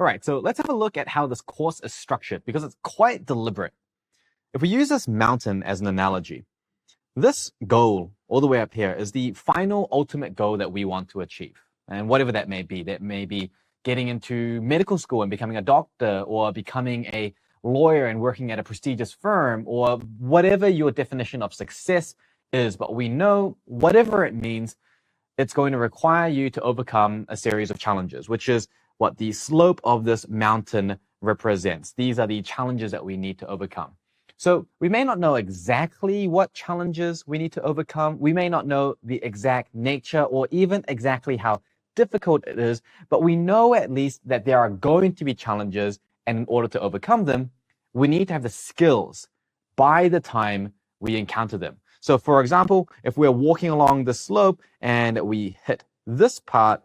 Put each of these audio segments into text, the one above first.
All right, so let's have a look at how this course is structured because it's quite deliberate. If we use this mountain as an analogy, this goal all the way up here is the final ultimate goal that we want to achieve. And whatever that may be getting into medical school and becoming a doctor, or becoming a lawyer and working at a prestigious firm, or whatever your definition of success is. But we know whatever it means, it's going to require you to overcome a series of challenges, which is what the slope of this mountain represents. These are the challenges that we need to overcome. So we may not know exactly what challenges we need to overcome. We may not know the exact nature or even exactly how difficult it is, but we know at least that there are going to be challenges, and in order to overcome them, we need to have the skills by the time we encounter them. So for example, if we're walking along the slope and we hit this part,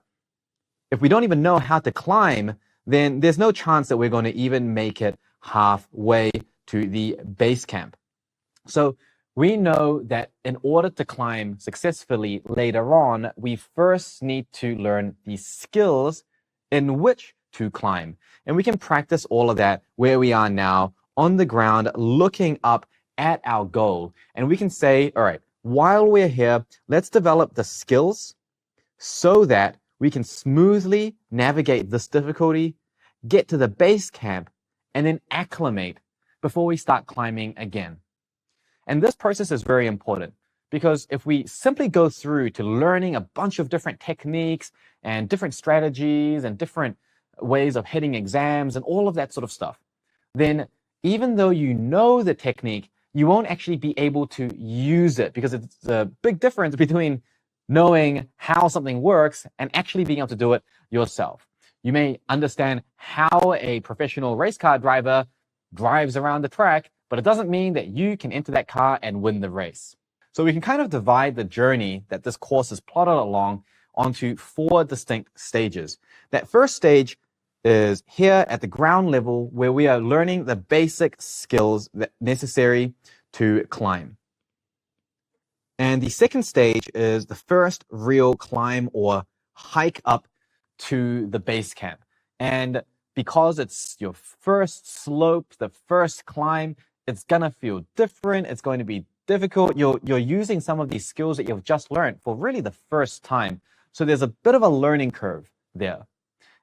if we don't even know how to climb, then there's no chance that we're going to even make it halfway to the base camp. So we know that in order to climb successfully later on, we first need to learn the skills in which to climb. And we can practice all of that where we are now on the ground, looking up at our goal. And we can say, all right, while we're here, let's develop the skills so that we can smoothly navigate this difficulty, get to the base camp, and then acclimate before we start climbing again. And this process is very important because if we simply go through to learning a bunch of different techniques and different strategies and different ways of hitting exams and all of that sort of stuff, then even though you know the technique, you won't actually be able to use it, because it's a big difference between knowing how something works and actually being able to do it yourself. You may understand how a professional race car driver drives around the track, but it doesn't mean that you can enter that car and win the race. So we can kind of divide the journey that this course is plotted along onto 4 distinct stages. That first stage is here at the ground level, where we are learning the basic skills that necessary to climb. And the second stage is the first real climb or hike up to the base camp. And because it's your first slope, the first climb, it's gonna feel different. It's going to be difficult. You're using some of these skills that you've just learned for really the first time. So there's a bit of a learning curve there.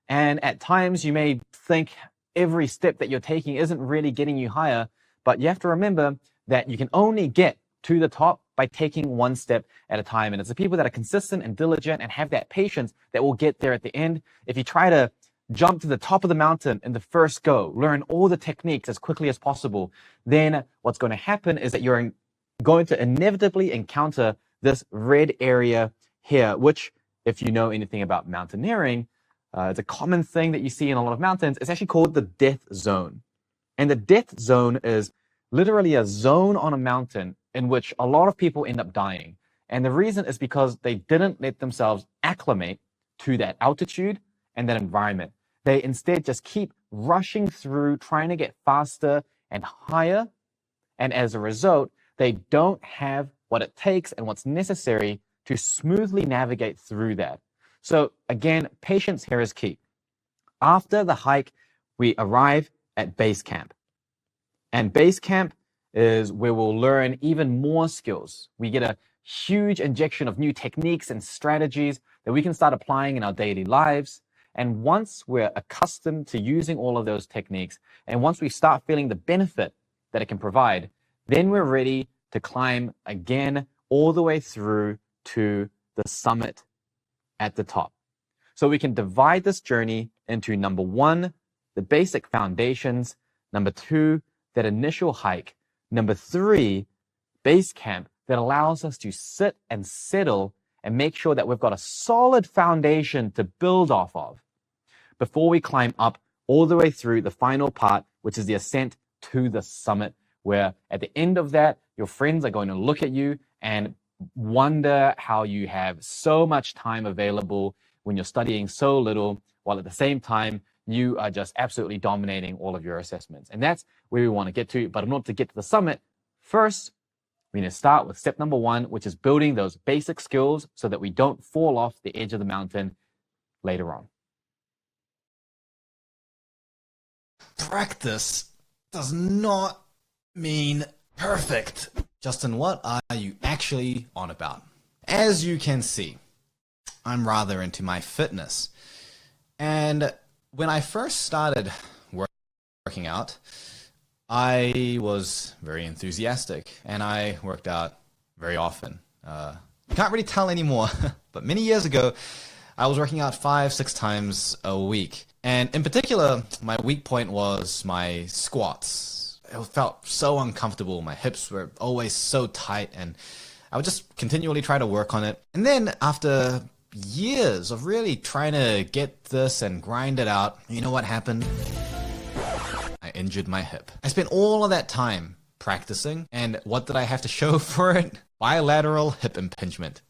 And at times you may think every step that you're taking isn't really getting you higher, but you have to remember that you can only get to the top by taking one step at a time. And it's the people that are consistent and diligent and have that patience that will get there at the end. If you try to jump to the top of the mountain in the first go, learn all the techniques as quickly as possible, then what's going to happen is that you're going to inevitably encounter this red area here, which, if you know anything about mountaineering, it's a common thing that you see in a lot of mountains. It's actually called the death zone. And the death zone is literally a zone on a mountain in which a lot of people end up dying. And the reason is because they didn't let themselves acclimate to that altitude and that environment. They instead just keep rushing through, trying to get faster and higher. And as a result, they don't have what it takes and what's necessary to smoothly navigate through that. So again, patience here is key. After the hike, we arrive at base camp. And base camp is where we'll learn even more skills. We get a huge injection of new techniques and strategies that we can start applying in our daily lives. And once we're accustomed to using all of those techniques, and once we start feeling the benefit that it can provide, then we're ready to climb again all the way through to the summit at the top. So we can divide this journey into number 1, the basic foundations, number 2, that initial hike, number 3, base camp, that allows us to sit and settle and make sure that we've got a solid foundation to build off of before we climb up all the way through the final part, which is the ascent to the summit, where at the end of that, your friends are going to look at you and wonder how you have so much time available when you're studying so little, while at the same time, you are just absolutely dominating all of your assessments. And that's where we want to get to. But in order to get to the summit, first, we need to start with step number 1, which is building those basic skills so that we don't fall off the edge of the mountain later on. practice does not mean perfect. Justin, what are you actually on about? As you can see, I'm rather into my fitness. And when I first started working out, I was very enthusiastic and I worked out very often. Can't really tell anymore, but many years ago, I was working out 5-6 times a week. And in particular, my weak point was my squats. It felt so uncomfortable. My hips were always so tight, and I would just continually try to work on it. And then after years of really trying to get this and grind it out, you know what happened? I injured my hip. I spent all of that time practicing, and what did I have to show for it? Bilateral hip impingement.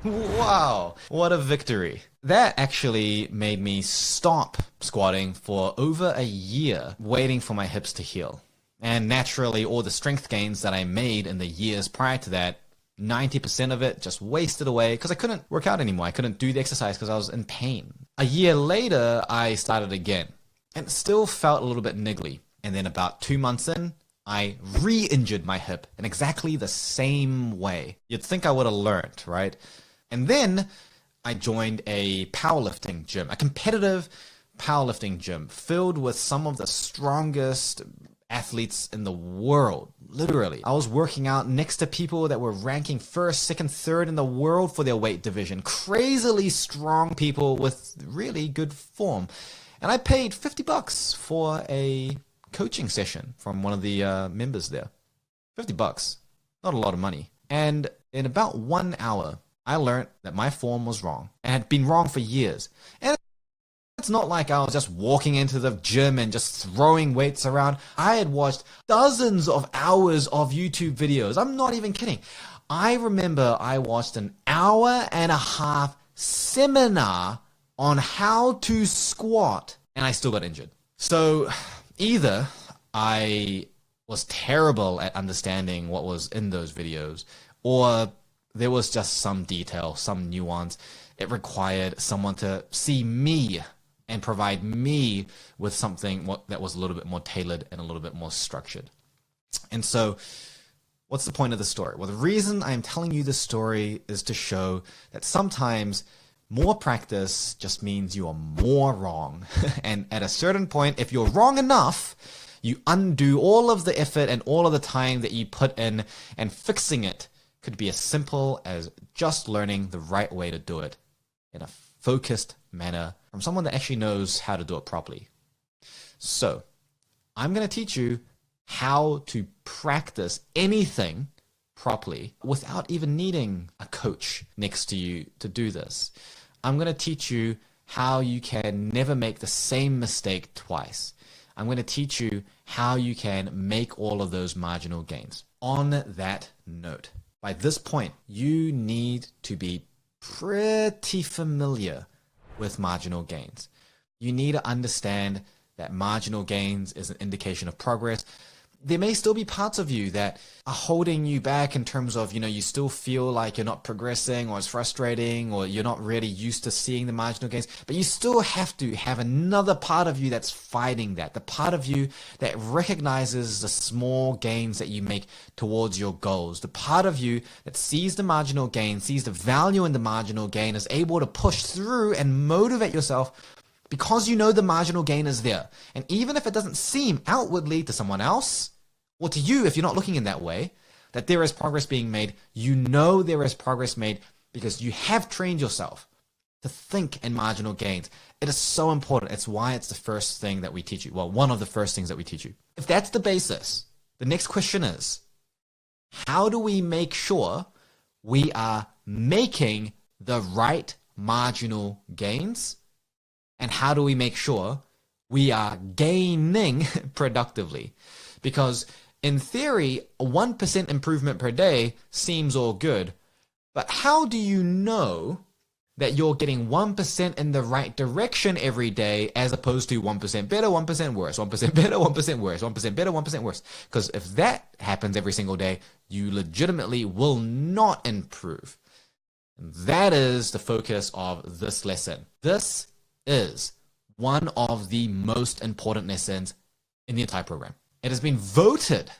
Wow, what a victory. That actually made me stop squatting for over a year, waiting for my hips to heal. And naturally, all the strength gains that I made in the years prior to that, 90% of it just wasted away because I couldn't work out anymore. I couldn't do the exercise because I was in pain. A year later, I started again, and it still felt a little bit niggly. And then about 2 months in, I re-injured my hip in exactly the same way. You'd think I would have learned, right? And then I joined a powerlifting gym, a competitive powerlifting gym filled with some of the strongest athletes in the world. Literally, I was working out next to people that were ranking first, second, third in the world for their weight division. Crazily strong people with really good form. And I paid $50 for a coaching session from one of the members there. $50, not a lot of money. And in about 1 hour, I learned that my form was wrong and had been wrong for years. And it's not like I was just walking into the gym and just throwing weights around. I had watched dozens of hours of YouTube videos. I'm not even kidding. I remember I watched an 1.5-hour seminar on how to squat, and I still got injured. So either I was terrible at understanding what was in those videos, or there was just some detail, some nuance. It required someone to see me and provide me with something that was a little bit more tailored and a little bit more structured. And so what's the point of the story? Well, the reason I'm telling you this story is to show that sometimes more practice just means you are more wrong. And at a certain point, if you're wrong enough, you undo all of the effort and all of the time that you put in, and fixing it could be as simple as just learning the right way to do it in a focused manner from someone that actually knows how to do it properly. So I'm going to teach you how to practice anything properly without even needing a coach next to you to do this. I'm going to teach you how you can never make the same mistake twice. I'm going to teach you how you can make all of those marginal gains. On that note, by this point, you need to be pretty familiar with marginal gains. You need to understand that marginal gains is an indication of progress. There may still be parts of you that are holding you back in terms of, you still feel like you're not progressing, or it's frustrating, or you're not really used to seeing the marginal gains, but you still have to have another part of you that's fighting that, the part of you that recognizes the small gains that you make towards your goals, the part of you that sees the marginal gain, sees the value in the marginal gain, is able to push through and motivate yourself because you know the marginal gain is there. And even if it doesn't seem outwardly to someone else, or to you, if you're not looking in that way, that there is progress being made, you know there is progress made because you have trained yourself to think in marginal gains. It is so important. It's why it's the first thing that we teach you. Well, one of the first things that we teach you. If that's the basis, the next question is, how do we make sure we are making the right marginal gains? And how do we make sure we are gaining productively? Because in theory, a 1% improvement per day seems all good. But how do you know that you're getting 1% in the right direction every day, as opposed to 1% better, 1% worse, 1% better, 1% worse, 1% better, 1% worse? Because if that happens every single day, you legitimately will not improve. And that is the focus of this lesson. This is one of the most important lessons in the entire program. It has been voted.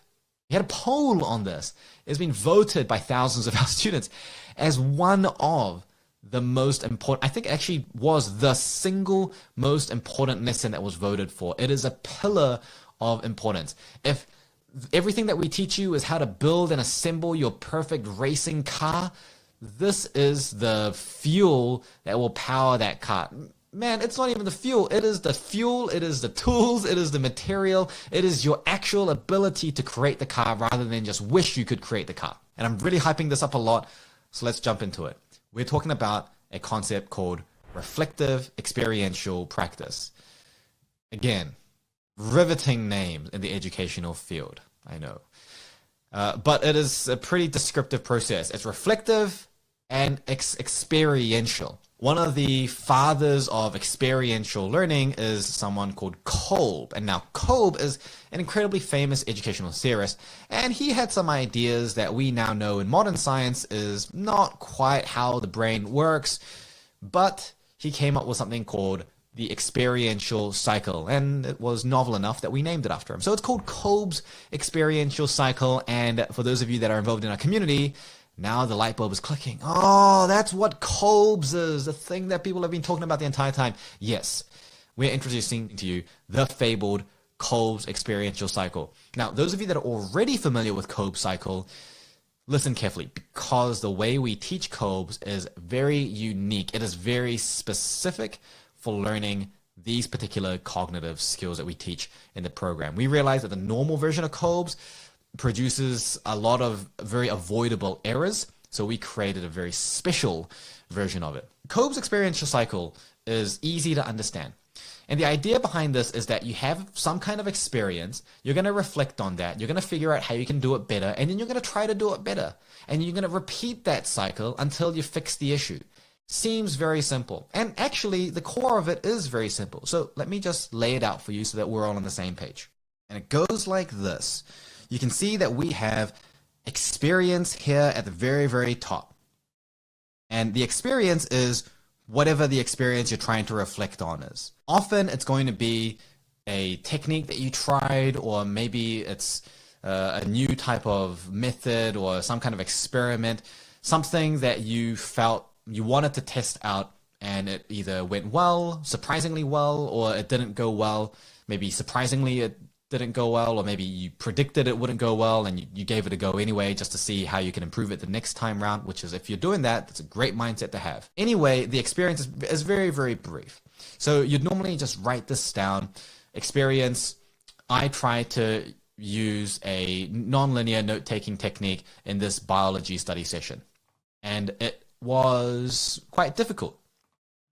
We had a poll on this. It's been voted by thousands of our students as one of the most important, I think it actually was the single most important lesson that was voted for. It is a pillar of importance. If everything that we teach you is how to build and assemble your perfect racing car, this is the fuel that will power that car. Man, it's not even the fuel. It is the fuel. It is the tools. It is the material. It is your actual ability to create the car rather than just wish you could create the car. And I'm really hyping this up a lot. So let's jump into it. We're talking about a concept called reflective experiential practice. Again, riveting name in the educational field. I know. But it is a pretty descriptive process. It's reflective and experiential. One of the fathers of experiential learning is someone called Kolb. And now Kolb is an incredibly famous educational theorist, and he had some ideas that we now know in modern science is not quite how the brain works, but he came up with something called the experiential cycle, and it was novel enough that we named it after him. So it's called Kolb's experiential cycle, and for those of you that are involved in our community, now the light bulb is clicking. Oh, that's what Kolb's is, the thing that people have been talking about the entire time. Yes, we're introducing to you the fabled Kolb's experiential cycle. Now, those of you that are already familiar with Kolb's cycle, listen carefully, because the way we teach Kolb's is very unique. It is very specific for learning these particular cognitive skills that we teach in the program. We realize that the normal version of Kolb's produces a lot of very avoidable errors, so we created a very special version of it. Kolb's experiential cycle is easy to understand. And the idea behind this is that you have some kind of experience, you're going to reflect on that, you're going to figure out how you can do it better, and then you're going to try to do it better. And you're going to repeat that cycle until you fix the issue. Seems very simple. And actually, the core of it is very simple. So let me just lay it out for you so that we're all on the same page. And it goes like this. You can see that we have experience here at the very, very top. And the experience is whatever the experience you're trying to reflect on is. Often it's going to be a technique that you tried, or maybe it's a new type of method or some kind of experiment, something that you felt you wanted to test out, and it either went well, surprisingly well, or it didn't go well. Maybe surprisingly it didn't go well, or maybe you predicted it wouldn't go well and you gave it a go anyway just to see how you can improve it the next time round, which is, if you're doing that, that's a great mindset to have. Anyway, the experience is very, very brief. So you'd normally just write this down. Experience, I try to use a nonlinear note-taking technique in this biology study session. And it was quite difficult.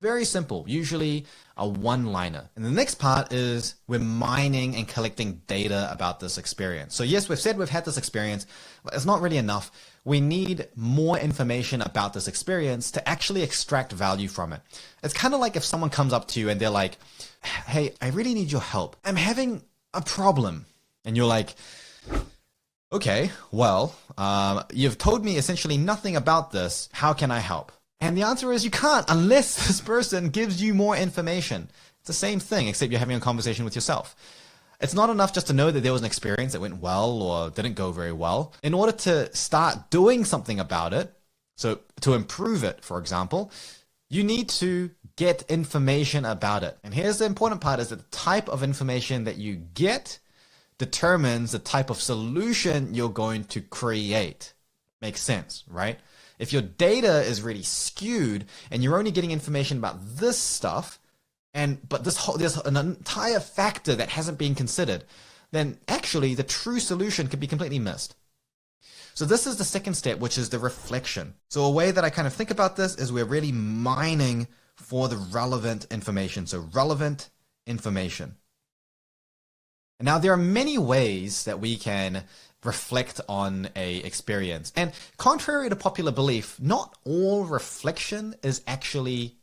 Very simple, usually a one-liner. And the next part is we're mining and collecting data about this experience. So yes, we've said we've had this experience, but it's not really enough. We need more information about this experience to actually extract value from it. It's kind of like if someone comes up to you and they're like, hey, I really need your help. I'm having a problem. And you're like, okay, well, you've told me essentially nothing about this. How can I help? And the answer is you can't unless this person gives you more information. It's the same thing, except you're having a conversation with yourself. It's not enough just to know that there was an experience that went well or didn't go very well. In order to start doing something about it, so to improve it, for example, you need to get information about it. And here's the important part, is that the type of information that you get determines the type of solution you're going to create. Makes sense, right? If your data is really skewed and you're only getting information about this stuff, but there's an entire factor that hasn't been considered, then actually the true solution could be completely missed. So this is the second step, which is the reflection. So a way that I kind of think about this is we're really mining for the relevant information. So relevant information. And now there are many ways that we can reflect on a experience. And contrary to popular belief, not all reflection is actually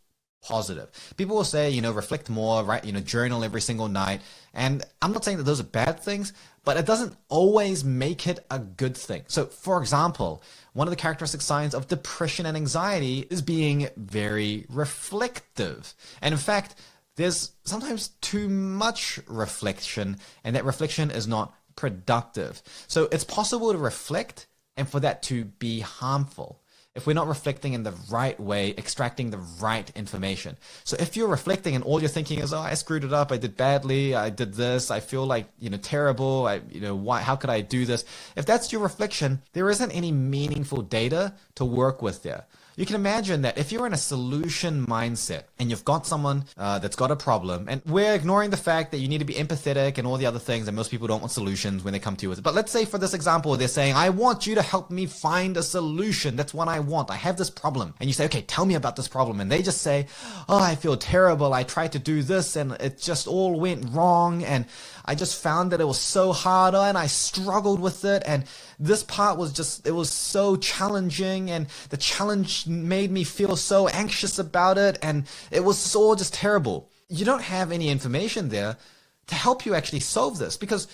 positive. People will say, reflect more, right? Journal every single night. And I'm not saying that those are bad things, but it doesn't always make it a good thing. So for example, one of the characteristic signs of depression and anxiety is being very reflective. And in fact, there's sometimes too much reflection, and that reflection is not productive. So it's possible to reflect and for that to be harmful if we're not reflecting in the right way, extracting the right information. So if you're reflecting and all you're thinking is, oh, I screwed it up, I did badly, I did this, I feel like, terrible, why, how could I do this? If that's your reflection, there isn't any meaningful data to work with there. You can imagine that if you're in a solution mindset and you've got someone that's got a problem, and we're ignoring the fact that you need to be empathetic and all the other things, and most people don't want solutions when they come to you with it. But let's say for this example, they're saying, I want you to help me find a solution. That's what I want. I have this problem. And you say, okay, tell me about this problem. And they just say, oh, I feel terrible. I tried to do this and it just all went wrong. And I just found that it was so hard and I struggled with it. And this part was it was so challenging, and the challenge made me feel so anxious about it, and it was so just terrible. You don't have any information there to help you actually solve this because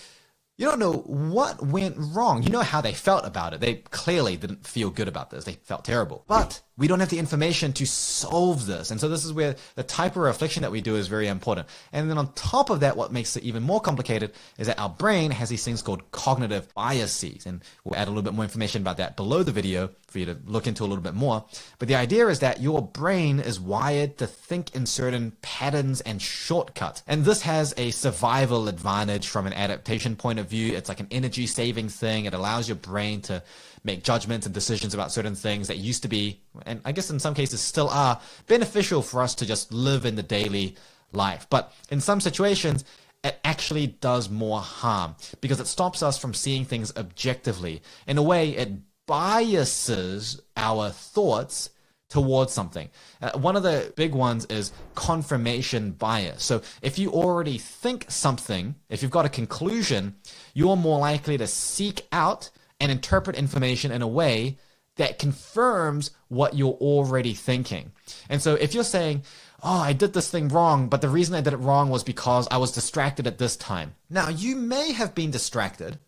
you don't know what went wrong. You know how they felt about it. They clearly didn't feel good about this. They felt terrible. But we don't have the information to solve this. And so this is where the type of reflection that we do is very important. And then on top of that, what makes it even more complicated is that our brain has these things called cognitive biases. And we'll add a little bit more information about that below the video for you to look into a little bit more. But the idea is that your brain is wired to think in certain patterns and shortcuts. And this has a survival advantage from an adaptation point of view. It's like an energy saving thing. It allows your brain to make judgments and decisions about certain things that used to be, and I guess in some cases still are, beneficial for us to just live in the daily life. But in some situations, it actually does more harm because it stops us from seeing things objectively. In a way, it biases our thoughts towards something. One of the big ones is confirmation bias. So if you already think something, if you've got a conclusion, you're more likely to seek out and interpret information in a way that confirms what you're already thinking. And so if you're saying, oh, I did this thing wrong, but the reason I did it wrong was because I was distracted at this time. Now, you may have been distracted,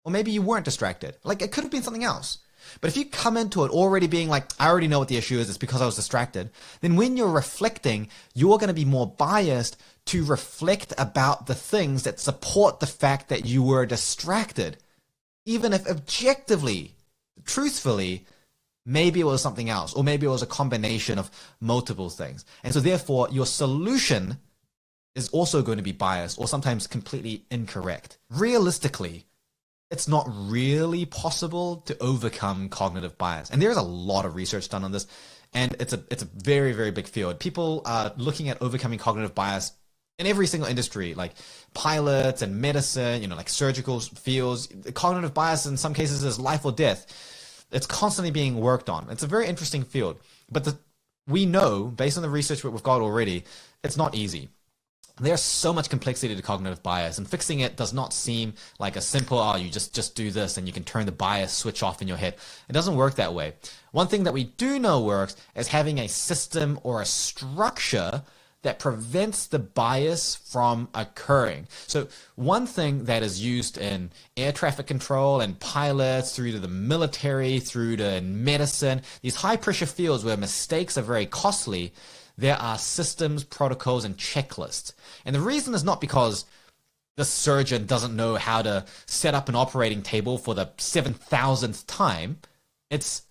or maybe you weren't distracted. Like, it could have been something else. But if you come into it already being like, I already know what the issue is, it's because I was distracted, then when you're reflecting, you're going to be more biased to reflect about the things that support the fact that you were distracted. Even if objectively, truthfully, maybe it was something else, or maybe it was a combination of multiple things. And so therefore, your solution is also going to be biased or sometimes completely incorrect. Realistically, it's not really possible to overcome cognitive bias. And there's a lot of research done on this, and it's a very, very big field. People are looking at overcoming cognitive bias in every single industry, like pilots and medicine, like surgical fields. Cognitive bias in some cases is life or death. It's constantly being worked on. It's a very interesting field. But we know, based on the research that we've got already, it's not easy. There's so much complexity to cognitive bias, and fixing it does not seem like a simple, oh, you just do this and you can turn the bias switch off in your head. It doesn't work that way. One thing that we do know works is having a system or a structure that prevents the bias from occurring. So one thing that is used in air traffic control and pilots, through to the military, through to medicine, these high pressure fields where mistakes are very costly, there are systems, protocols, and checklists. And the reason is not because the surgeon doesn't know how to set up an operating table for the 7,000th time. It's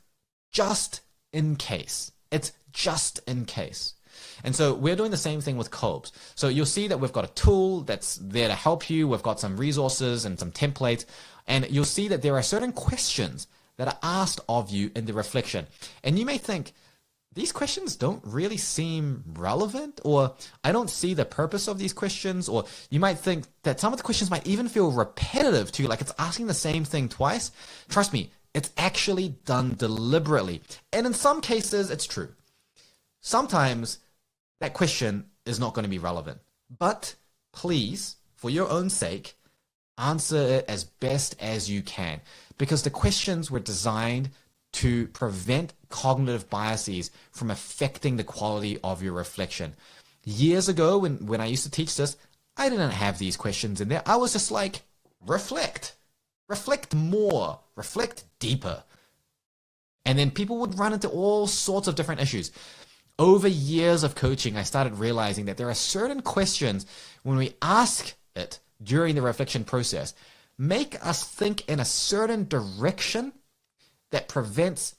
just in case. It's just in case. And so we're doing the same thing with Kolb's. So you'll see that we've got a tool that's there to help you. We've got some resources and some templates. And you'll see that there are certain questions that are asked of you in the reflection. And you may think, these questions don't really seem relevant, or I don't see the purpose of these questions, or you might think that some of the questions might even feel repetitive to you, like it's asking the same thing twice. Trust me, it's actually done deliberately. And in some cases, it's true. Sometimes that question is not going to be relevant. But please, for your own sake, answer it as best as you can, because the questions were designed to prevent cognitive biases from affecting the quality of your reflection. Years ago, when I used to teach this, I didn't have these questions in there. I was just like, reflect more, reflect deeper. And then people would run into all sorts of different issues. Over years of coaching, I started realizing that there are certain questions when we ask it during the reflection process make us think in a certain direction that prevents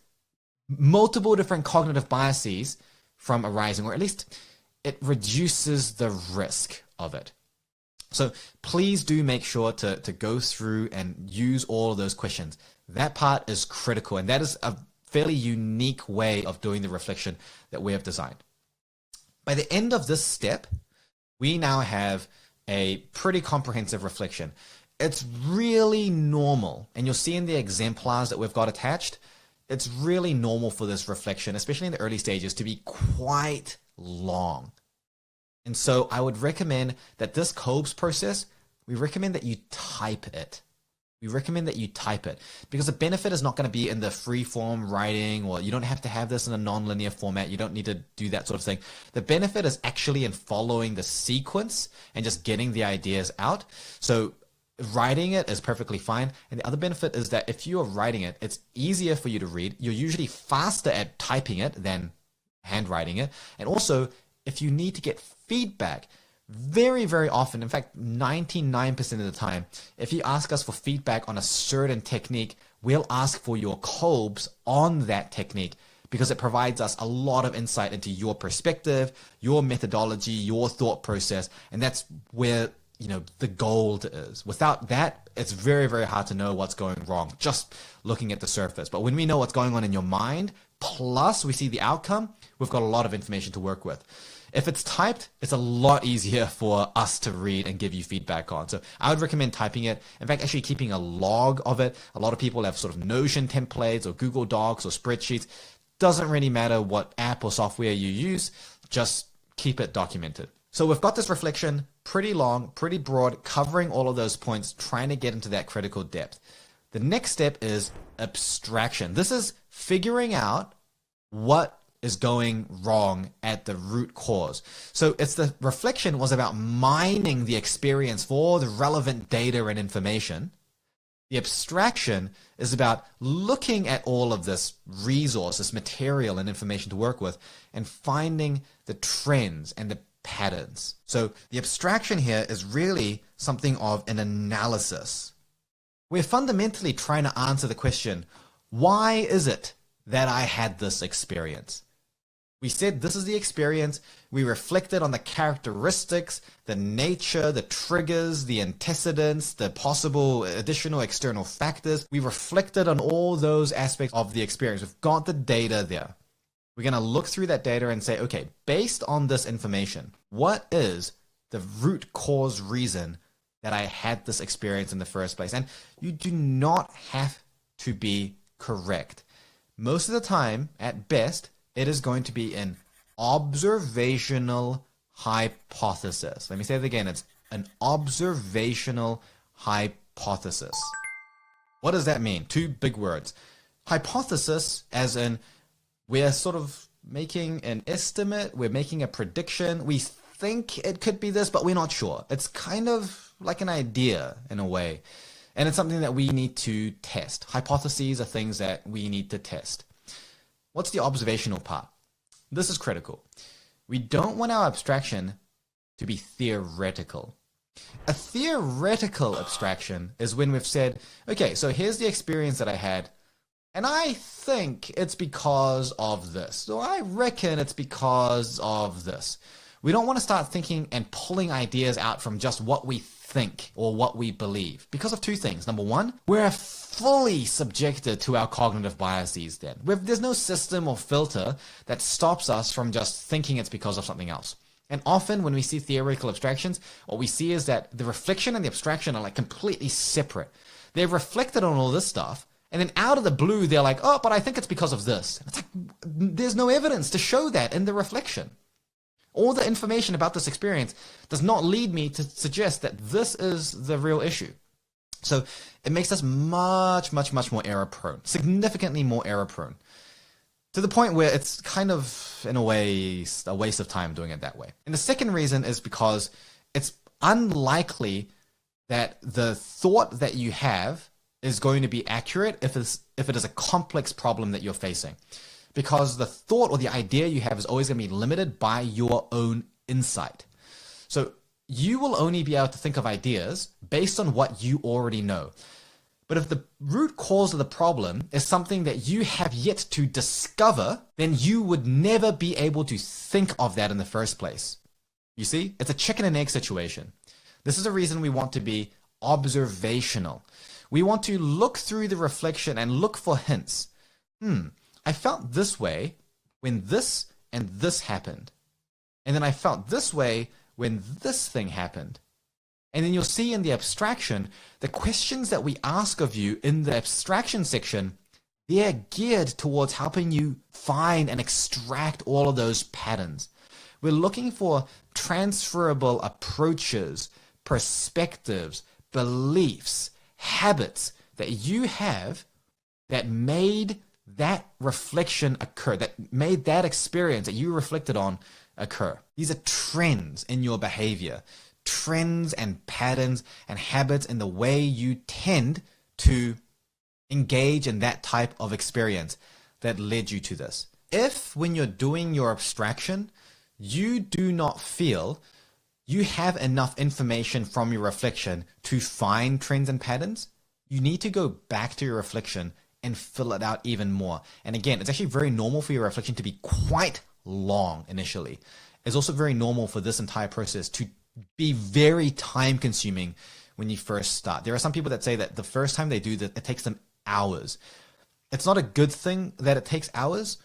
multiple different cognitive biases from arising, or at least it reduces the risk of it. So please do make sure to go through and use all of those questions. That part is critical, and that is a fairly unique way of doing the reflection that we have designed. By the end of this step, we now have a pretty comprehensive reflection. It's really normal, and you'll see in the exemplars that we've got attached, it's really normal for this reflection, especially in the early stages, to be quite long. And so I would recommend that this Kolb's process, we recommend that you type it. We recommend that you type it because the benefit is not going to be in the free form writing, or you don't have to have this in a non-linear format. You don't need to do that sort of thing. The benefit is actually in following the sequence and just getting the ideas out. So writing it is perfectly fine. And the other benefit is that if you are writing it, it's easier for you to read. You're usually faster at typing it than handwriting it. And also, if you need to get feedback, very, very often, in fact, 99% of the time, if you ask us for feedback on a certain technique, we'll ask for your Kolb's on that technique because it provides us a lot of insight into your perspective, your methodology, your thought process, and that's where the gold is. Without that, it's very, very hard to know what's going wrong just looking at the surface. But when we know what's going on in your mind, plus we see the outcome, we've got a lot of information to work with. If it's typed, it's a lot easier for us to read and give you feedback on. So I would recommend typing it. In fact, actually keeping a log of it. A lot of people have sort of Notion templates or Google Docs or spreadsheets. Doesn't really matter what app or software you use, just keep it documented. So we've got this reflection, pretty long, pretty broad, covering all of those points, trying to get into that critical depth. The next step is abstraction. This is figuring out what is going wrong at the root cause. So it's the reflection was about mining the experience for the relevant data and information. The abstraction is about looking at all of this resource, this material and information to work with, and finding the trends and the patterns. So the abstraction here is really something of an analysis. We're fundamentally trying to answer the question, why is it that I had this experience? We said this is the experience. We reflected on the characteristics, the nature, the triggers, the antecedents, the possible additional external factors. We reflected on all those aspects of the experience. We've got the data there. We're going to look through that data and say, okay, based on this information, what is the root cause reason that I had this experience in the first place? And you do not have to be correct. Most of the time, at best, it is going to be an observational hypothesis. Let me say it again. It's an observational hypothesis. What does that mean? Two big words. Hypothesis, as in we're sort of making an estimate, we're making a prediction, we think it could be this, but we're not sure. It's kind of like an idea in a way, and it's something that we need to test. Hypotheses are things that we need to test. What's the observational part? This is critical. We don't want our abstraction to be theoretical. A theoretical abstraction is when we've said, okay, so here's the experience that I had, and I think it's because of this. So I reckon it's because of this. We don't want to start thinking and pulling ideas out from just what we think or what we believe because of two things. Number one, we're fully subjected to our cognitive biases then. There's no system or filter that stops us from just thinking it's because of something else. And often when we see theoretical abstractions, what we see is that the reflection and the abstraction are like completely separate. They've reflected on all this stuff, and then out of the blue, they're like, oh, but I think it's because of this. And it's like, there's no evidence to show that in the reflection. All the information about this experience does not lead me to suggest that this is the real issue. So it makes us much, much, much more error prone, significantly more error prone, to the point where it's kind of, in a way, a waste of time doing it that way. And the second reason is because it's unlikely that the thought that you have is going to be accurate if it is a complex problem that you're facing. because the thought or the idea you have is always going to be limited by your own insight. So you will only be able to think of ideas based on what you already know. But if the root cause of the problem is something that you have yet to discover, then you would never be able to think of that in the first place. You see, it's a chicken and egg situation. This is a reason we want to be observational. We want to look through the reflection and look for hints. I felt this way when this and this happened. And then I felt this way when this thing happened. And then you'll see in the abstraction, the questions that we ask of you in the abstraction section, they're geared towards helping you find and extract all of those patterns. We're looking for transferable approaches, perspectives, beliefs, habits that you have that made that reflection occur, that made that experience that you reflected on occur. These are trends in your behavior, trends and patterns and habits in the way you tend to engage in that type of experience that led you to this. If when you're doing your abstraction, you do not feel you have enough information from your reflection to find trends and patterns, you need to go back to your reflection and fill it out even more. And again, it's actually very normal for your reflection to be quite long initially. It's also very normal for this entire process to be very time consuming when you first start. There are some people that say that the first time they do that, it takes them hours. It's not a good thing that it takes hours,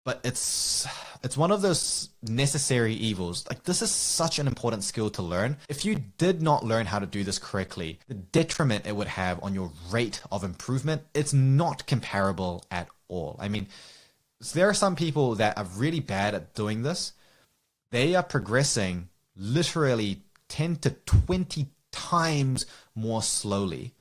but it's one of those necessary evils. Like, this is such an important skill to learn. If you did not learn how to do this correctly, the detriment it would have on your rate of improvement, it's not comparable at all. I mean, there are some people that are really bad at doing this. They are progressing literally 10 to 20 times more slowly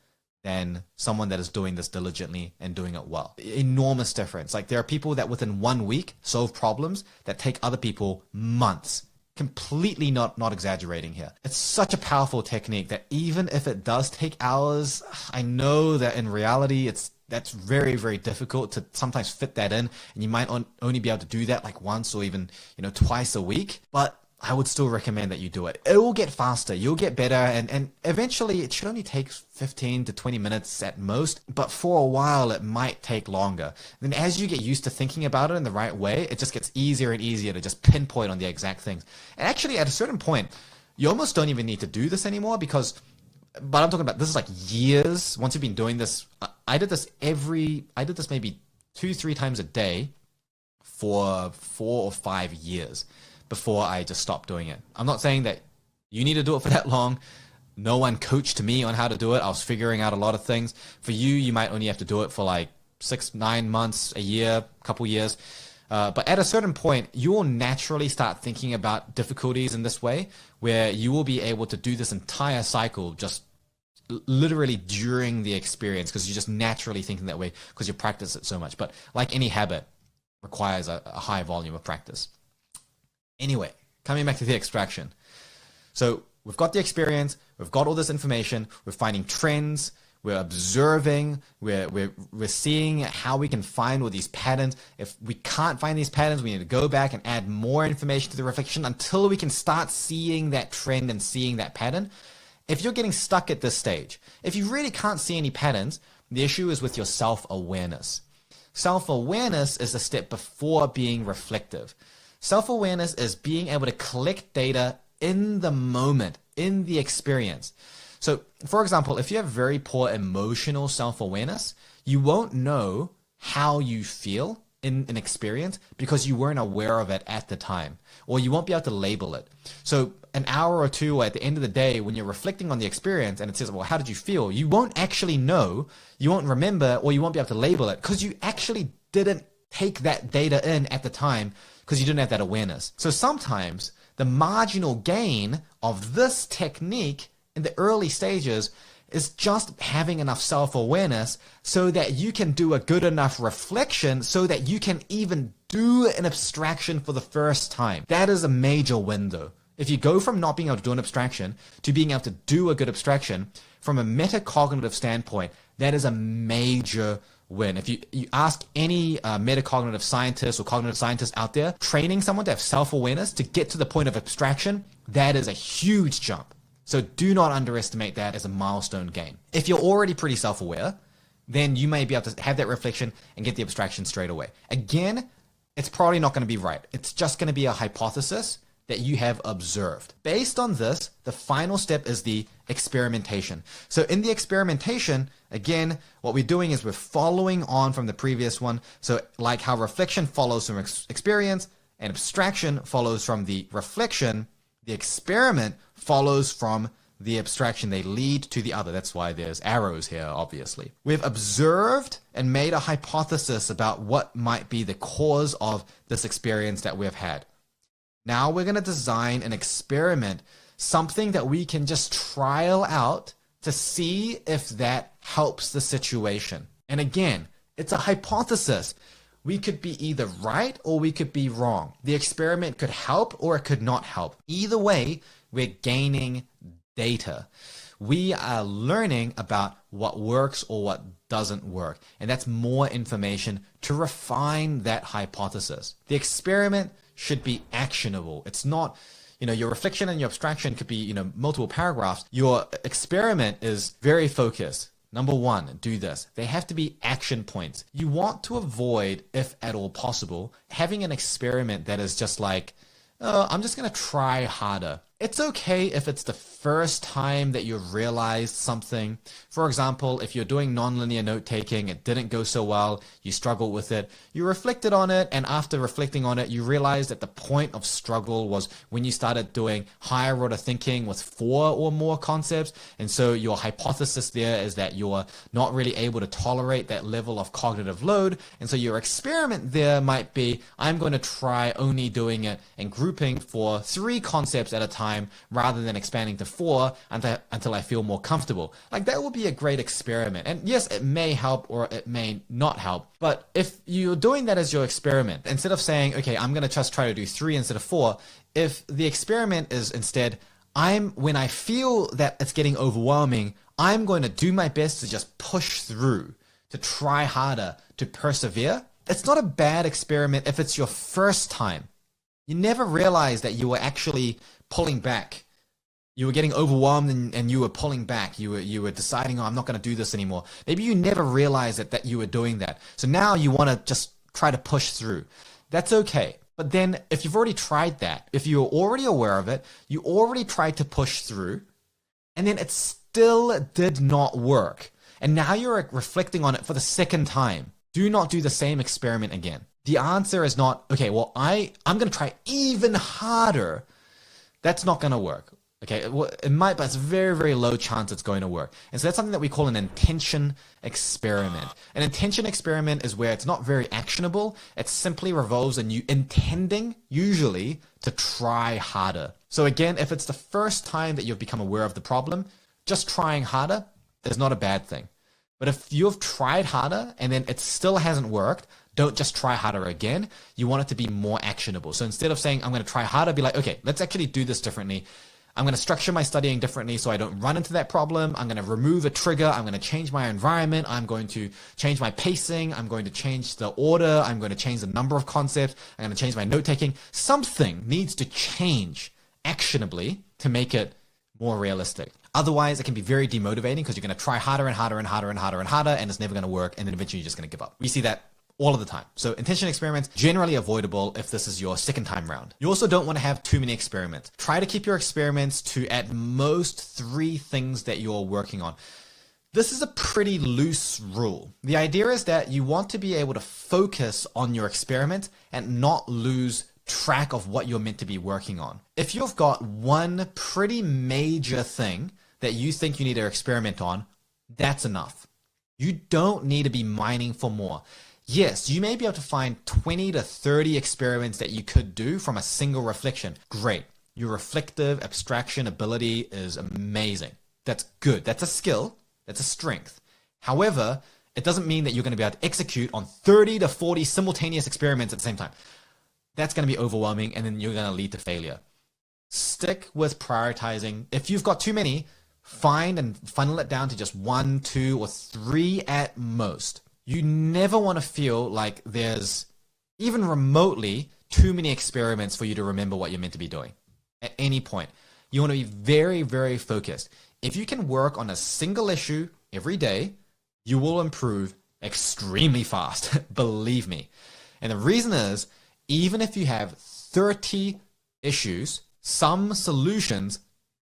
than someone that is doing this diligently and doing it well. Enormous difference. Like, there are people that within 1 week solve problems that take other people months. Completely not exaggerating here. It's such a powerful technique that even if it does take hours, I know that in reality that's very, very difficult to sometimes fit that in, and you might only be able to do that like once or even twice a week. But I would still recommend that you do it. It will get faster. You'll get better. And eventually it should only take 15 to 20 minutes at most. But for a while, it might take longer. Then as you get used to thinking about it in the right way, it just gets easier and easier to just pinpoint on the exact things. And actually, at a certain point, you almost don't even need to do this anymore but I'm talking about, this is like years. Once you've been doing this, I did this maybe 2-3 times a day for 4 or 5 years before I just stopped doing it. I'm not saying that you need to do it for that long. No one coached me on how to do it. I was figuring out a lot of things. For you, you might only have to do it for like 6-9 months, a year, a couple years. But at a certain point, you will naturally start thinking about difficulties in this way, where you will be able to do this entire cycle just literally during the experience, because you're just naturally thinking that way because you practice it so much. But like any habit, requires a high volume of practice. Anyway, coming back to the extraction. So we've got the experience, we've got all this information, we're finding trends, we're observing, we're seeing how we can find all these patterns. If we can't find these patterns, we need to go back and add more information to the reflection until we can start seeing that trend and seeing that pattern. If you're getting stuck at this stage, if you really can't see any patterns, the issue is with your self-awareness. Self-awareness is the step before being reflective. Self-awareness is being able to collect data in the moment, in the experience. So, for example, if you have very poor emotional self-awareness, you won't know how you feel in an experience because you weren't aware of it at the time, or you won't be able to label it. So an hour or two at the end of the day, when you're reflecting on the experience and it says, well, how did you feel? You won't actually know, you won't remember, or you won't be able to label it because you actually didn't take that data in at the time because you didn't have that awareness. So sometimes the marginal gain of this technique in the early stages is just having enough self-awareness so that you can do a good enough reflection so that you can even do an abstraction for the first time. That is a major window. If you go from not being able to do an abstraction to being able to do a good abstraction, from a metacognitive standpoint, that is a major win. If you ask any metacognitive scientist or cognitive scientist out there, training someone to have self-awareness to get to the point of abstraction, that is a huge jump. So do not underestimate that as a milestone gain. If you're already pretty self-aware, then you may be able to have that reflection and get the abstraction straight away. Again, it's probably not going to be right. It's just going to be a hypothesis that you have observed. Based on this, the final step is the experimentation. So in the experimentation, again, what we're doing is we're following on from the previous one. So like how reflection follows from experience and abstraction follows from the reflection, the experiment follows from the abstraction. They lead to the other. That's why there's arrows here, obviously. We've observed and made a hypothesis about what might be the cause of this experience that we've had. Now we're going to design an experiment, something that we can just trial out to see if that helps the situation. And again, it's a hypothesis. We could be either right or we could be wrong. The experiment could help or it could not help. Either way, we're gaining data. We are learning about what works or what doesn't work. And that's more information to refine that hypothesis. The experiment should be actionable. It's not, your reflection and your abstraction could be, multiple paragraphs. Your experiment is very focused. Number one, do this. They have to be action points. You want to avoid, if at all possible, having an experiment that is just like, oh, I'm just going to try harder. It's okay if it's the first time that you've realized something. For example, if you're doing nonlinear note-taking, it didn't go so well, you struggled with it, you reflected on it, and after reflecting on it, you realized that the point of struggle was when you started doing higher order thinking with 4 or more concepts, and so your hypothesis there is that you're not really able to tolerate that level of cognitive load, and so your experiment there might be, I'm going to try only doing it and grouping for 3 concepts at a time, rather than expanding to 4 until I feel more comfortable. Like, that would be a great experiment. And yes, it may help or it may not help. But if you're doing that as your experiment, instead of saying, okay, I'm going to just try to do 3 instead of 4, if the experiment is instead, when I feel that it's getting overwhelming, I'm going to do my best to just push through, to try harder, to persevere. It's not a bad experiment if it's your first time. You never realize that you were actually pulling back. You were getting overwhelmed and you were pulling back. You were deciding, oh, I'm not going to do this anymore. Maybe you never realized that you were doing that. So now you want to just try to push through. That's okay. But then if you've already tried that, if you're already aware of it, you already tried to push through, and then it still did not work, and now you're reflecting on it for the second time, do not do the same experiment again. The answer is not, okay, well, I'm going to try even harder. That's not going to work. Okay, it might, but it's a very, very low chance it's going to work. And so that's something that we call an intention experiment. An intention experiment is where it's not very actionable. It simply revolves in you intending, usually, to try harder. So again, if it's the first time that you've become aware of the problem, just trying harder is not a bad thing. But if you've tried harder and then it still hasn't worked, don't just try harder again. You want it to be more actionable. So instead of saying, I'm going to try harder, be like, okay, let's actually do this differently. I'm going to structure my studying differently so I don't run into that problem. I'm going to remove a trigger. I'm going to change my environment. I'm going to change my pacing. I'm going to change the order. I'm going to change the number of concepts. I'm going to change my note-taking. Something needs to change actionably to make it more realistic. Otherwise, it can be very demotivating because you're going to try harder and harder and harder and harder and harder, and it's never going to work, and then eventually you're just going to give up. We see that all of the time. So intention experiments, generally avoidable if this is your second time round. You also don't want to have too many experiments. Try to keep your experiments to at most 3 things that you're working on. This is a pretty loose rule. The idea is that you want to be able to focus on your experiment and not lose track of what you're meant to be working on. If you've got one pretty major thing that you think you need to experiment on, that's enough. You don't need to be mining for more. Yes, you may be able to find 20 to 30 experiments that you could do from a single reflection. Great. Your reflective abstraction ability is amazing. That's good. That's a skill. That's a strength. However, it doesn't mean that you're going to be able to execute on 30 to 40 simultaneous experiments at the same time. That's going to be overwhelming, and then you're going to lead to failure. Stick with prioritizing. If you've got too many, find and funnel it down to just 1, 2, or 3 at most. you never want to feel like there's even remotely too many experiments for you to remember what you're meant to be doing at any point. You want to be very, very focused. If you can work on a single issue every day, you will improve extremely fast. Believe me. And the reason is, even if you have 30 issues, some solutions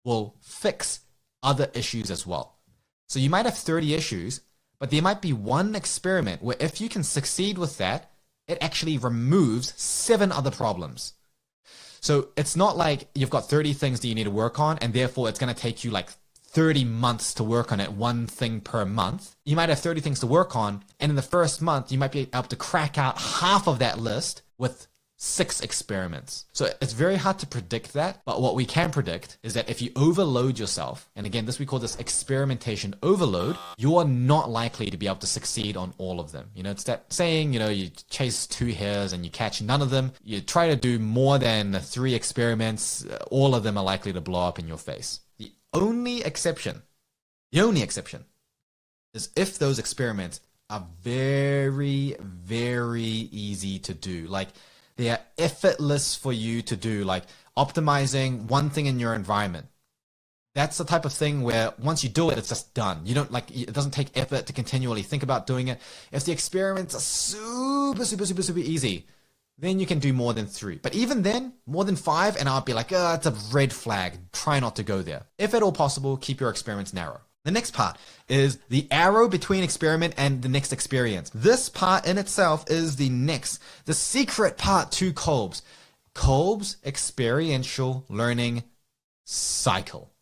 will fix other issues as well. So you might have 30 issues, but there might be one experiment where if you can succeed with that, it actually removes 7 other problems. So it's not like you've got 30 things that you need to work on, and therefore it's going to take you like 30 months to work on it, one thing per month. You might have 30 things to work on, and in the first month, you might be able to crack out half of that list with 6 experiments. So it's very hard to predict that, but what we can predict is that if you overload yourself, and again, we call this experimentation overload, you are not likely to be able to succeed on all of them. You know, it's that saying, you know, you chase 2 hares and you catch none of them. You try to do more than 3 experiments, all of them are likely to blow up in your face. The only exception is if those experiments are very, very easy to do. Like, they are effortless for you to do, like optimizing one thing in your environment. That's the type of thing where once you do it, it's just done. You don't like, it doesn't take effort to continually think about doing it. If the experiments are super easy, then you can do more than 3. But even then, more than 5, and I'll be like, oh, it's a red flag. Try not to go there. If at all possible, keep your experiments narrow. The next part is the arrow between experiment and the next experience. This part in itself is the secret part to Kolb's. Kolb's experiential learning cycle.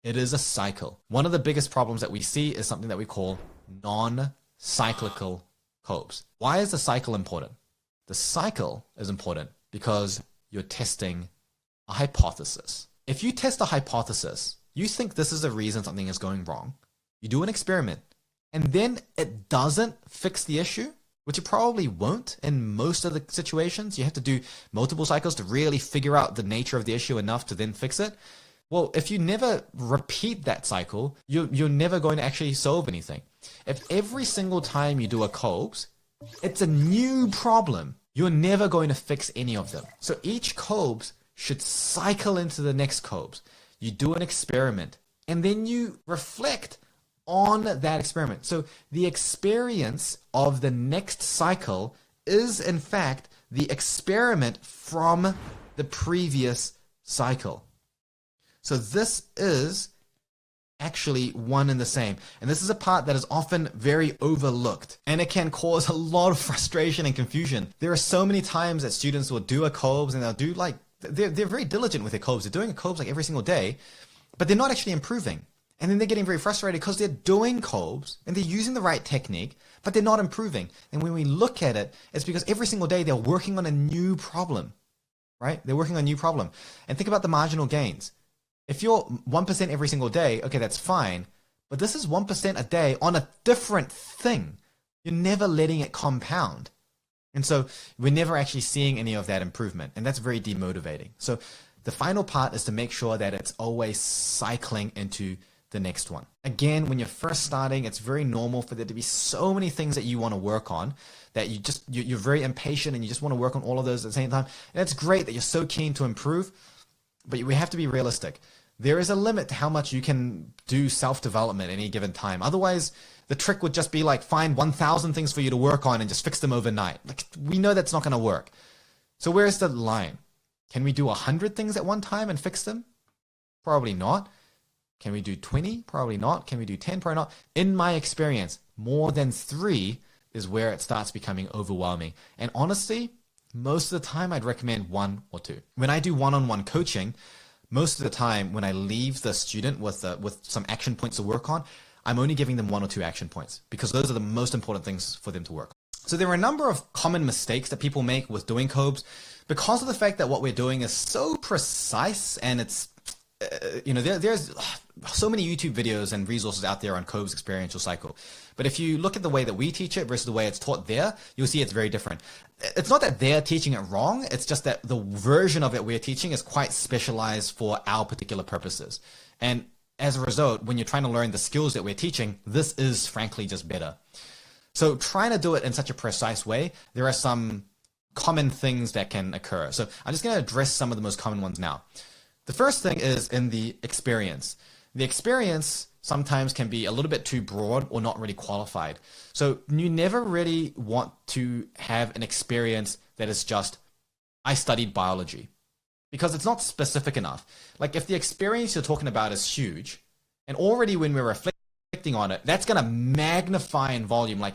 It is a cycle. One of the biggest problems that we see is something that we call non-cyclical Kolb's. Why is the cycle important? The cycle is important because you're testing a hypothesis. If you test a hypothesis, you think this is the reason something is going wrong. You do an experiment, and then it doesn't fix the issue, which it probably won't in most of the situations. You have to do multiple cycles to really figure out the nature of the issue enough to then fix it. Well, if you never repeat that cycle, you're never going to actually solve anything. If every single time you do a Kolb's, it's a new problem, you're never going to fix any of them. So each Kolb's should cycle into the next Kolb's. You do an experiment, and then you reflect on that experiment. So the experience of the next cycle is, in fact, the experiment from the previous cycle. So this is actually one and the same. And this is a part that is often very overlooked, and it can cause a lot of frustration and confusion. There are so many times that students will do a Kolb's, and they'll do like, they're very diligent with their Kolb's. They're doing a Kolb's like every single day, but they're not actually improving. And then they're getting very frustrated because they're doing Kolb's and they're using the right technique, but they're not improving. And when we look at it, it's because every single day they're working on a new problem, right? They're working on a new problem. And think about the marginal gains. If you're 1% every single day, okay, that's fine. But this is 1% a day on a different thing. You're never letting it compound. And so we're never actually seeing any of that improvement. And that's very demotivating. So the final part is to make sure that it's always cycling into the next one. Again, when you're first starting, it's very normal for there to be so many things that you want to work on that you're very impatient and you just want to work on all of those at the same time. And it's great that you're so keen to improve, but we have to be realistic. There is a limit to how much you can do self-development at any given time. Otherwise, the trick would just be like find 1,000 things for you to work on and just fix them overnight. Like, we know that's not going to work. So where's the line? Can we do 100 things at one time and fix them? Probably not. Can we do 20? Probably not. Can we do 10? Probably not. In my experience, more than 3 is where it starts becoming overwhelming. And honestly, most of the time I'd recommend 1 or 2. When I do one-on-one coaching, most of the time when I leave the student with some action points to work on, I'm only giving them 1 or 2 action points because those are the most important things for them to work on. So there are a number of common mistakes that people make with doing Kolb's because of the fact that what we're doing is so precise, and it's there's so many YouTube videos and resources out there on Kolb's experiential cycle. But if you look at the way that we teach it versus the way it's taught there, you'll see it's very different. It's not that they're teaching it wrong. It's just that the version of it we're teaching is quite specialized for our particular purposes. And as a result, when you're trying to learn the skills that we're teaching, this is frankly just better. So trying to do it in such a precise way, there are some common things that can occur. So I'm just going to address some of the most common ones now. The first thing is in the experience. The experience sometimes can be a little bit too broad or not really qualified. So you never really want to have an experience that is just, I studied biology, because it's not specific enough. Like if the experience you're talking about is huge, and already when we're reflecting on it, that's going to magnify in volume. Like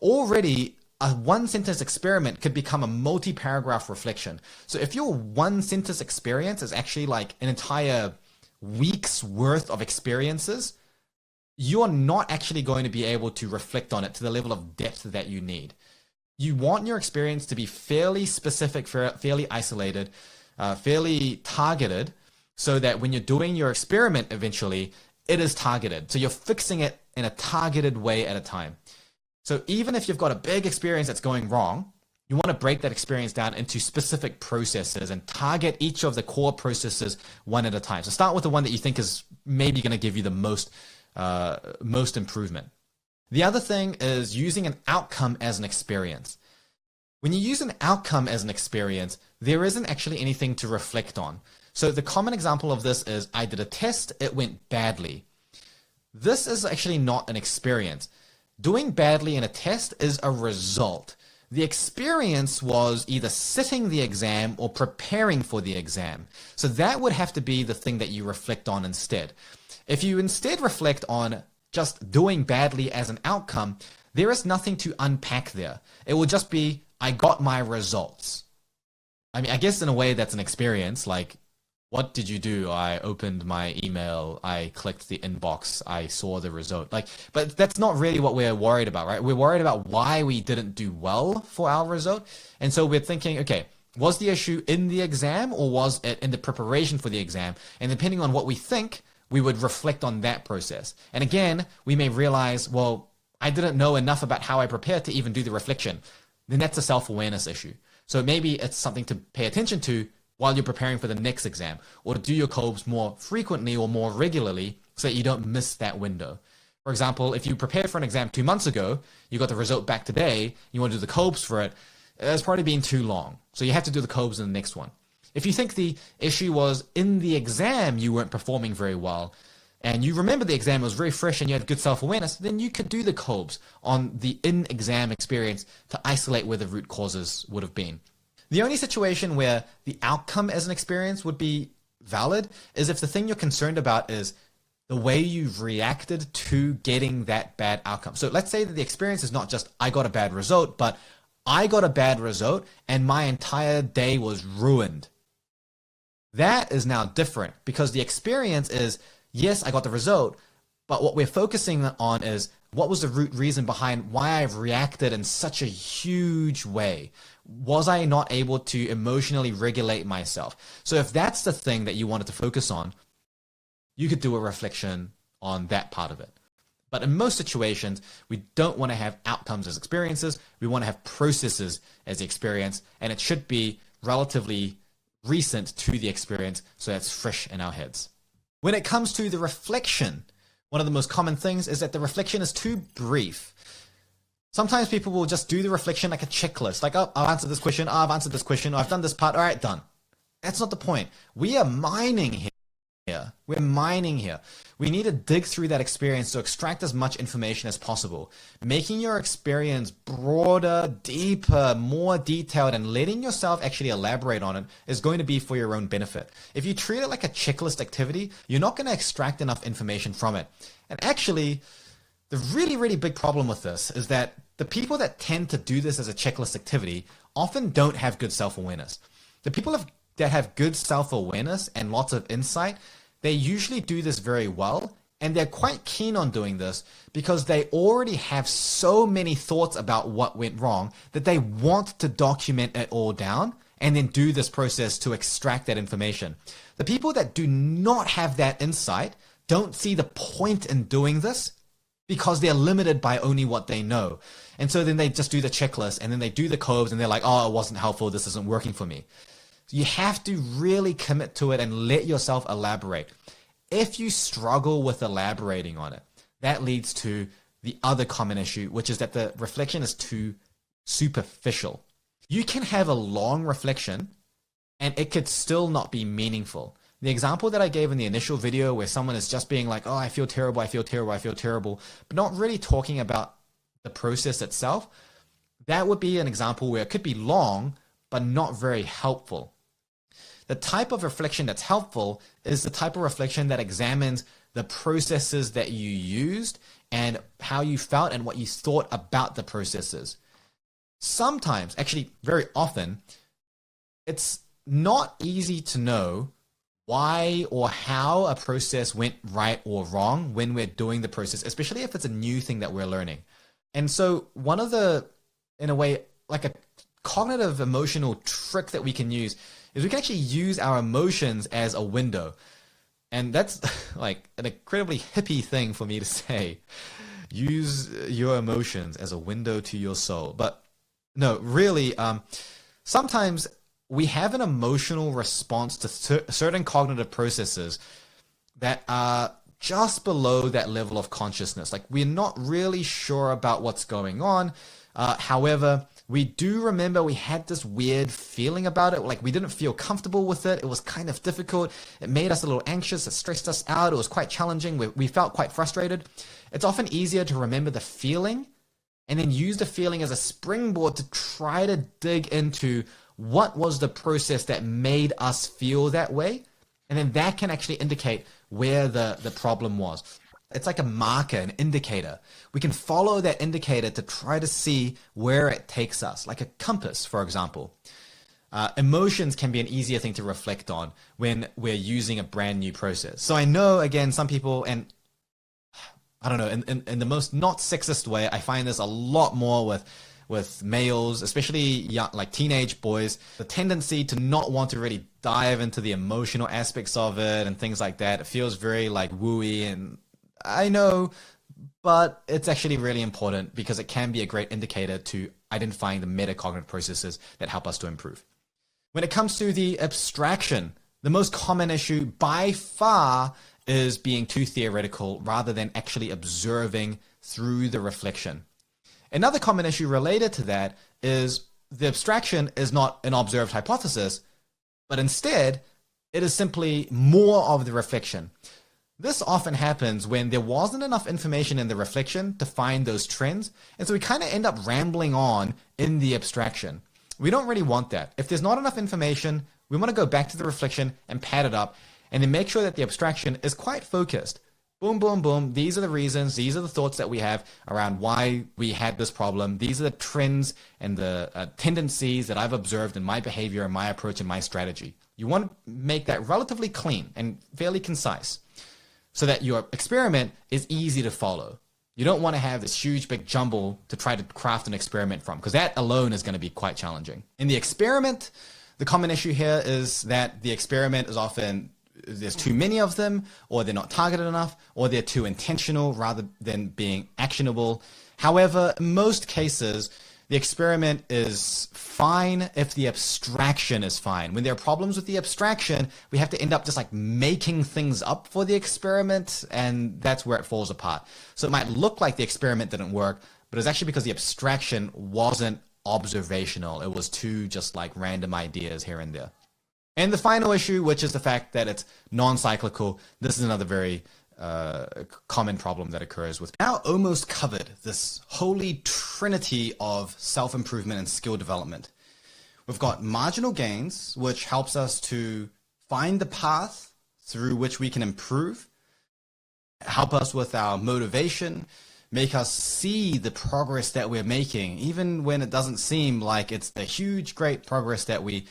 already a one sentence experiment could become a multi-paragraph reflection. So if your one sentence experience is actually like an entire week's worth of experiences, you're not actually going to be able to reflect on it to the level of depth that you need. You want your experience to be fairly specific, fairly isolated, fairly targeted, so that when you're doing your experiment eventually, it is targeted. So you're fixing it in a targeted way at a time. So even if you've got a big experience that's going wrong, you want to break that experience down into specific processes and target each of the core processes one at a time. So start with the one that you think is maybe going to give you the most improvement. The other thing is using an outcome as an experience. When you use an outcome as an experience, there isn't actually anything to reflect on. So the common example of this is, I did a test, it went badly. This is actually not an experience. Doing badly in a test is a result. The experience was either sitting the exam or preparing for the exam. So that would have to be the thing that you reflect on instead. If you instead reflect on just doing badly as an outcome, there is nothing to unpack there. It will just be, I got my results. I mean, I guess in a way that's an experience. Like, what did you do? I opened my email, I clicked the inbox, I saw the result. But that's not really what we're worried about, right? We're worried about why we didn't do well for our result. And so we're thinking, okay, was the issue in the exam or was it in the preparation for the exam? And depending on what we think, we would reflect on that process. And again, we may realize, well, I didn't know enough about how I prepared to even do the reflection. Then that's a self-awareness issue. So maybe it's something to pay attention to while you're preparing for the next exam, or to do your COBES more frequently or more regularly so that you don't miss that window. For example, if you prepared for an exam 2 months ago, you got the result back today, you want to do the COBES for it, it's probably been too long. So you have to do the COBES in the next one. If you think the issue was in the exam you weren't performing very well, and you remember the exam was very fresh and you had good self-awareness, then you could do the COBES on the in-exam experience to isolate where the root causes would have been. The only situation where the outcome as an experience would be valid is if the thing you're concerned about is the way you've reacted to getting that bad outcome. So let's say that the experience is not just, I got a bad result, but I got a bad result and my entire day was ruined. That is now different because the experience is, yes, I got the result, but what we're focusing on is what was the root reason behind why I've reacted in such a huge way? Was I not able to emotionally regulate myself? So if that's the thing that you wanted to focus on, you could do a reflection on that part of it. But in most situations, we don't want to have outcomes as experiences. We want to have processes as the experience, and it should be relatively recent to the experience so that's fresh in our heads. When it comes to the reflection, one of the most common things is that the reflection is too brief. Sometimes people will just do the reflection like a checklist, like, oh, I've answered this question, oh, I've answered this question, oh, I've done this part, all right, done. That's not the point. We are mining here. We're mining here. We need to dig through that experience to extract as much information as possible. Making your experience broader, deeper, more detailed, and letting yourself actually elaborate on it is going to be for your own benefit. If you treat it like a checklist activity, you're not going to extract enough information from it. And actually, the really, really big problem with this is that the people that tend to do this as a checklist activity often don't have good self-awareness. The people that have good self-awareness and lots of insight, they usually do this very well, and they're quite keen on doing this because they already have so many thoughts about what went wrong that they want to document it all down and then do this process to extract that information. The people that do not have that insight don't see the point in doing this because they're limited by only what they know. And so then they just do the checklist and then they do the COBES and they're like, oh, it wasn't helpful, this isn't working for me. So you have to really commit to it and let yourself elaborate. If you struggle with elaborating on it, that leads to the other common issue, which is that the reflection is too superficial. You can have a long reflection and it could still not be meaningful. The example that I gave in the initial video where someone is just being like, oh, I feel terrible, I feel terrible, I feel terrible, but not really talking about the process itself, that would be an example where it could be long, but not very helpful. The type of reflection that's helpful is the type of reflection that examines the processes that you used and how you felt and what you thought about the processes. Sometimes, actually very often, it's not easy to know why or how a process went right or wrong when we're doing the process, especially if it's a new thing that we're learning. And so one of the, in a way, like a cognitive emotional trick that we can use is we can actually use our emotions as a window. And that's like an incredibly hippie thing for me to say. Use your emotions as a window to your soul. But no, really, sometimes we have an emotional response to certain cognitive processes that are just below that level of consciousness. Like we're not really sure about what's going on. However, we do remember we had this weird feeling about it. Like we didn't feel comfortable with it. It was kind of difficult. It made us a little anxious. It stressed us out. It was quite challenging. We felt quite frustrated. It's often easier to remember the feeling and then use the feeling as a springboard to try to dig into what was the process that made us feel that way. And then that can actually indicate where the problem was. It's like a marker, an indicator. We can follow that indicator to try to see where it takes us, like a compass, for example. Emotions can be an easier thing to reflect on when we're using a brand new process. So I know, again, some people, and I don't know, in the most not sexist way, I find this a lot more with males, especially young, like teenage boys, the tendency to not want to really dive into the emotional aspects of it and things like that. It feels very like wooey, and I know, but it's actually really important because it can be a great indicator to identifying the metacognitive processes that help us to improve. When it comes to the abstraction, the most common issue by far is being too theoretical rather than actually observing through the reflection. Another common issue related to that is the abstraction is not an observed hypothesis, but instead it is simply more of the reflection. This often happens when there wasn't enough information in the reflection to find those trends, and so we kind of end up rambling on in the abstraction. We don't really want that. If there's not enough information, we want to go back to the reflection and pad it up, and then make sure that the abstraction is quite focused. Boom, boom, boom. These are the reasons. These are the thoughts that we have around why we had this problem. These are the trends and the tendencies that I've observed in my behavior and my approach and my strategy. You want to make that relatively clean and fairly concise so that your experiment is easy to follow. You don't want to have this huge big jumble to try to craft an experiment from, because that alone is going to be quite challenging. In the experiment, the common issue here is that the experiment is often there's too many of them, or they're not targeted enough, or they're too intentional rather than being actionable. However, in most cases, the experiment is fine if the abstraction is fine. When there are problems with the abstraction, we have to end up just like making things up for the experiment, and that's where it falls apart. So it might look like the experiment didn't work, but it's actually because the abstraction wasn't observational. It was too just like random ideas here and there. And the final issue, which is the fact that it's non-cyclical, this is another very common problem that occurs with. Now almost covered this holy trinity of self-improvement and skill development. We've got marginal gains, which helps us to find the path through which we can improve, help us with our motivation, make us see the progress that we're making, even when it doesn't seem like it's the huge, great progress that we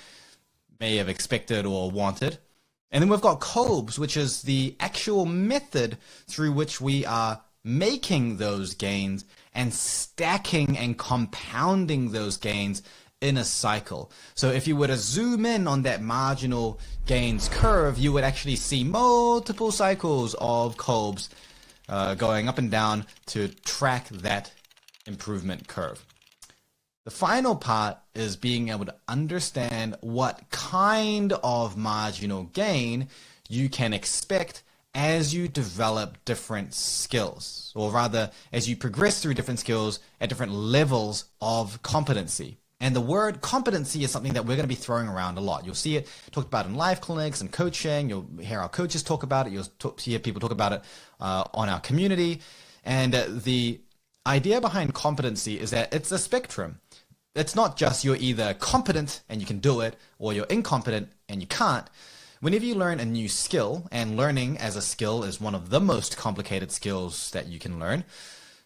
may have expected or wanted. And then we've got Kolb's, which is the actual method through which we are making those gains and stacking and compounding those gains in a cycle. So if you were to zoom in on that marginal gains curve, you would actually see multiple cycles of Kolb's going up and down to track that improvement curve. The final part is being able to understand what kind of marginal gain you can expect as you develop different skills, or rather, as you progress through different skills at different levels of competency. And the word competency is something that we're going to be throwing around a lot. You'll see it talked about in live clinics and coaching. You'll hear our coaches talk about it. You'll hear people talk about it on our community. And the idea behind competency is that it's a spectrum. It's not just you're either competent and you can do it, or you're incompetent and you can't. Whenever you learn a new skill, and learning as a skill is one of the most complicated skills that you can learn,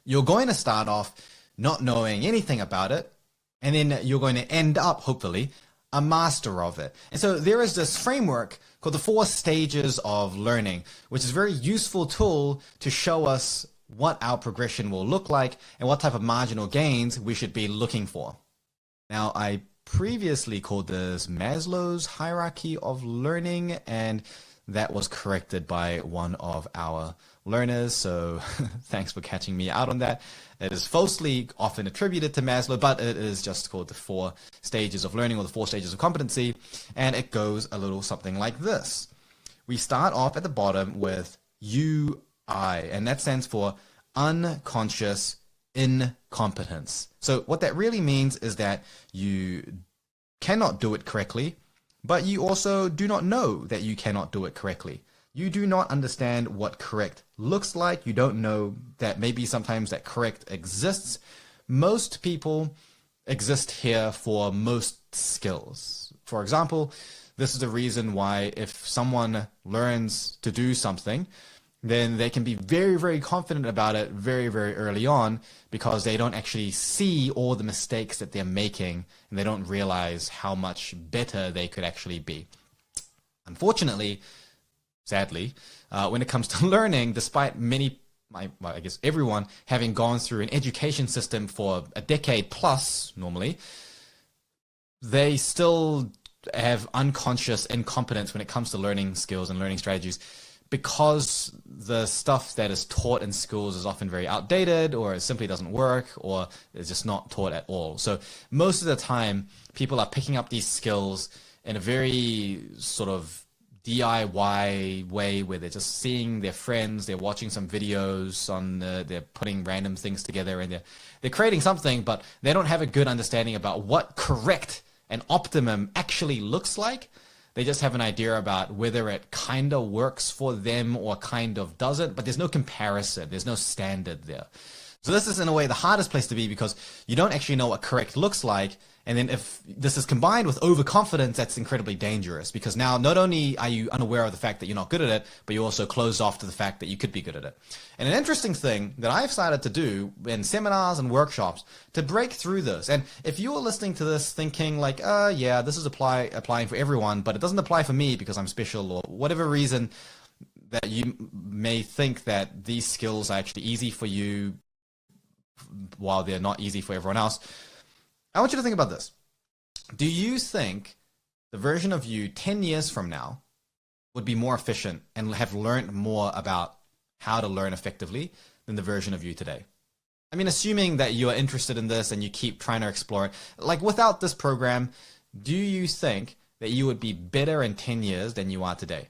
you're going to start off not knowing anything about it, and then you're going to end up, hopefully, a master of it. And so there is this framework called the 4 stages of learning, which is a very useful tool to show us what our progression will look like and what type of marginal gains we should be looking for. Now, I previously called this Maslow's hierarchy of learning, and that was corrected by one of our learners. So thanks for catching me out on that. It is falsely often attributed to Maslow, but it is just called the 4 stages of learning, or the 4 stages of competency. And it goes a little something like this. We start off at the bottom with UI, and that stands for unconscious incompetence. So what that really means is that you cannot do it correctly, but you also do not know that you cannot do it correctly. You do not understand what correct looks like. You don't know that maybe sometimes that correct exists. Most people exist here for most skills. For example, this is the reason why if someone learns to do something, then they can be very, very confident about it very, very early on, because they don't actually see all the mistakes that they're making, and they don't realize how much better they could actually be. Unfortunately, sadly, when it comes to learning, despite I guess everyone having gone through an education system for a decade plus normally, they still have unconscious incompetence when it comes to learning skills and learning strategies, because the stuff that is taught in schools is often very outdated, or it simply doesn't work, or is just not taught at all. So most of the time, people are picking up these skills in a very sort of DIY way, where they're just seeing their friends, they're watching some videos they're putting random things together, and they're creating something, but they don't have a good understanding about what correct and optimum actually looks like. They just have an idea about whether it kind of works for them or kind of doesn't, but there's no comparison. There's no standard there. So this is in a way the hardest place to be, because you don't actually know what correct looks like. And then if this is combined with overconfidence, that's incredibly dangerous, because now not only are you unaware of the fact that you're not good at it, but you also close off to the fact that you could be good at it. And an interesting thing that I've started to do in seminars and workshops to break through this, and if you're listening to this thinking like, yeah, this is applying for everyone, but it doesn't apply for me because I'm special, or whatever reason that you may think that these skills are actually easy for you while they're not easy for everyone else, I want you to think about this. Do you think the version of you 10 years from now would be more efficient and have learned more about how to learn effectively than the version of you today? I mean, assuming that you are interested in this and you keep trying to explore it. Like, without this program, do you think that you would be better in 10 years than you are today?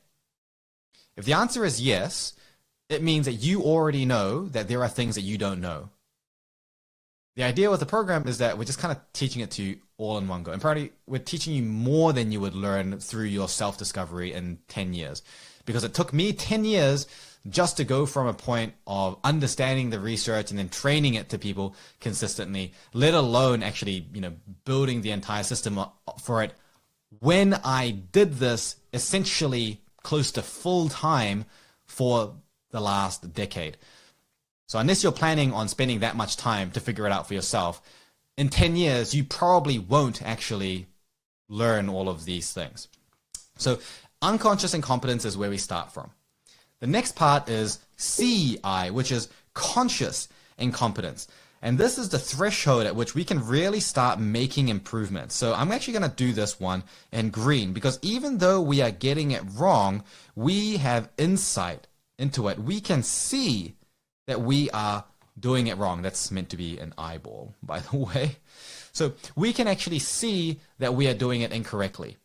If the answer is yes, it means that you already know that there are things that you don't know. The idea with the program is that we're just kind of teaching it to you all in one go. And probably we're teaching you more than you would learn through your self-discovery in 10 years. Because it took me 10 years just to go from a point of understanding the research and then training it to people consistently, let alone actually, building the entire system for it. When I did this essentially close to full time for the last decade. So unless you're planning on spending that much time to figure it out for yourself, in 10 years, you probably won't actually learn all of these things. So unconscious incompetence is where we start from. The next part is CI, which is conscious incompetence. And this is the threshold at which we can really start making improvements. So I'm actually going to do this one in green, because even though we are getting it wrong, we have insight into it. We can see that we are doing it wrong. That's meant to be an eyeball, by the way. So we can actually see that we are doing it incorrectly.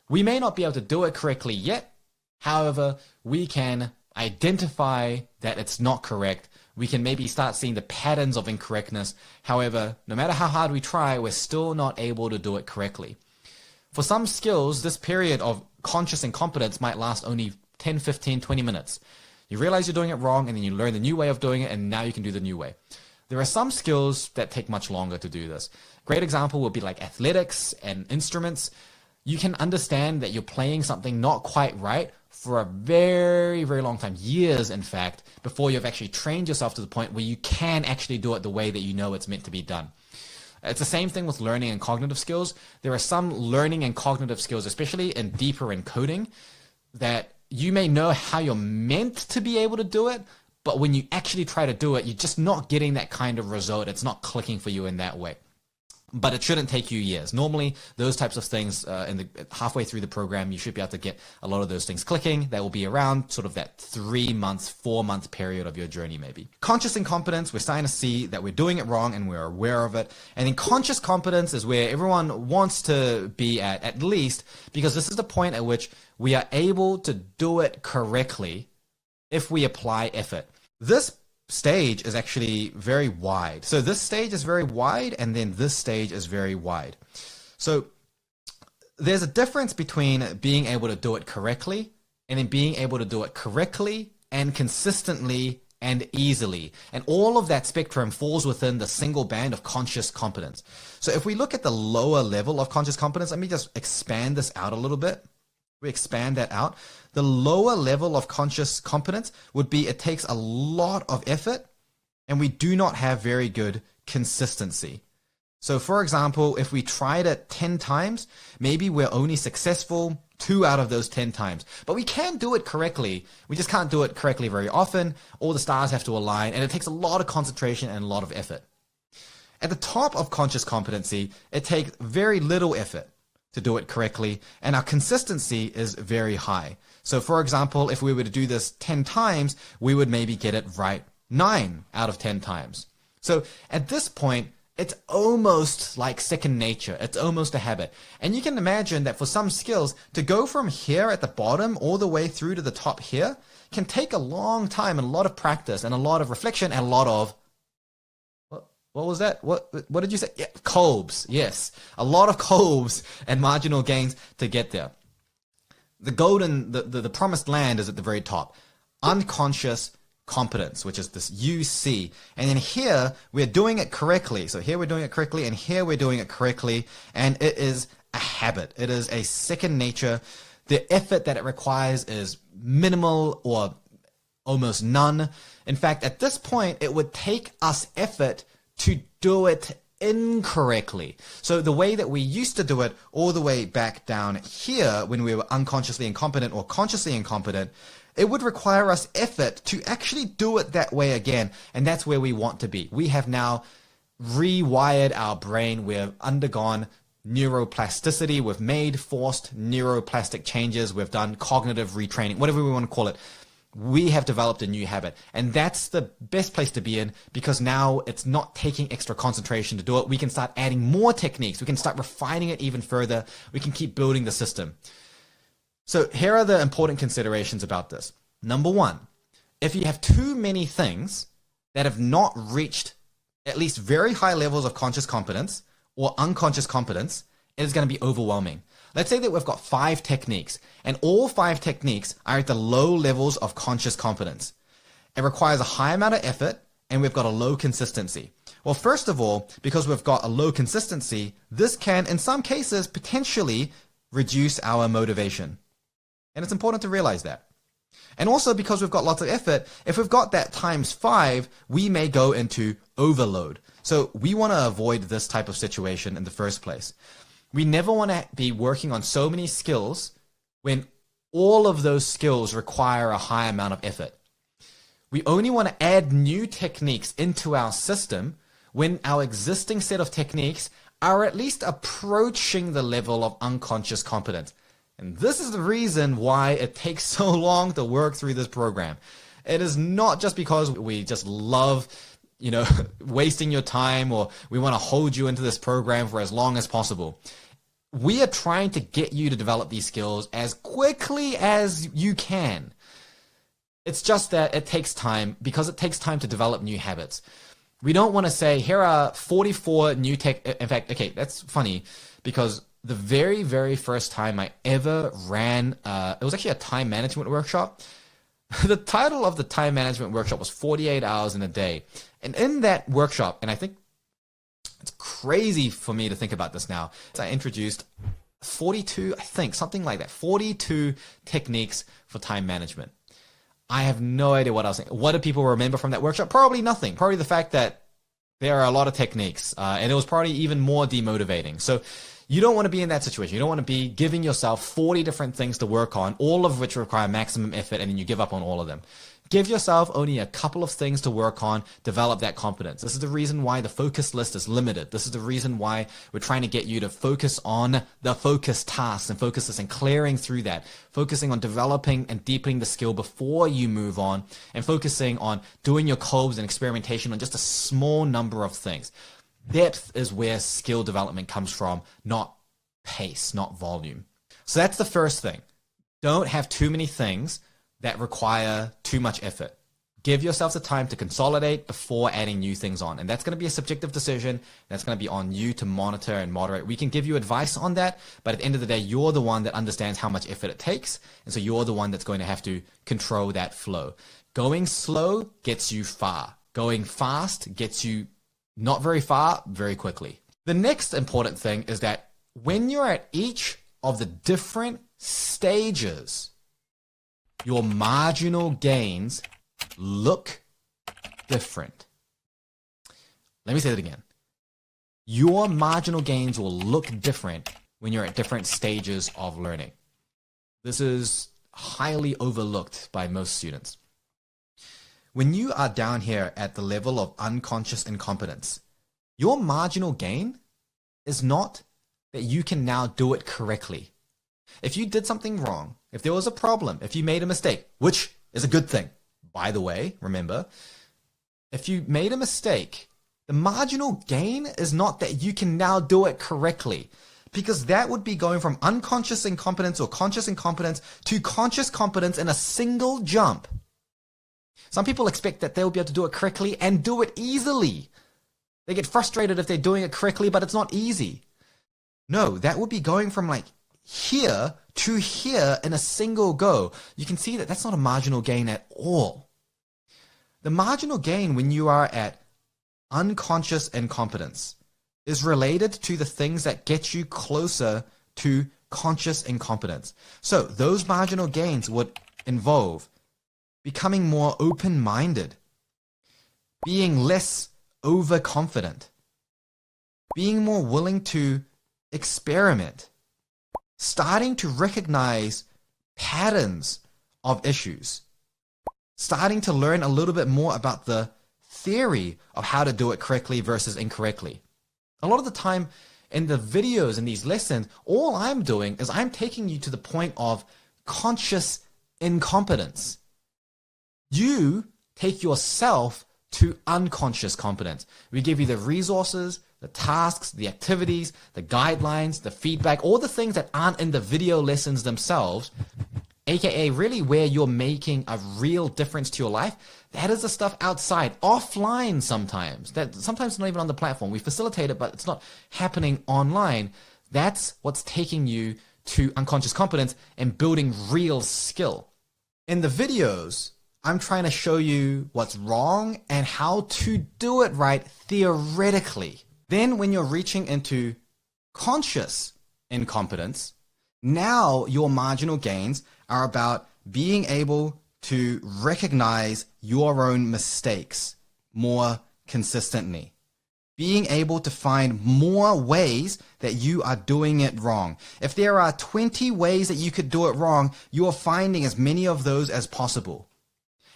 We may not be able to do it correctly yet. However, we can identify that it's not correct. We can maybe start seeing the patterns of incorrectness. However, no matter how hard we try, we're still not able to do it correctly. For some skills, this period of conscious incompetence might last only 10, 15, 20 minutes. You realize you're doing it wrong, and then you learn the new way of doing it, and now you can do the new way. There are some skills that take much longer to do this. Great example would be like athletics and instruments. You can understand that you're playing something not quite right for a very, very long time, years in fact, before you've actually trained yourself to the point where you can actually do it the way that you know it's meant to be done. It's the same thing with learning and cognitive skills. There are some learning and cognitive skills, especially in deeper in coding, that you may know how you're meant to be able to do it, but when you actually try to do it, you're just not getting that kind of result. It's not clicking for you in that way. But it shouldn't take you years. Normally, those types of things, halfway through the program, you should be able to get a lot of those things clicking. That will be around sort of that 3 months, 4 month period of your journey, maybe. Conscious incompetence, we're starting to see that we're doing it wrong and we're aware of it. And then conscious competence is where everyone wants to be at least, because this is the point at which we are able to do it correctly if we apply effort. This stage is actually very wide. So this stage is very wide, and then this stage is very wide. So there's a difference between being able to do it correctly and then being able to do it correctly and consistently and easily. And all of that spectrum falls within the single band of conscious competence. So if we look at the lower level of conscious competence, let me just expand this out a little bit. We expand that out. The lower level of conscious competence would be it takes a lot of effort and we do not have very good consistency. So for example, if we tried it 10 times, maybe we're only successful 2 out of those 10 times. But we can do it correctly. We just can't do it correctly very often. All the stars have to align, and it takes a lot of concentration and a lot of effort. At the top of conscious competency, it takes very little effort to do it correctly, and our consistency is very high. So for example, if we were to do this 10 times, we would maybe get it right 9 out of 10 times. So at this point, it's almost like second nature. It's almost a habit. And you can imagine that for some skills, to go from here at the bottom all the way through to the top here can take a long time and a lot of practice and a lot of reflection and a lot of what was that? What did you say? Yeah, colbs. Yes. A lot of colbs and marginal gains to get there. The golden, the promised land is at the very top. Unconscious competence, which is this UC. And then here we're doing it correctly. So here we're doing it correctly and here we're doing it correctly. And it is a habit. It is a second nature. The effort that it requires is minimal or almost none. In fact, at this point, it would take us effort to do it incorrectly. So the way that we used to do it all the way back down here when we were unconsciously incompetent or consciously incompetent, it would require us effort to actually do it that way again. And that's where we want to be. We have now rewired our brain. We've undergone neuroplasticity. We've made forced neuroplastic changes. We've done cognitive retraining, whatever we want to call it. We have developed a new habit, and that's the best place to be in, because now it's not taking extra concentration to do it. We can start adding more techniques. We can start refining it even further. We can keep building the system. So here are the important considerations about this. Number one, if you have too many things that have not reached at least very high levels of conscious competence or unconscious competence, it is going to be overwhelming. Let's say that we've got 5 techniques, and all 5 techniques are at the low levels of conscious competence. It requires a high amount of effort, and we've got a low consistency. Well, first of all, because we've got a low consistency, this can, in some cases, potentially reduce our motivation. And it's important to realize that. And also because we've got lots of effort, if we've got that times 5, we may go into overload. So we want to avoid this type of situation in the first place. We never want to be working on so many skills when all of those skills require a high amount of effort. We only want to add new techniques into our system when our existing set of techniques are at least approaching the level of unconscious competence. And this is the reason why it takes so long to work through this program. It is not just because we just love, wasting your time, or we want to hold you into this program for as long as possible. We are trying to get you to develop these skills as quickly as you can. It's just that it takes time because it takes time to develop new habits. We don't want to say, here are 44 new tech. In fact, okay, that's funny because the very, very first time I ever ran, it was actually a time management workshop. The title of the time management workshop was 48 hours in a day. And in that workshop, and I think it's crazy for me to think about this now, I introduced 42, I think, something like that, 42 techniques for time management. I have no idea what I was saying. What do people remember from that workshop? Probably nothing. Probably the fact that there are a lot of techniques, and it was probably even more demotivating. So you don't want to be in that situation. You don't want to be giving yourself 40 different things to work on, all of which require maximum effort, and then you give up on all of them. Give yourself only a couple of things to work on, develop that competence. This is the reason why the focus list is limited. This is the reason why we're trying to get you to focus on the focus tasks and focus this and clearing through that, focusing on developing and deepening the skill before you move on, and focusing on doing your cobes and experimentation on just a small number of things. Depth is where skill development comes from, not pace, not volume. So that's the first thing. Don't have too many things that require too much effort. Give yourself the time to consolidate before adding new things on. And that's going to be a subjective decision. That's going to be on you to monitor and moderate. We can give you advice on that, but at the end of the day, you're the one that understands how much effort it takes. And so you're the one that's going to have to control that flow. Going slow gets you far. Going fast gets you not very far, very quickly. The next important thing is that when you're at each of the different stages, your marginal gains look different. Let me say that again. Your marginal gains will look different when you're at different stages of learning. This is highly overlooked by most students. When you are down here at the level of unconscious incompetence, your marginal gain is not that you can now do it correctly. If you did something wrong, if there was a problem, if you made a mistake, which is a good thing, by the way, remember, if you made a mistake, the marginal gain is not that you can now do it correctly, because that would be going from unconscious incompetence or conscious incompetence to conscious competence in a single jump. Some people expect that they'll be able to do it correctly and do it easily. They get frustrated if they're doing it correctly, but it's not easy. No, that would be going from like here to here in a single go. You can see that that's not a marginal gain at all. The marginal gain when you are at unconscious incompetence is related to the things that get you closer to conscious incompetence. So those marginal gains would involve becoming more open-minded, being less overconfident, being more willing to experiment, starting to recognize patterns of issues, starting to learn a little bit more about the theory of how to do it correctly versus incorrectly. A lot of the time in the videos in these lessons, all I'm doing is I'm taking you to the point of conscious incompetence. You take yourself to unconscious competence. We give you the resources, the tasks, the activities, the guidelines, the feedback, all the things that aren't in the video lessons themselves, aka really where you're making a real difference to your life. That is the stuff outside, offline sometimes. That sometimes it's not even on the platform. We facilitate it, but it's not happening online. That's what's taking you to unconscious competence and building real skill. In the videos, I'm trying to show you what's wrong and how to do it right theoretically. Then when you're reaching into conscious incompetence, now your marginal gains are about being able to recognize your own mistakes more consistently. Being able to find more ways that you are doing it wrong. If there are 20 ways that you could do it wrong, you are finding as many of those as possible.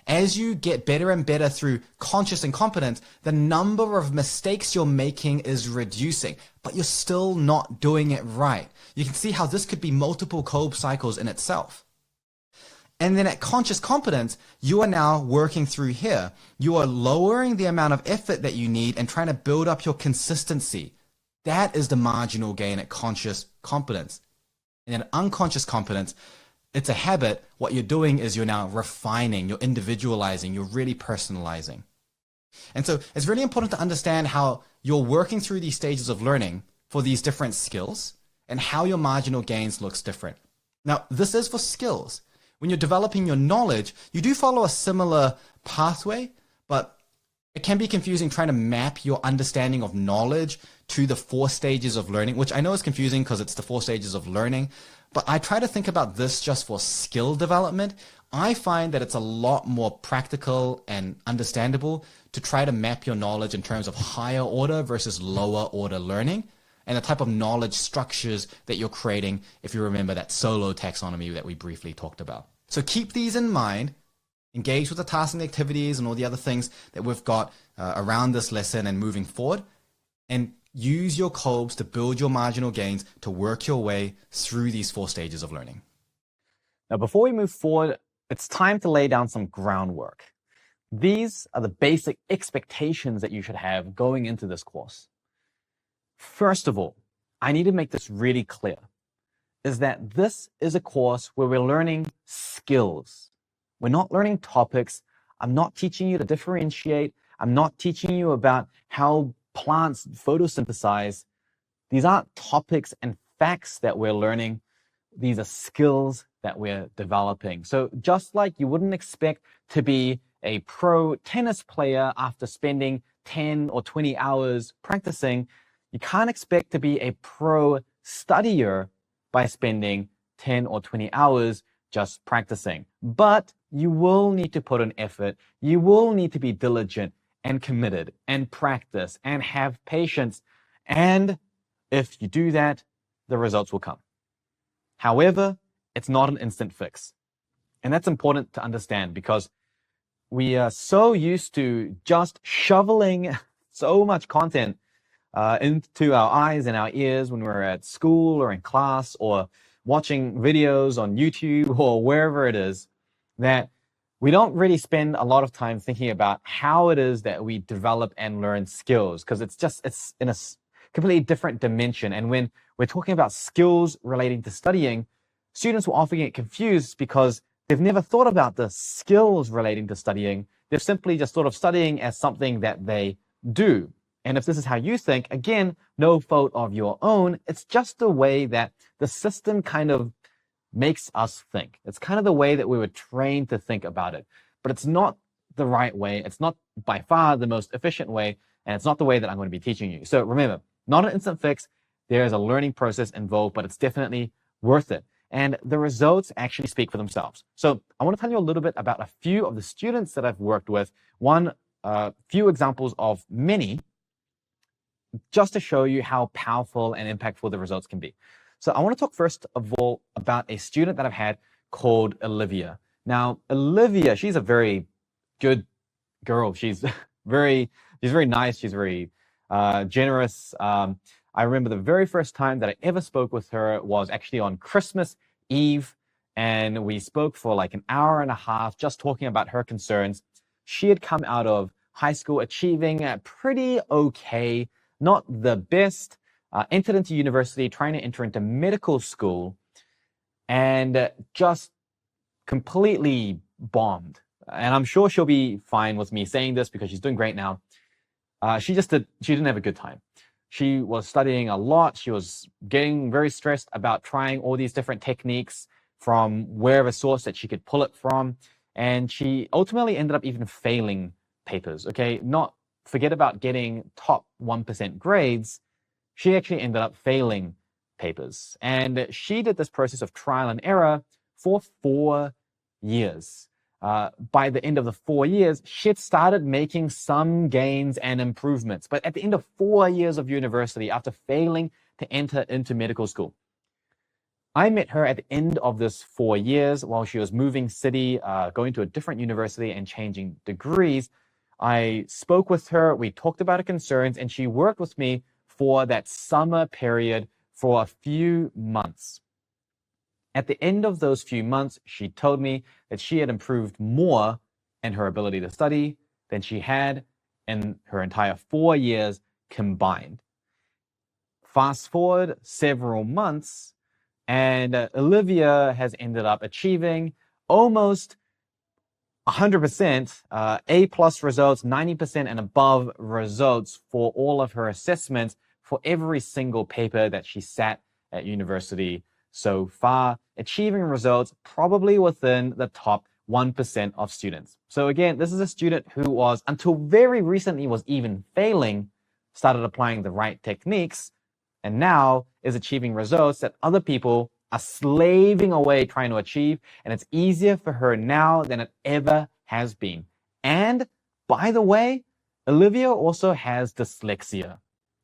As you get better and better through conscious incompetence, the number of mistakes you're making is reducing, but you're still not doing it right. You can see how this could be multiple Kolb cycles in itself. And then at conscious competence, you are now working through here. You are lowering the amount of effort that you need and trying to build up your consistency. That is the marginal gain at conscious competence. And at unconscious competence, it's a habit, what you're doing is you're now refining, you're individualizing, you're really personalizing. And so it's really important to understand how you're working through these stages of learning for these different skills and how your marginal gains looks different. Now, this is for skills. When you're developing your knowledge, you do follow a similar pathway, but it can be confusing trying to map your understanding of knowledge to the 4 stages of learning, which I know is confusing because it's the 4 stages of learning, but I try to think about this just for skill development. I find that it's a lot more practical and understandable to try to map your knowledge in terms of higher order versus lower order learning and the type of knowledge structures that you're creating, if you remember that solo taxonomy that we briefly talked about. So keep these in mind, engage with the tasks and activities and all the other things that we've got around this lesson and moving forward, and use your Kolbs to build your marginal gains to work your way through these 4 stages of learning. Now, before we move forward, it's time to lay down some groundwork. These are the basic expectations that you should have going into this course. First of all, I need to make this really clear, is that this is a course where we're learning skills. We're not learning topics. I'm not teaching you to differentiate. I'm not teaching you about how plants photosynthesize. These aren't topics and facts that we're learning. These are skills that we're developing. So just like you wouldn't expect to be a pro tennis player after spending 10 or 20 hours practicing, you can't expect to be a pro studier by spending 10 or 20 hours just practicing. But you will need to put in effort. You will need to be diligent and committed and practice and have patience. And if you do that, the results will come. However, it's not an instant fix. And that's important to understand because we are so used to just shoveling so much content into our eyes and our ears when we're at school or in class or watching videos on YouTube or wherever it is, that we don't really spend a lot of time thinking about how it is that we develop and learn skills, because it's in a completely different dimension. And when we're talking about skills relating to studying, students will often get confused because they've never thought about the skills relating to studying. They've simply just thought of studying as something that they do. And if this is how you think, again, no fault of your own. It's just the way that the system kind of makes us think. It's kind of the way that we were trained to think about it. But it's not the right way. It's not by far the most efficient way. And it's not the way that I'm going to be teaching you. So remember, not an instant fix. There is a learning process involved, but it's definitely worth it. And the results actually speak for themselves. So I want to tell you a little bit about a few of the students that I've worked with. Few examples of many, just to show you how powerful and impactful the results can be. So I want to talk first of all about a student that I've had called Olivia. Now, Olivia, she's a very good girl. She's very nice. She's very generous. I remember the very first time that I ever spoke with her was actually on Christmas Eve, and we spoke for like an hour and a half just talking about her concerns. She had come out of high school achieving pretty okay, not the best, entered into university, trying to enter into medical school, and just completely bombed. And I'm sure she'll be fine with me saying this because she's doing great now. She didn't have a good time. She was studying a lot. She was getting very stressed about trying all these different techniques from wherever source that she could pull it from. And she ultimately ended up even failing papers, okay? Forget about getting top 1% grades. She actually ended up failing papers. And she did this process of trial and error for 4 years. By the end of the 4 years, she had started making some gains and improvements. But at the end of 4 years of university, after failing to enter into medical school, I met her at the end of this 4 years while she was moving city, going to a different university and changing degrees. I spoke with her, we talked about her concerns, and she worked with me for that summer period for a few months. At the end of those few months, she told me that she had improved more in her ability to study than she had in her entire 4 years combined. Fast forward several months, And Olivia has ended up achieving almost 100% A plus results, 90% and above results for all of her assessments for every single paper that she sat at university so far, achieving results probably within the top 1% of students. So again, this is a student who was, until very recently, was even failing, started applying the right techniques, and now is achieving results that other people are slaving away trying to achieve, and it's easier for her now than it ever has been. And by the way, Olivia also has dyslexia.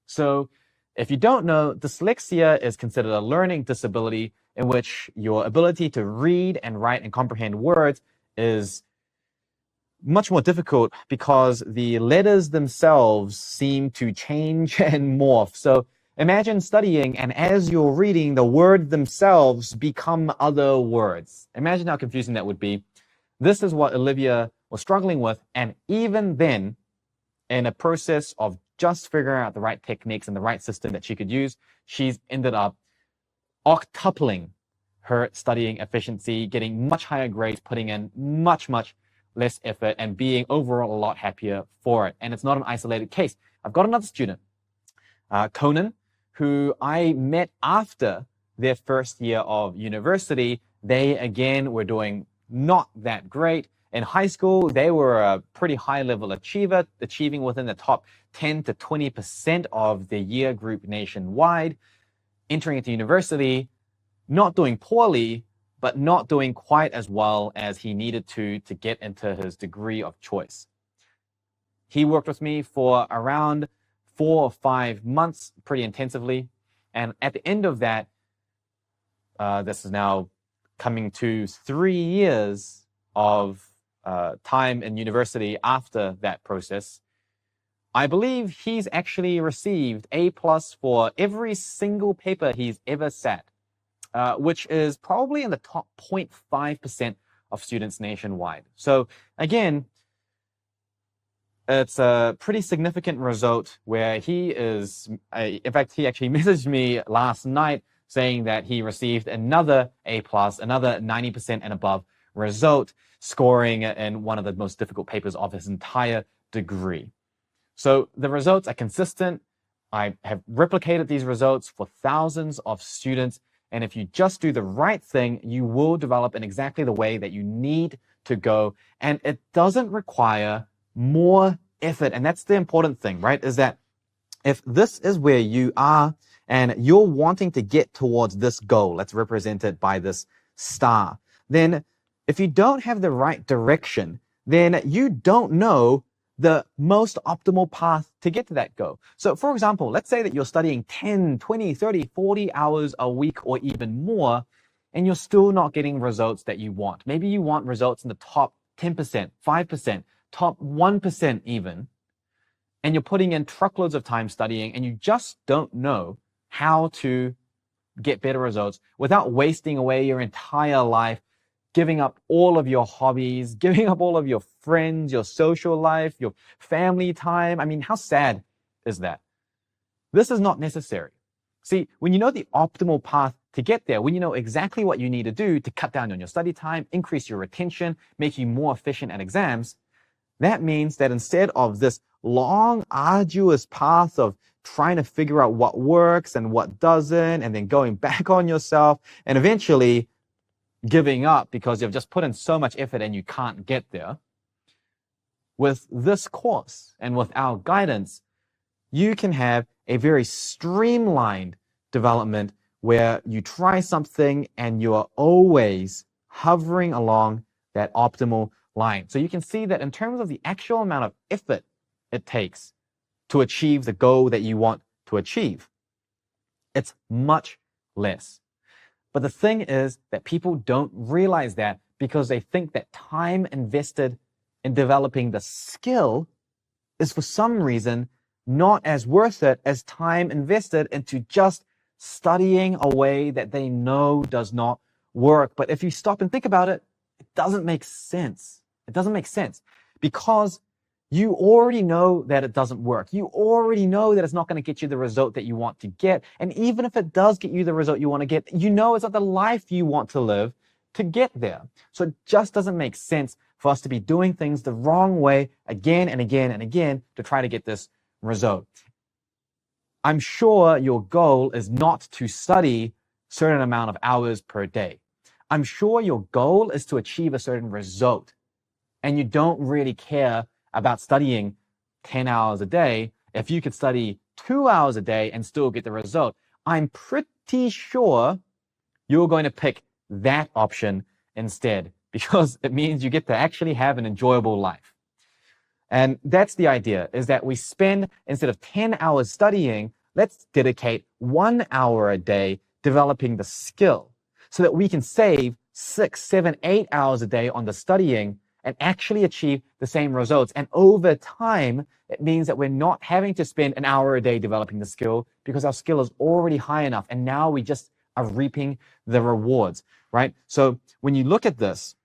So if you don't know, dyslexia is considered a learning disability in which your ability to read and write and comprehend words is much more difficult because the letters themselves seem to change and morph. So imagine studying, and as you're reading, the words themselves become other words. Imagine how confusing that would be. This is what Olivia was struggling with, and even then, in a process of just figuring out the right techniques and the right system that she could use, she's ended up octupling her studying efficiency, getting much higher grades, putting in much less effort, and being overall a lot happier for it. And it's not an isolated case. I've got another student, Conan, who I met after their first year of university. They, again, were doing not that great. In high school, they were a pretty high-level achiever, achieving within the top 10 to 20% of their year group nationwide. Entering into university, not doing poorly, but not doing quite as well as he needed to get into his degree of choice. He worked with me for around 4 or 5 months, pretty intensively. And at the end of that, this is now coming to 3 years of time in university after that process, I believe he's actually received A+ for every single paper he's ever sat, which is probably in the top 0.5% of students nationwide. So again, it's a pretty significant result where he is, in fact, he actually messaged me last night saying that he received another A+, another 90% and above result, scoring in one of the most difficult papers of his entire degree. So the results are consistent. I have replicated these results for thousands of students. And if you just do the right thing, you will develop in exactly the way that you need to go. And it doesn't require more effort. And that's the important thing, right? Is that if this is where you are and you're wanting to get towards this goal, that's represented by this star, then if you don't have the right direction, then you don't know the most optimal path to get to that goal. So for example, let's say that you're studying 10, 20, 30, 40 hours a week or even more, and you're still not getting results that you want. Maybe you want results in the top 10%, 5%, top 1% even, and you're putting in truckloads of time studying and you just don't know how to get better results without wasting away your entire life, giving up all of your hobbies, giving up all of your friends, your social life, your family time. I mean, how sad is that? This is not necessary. See, when you know the optimal path to get there, when you know exactly what you need to do to cut down on your study time, increase your retention, make you more efficient at exams, that means that instead of this long, arduous path of trying to figure out what works and what doesn't, and then going back on yourself, and eventually giving up because you've just put in so much effort and you can't get there. With this course and with our guidance, you can have a very streamlined development where you try something and you are always hovering along that optimal line. So you can see that in terms of the actual amount of effort it takes to achieve the goal that you want to achieve, it's much less. But the thing is that people don't realize that because they think that time invested in developing the skill is for some reason not as worth it as time invested into just studying a way that they know does not work. But if you stop and think about it, it doesn't make sense. It doesn't make sense because you already know that it doesn't work. You already know that it's not going to get you the result that you want to get. And even if it does get you the result you want to get, you know it's not the life you want to live to get there. So it just doesn't make sense for us to be doing things the wrong way again and again and again to try to get this result. I'm sure your goal is not to study a certain amount of hours per day. I'm sure your goal is to achieve a certain result, and you don't really care about studying 10 hours a day if you could study 2 hours a day and still get the result. I'm pretty sure you're going to pick that option instead, because it means you get to actually have an enjoyable life. And that's the idea, is that we spend, instead of 10 hours studying, let's dedicate 1 hour a day developing the skill so that we can save 6, 7, 8 hours a day on the studying and actually achieve the same results. And over time, it means that we're not having to spend an hour a day developing the skill because our skill is already high enough. And now we just are reaping the rewards, right? So when you look at this,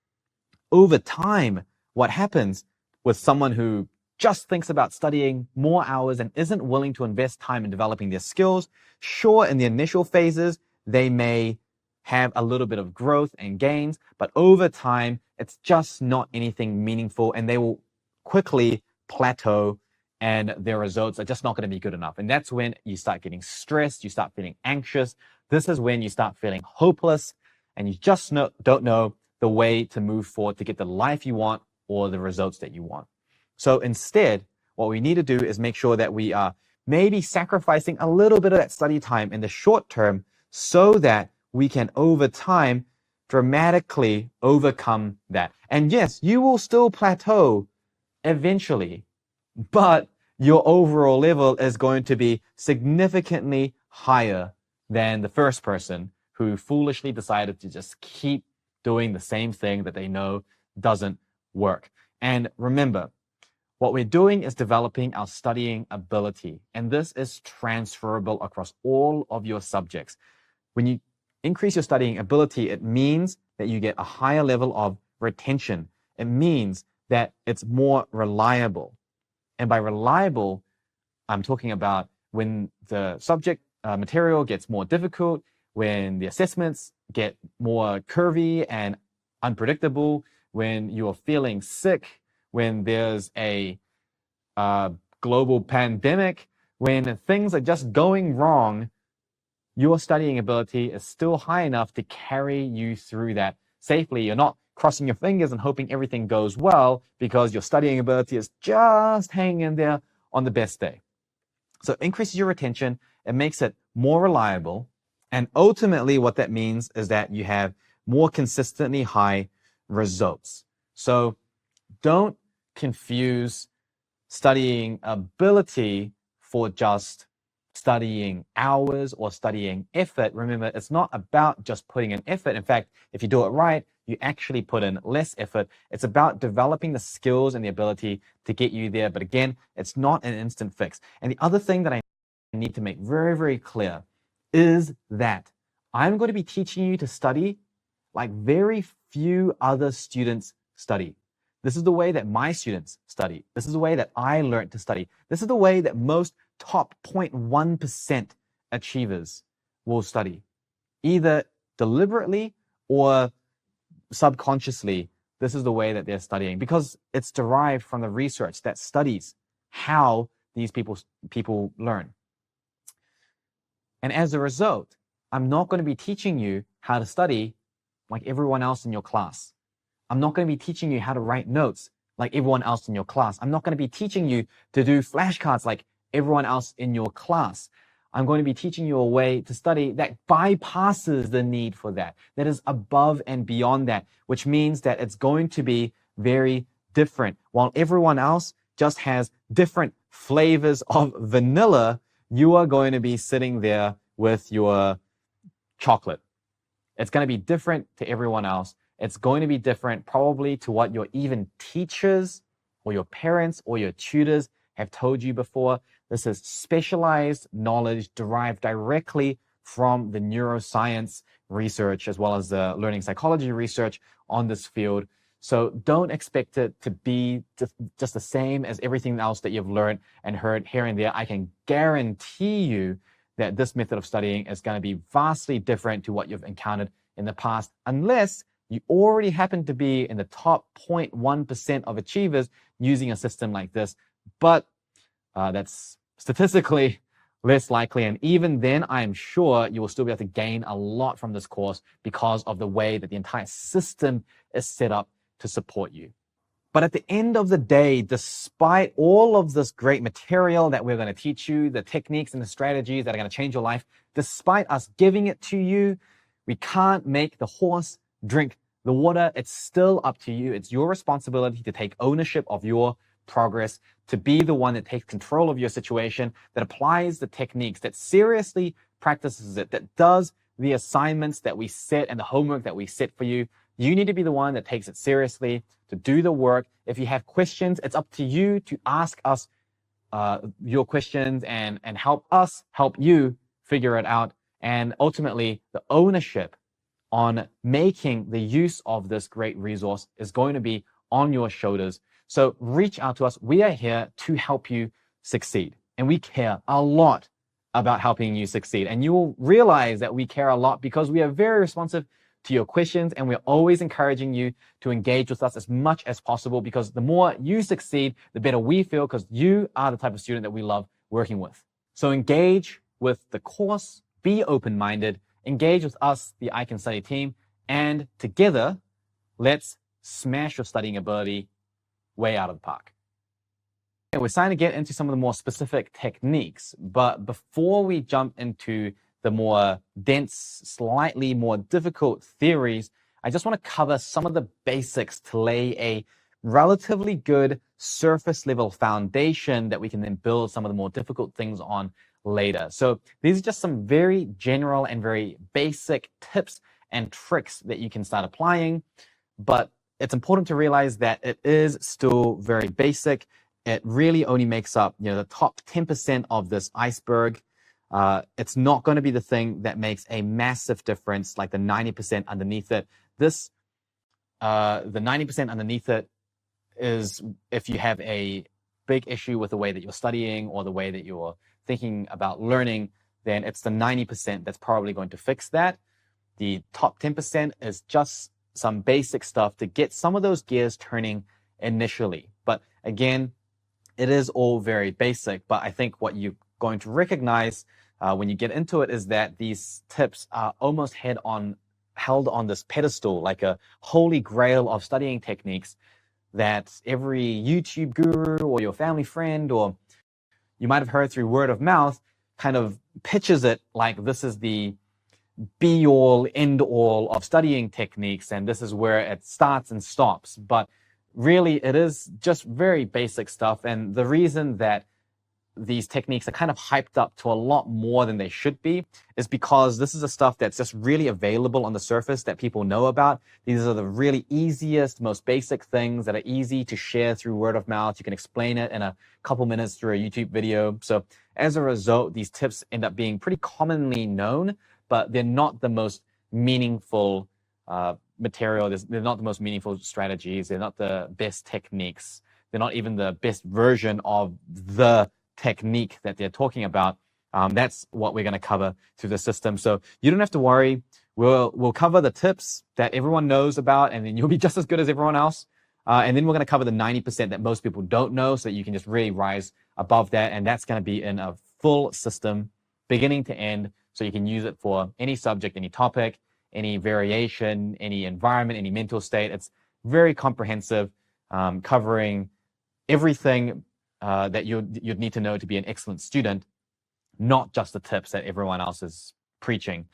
over time, what happens with someone who just thinks about studying more hours and isn't willing to invest time in developing their skills, sure, in the initial phases, they may have a little bit of growth and gains, but over time, it's just not anything meaningful, and they will quickly plateau, and their results are just not going to be good enough. And that's when you start getting stressed, you start feeling anxious. This is when you start feeling hopeless, and you just don't know the way to move forward to get the life you want or the results that you want. So instead, what we need to do is make sure that we are maybe sacrificing a little bit of that study time in the short term so that we can, over time, dramatically overcome that. And yes, you will still plateau eventually, but your overall level is going to be significantly higher than the first person who foolishly decided to just keep doing the same thing that they know doesn't work. And remember, what we're doing is developing our studying ability, and this is transferable across all of your subjects. When you increase your studying ability, it means that you get a higher level of retention. It means that it's more reliable. And by reliable, I'm talking about when the subject material gets more difficult, when the assessments get more curvy and unpredictable, when you're feeling sick, when there's a global pandemic, when things are just going wrong, your studying ability is still high enough to carry you through that safely. You're not crossing your fingers and hoping everything goes well because your studying ability is just hanging in there on the best day. So it increases your retention, it makes it more reliable, and ultimately what that means is that you have more consistently high results. So don't confuse studying ability for just studying hours or studying effort. Remember, it's not about just putting in effort. In fact, if you do it right, you actually put in less effort. It's about developing the skills and the ability to get you there. But again, it's not an instant fix. And the other thing that I need to make very, very clear is that I'm going to be teaching you to study like very few other students study. This is the way that my students study. This is the way that I learned to study. This is the way that most top 0.1% achievers will study, either deliberately or subconsciously. This is the way that they're studying because it's derived from the research that studies how these people learn. And as a result, I'm not going to be teaching you how to study like everyone else in your class. I'm not going to be teaching you how to write notes like everyone else in your class. I'm not going to be teaching you to do flashcards like everyone else in your class. I'm going to be teaching you a way to study that bypasses the need for that is above and beyond that, which means that it's going to be very different. While everyone else just has different flavors of vanilla, you are going to be sitting there with your chocolate. It's going to be different to everyone else. It's going to be different probably to what your even teachers or your parents or your tutors have told you before. This is specialized knowledge derived directly from the neuroscience research as well as the learning psychology research on this field. So don't expect it to be just the same as everything else that you've learned and heard here and there. I can guarantee you that this method of studying is going to be vastly different to what you've encountered in the past, unless you already happen to be in the top 0.1% of achievers using a system like this. But that's statistically less likely. And even then, I am sure you will still be able to gain a lot from this course because of the way that the entire system is set up to support you. But at the end of the day, despite all of this great material that we're going to teach you, the techniques and the strategies that are going to change your life, despite us giving it to you, we can't make the horse drink the water. It's still up to you. It's your responsibility to take ownership of your progress, to be the one that takes control of your situation, that applies the techniques, that seriously practices it, that does the assignments that we set and the homework that we set for you. You need to be the one that takes it seriously, to do the work. If you have questions, it's up to you to ask us your questions and help us help you figure it out. And ultimately, the ownership on making the use of this great resource is going to be on your shoulders. So reach out to us. We are here to help you succeed. And we care a lot about helping you succeed. And you will realize that we care a lot because we are very responsive to your questions, and we're always encouraging you to engage with us as much as possible, because the more you succeed, the better we feel, because you are the type of student that we love working with. So engage with the course, be open-minded, engage with us, the I Can Study team, and together, let's smash your studying ability way out of the park. And we're starting to get into some of the more specific techniques, but before we jump into the more dense, slightly more difficult theories, I just want to cover some of the basics to lay a relatively good surface level foundation that we can then build some of the more difficult things on later. So these are just some very general and very basic tips and tricks that you can start applying, but it's important to realize that it is still very basic. It really only makes up, the top 10% of this iceberg. It's not going to be the thing that makes a massive difference, like the 90% underneath it. The 90% underneath it is if you have a big issue with the way that you're studying or the way that you're thinking about learning, then it's the 90% that's probably going to fix that. The top 10% is just some basic stuff to get some of those gears turning initially. But again, it is all very basic. But I think what you're going to recognize when you get into it is that these tips are almost held on this pedestal, like a holy grail of studying techniques that every YouTube guru or your family friend, or you might have heard through word of mouth, kind of pitches it like this is the be-all, end-all of studying techniques, and this is where it starts and stops. But really, it is just very basic stuff. And the reason that these techniques are kind of hyped up to a lot more than they should be is because this is the stuff that's just really available on the surface that people know about. These are the really easiest, most basic things that are easy to share through word of mouth. You can explain it in a couple minutes through a YouTube video. So as a result, these tips end up being pretty commonly known, but they're not the most meaningful material. They're not the most meaningful strategies. They're not the best techniques. They're not even the best version of the technique that they're talking about. That's what we're going to cover through the system. So you don't have to worry. We'll cover the tips that everyone knows about, and then you'll be just as good as everyone else. And then we're going to cover the 90% that most people don't know, so that you can just really rise above that. And that's going to be in a full system, beginning to end, so you can use it for any subject, any topic, any variation, any environment, any mental state. It's very comprehensive, covering everything that you'd need to know to be an excellent student, not just the tips that everyone else is preaching.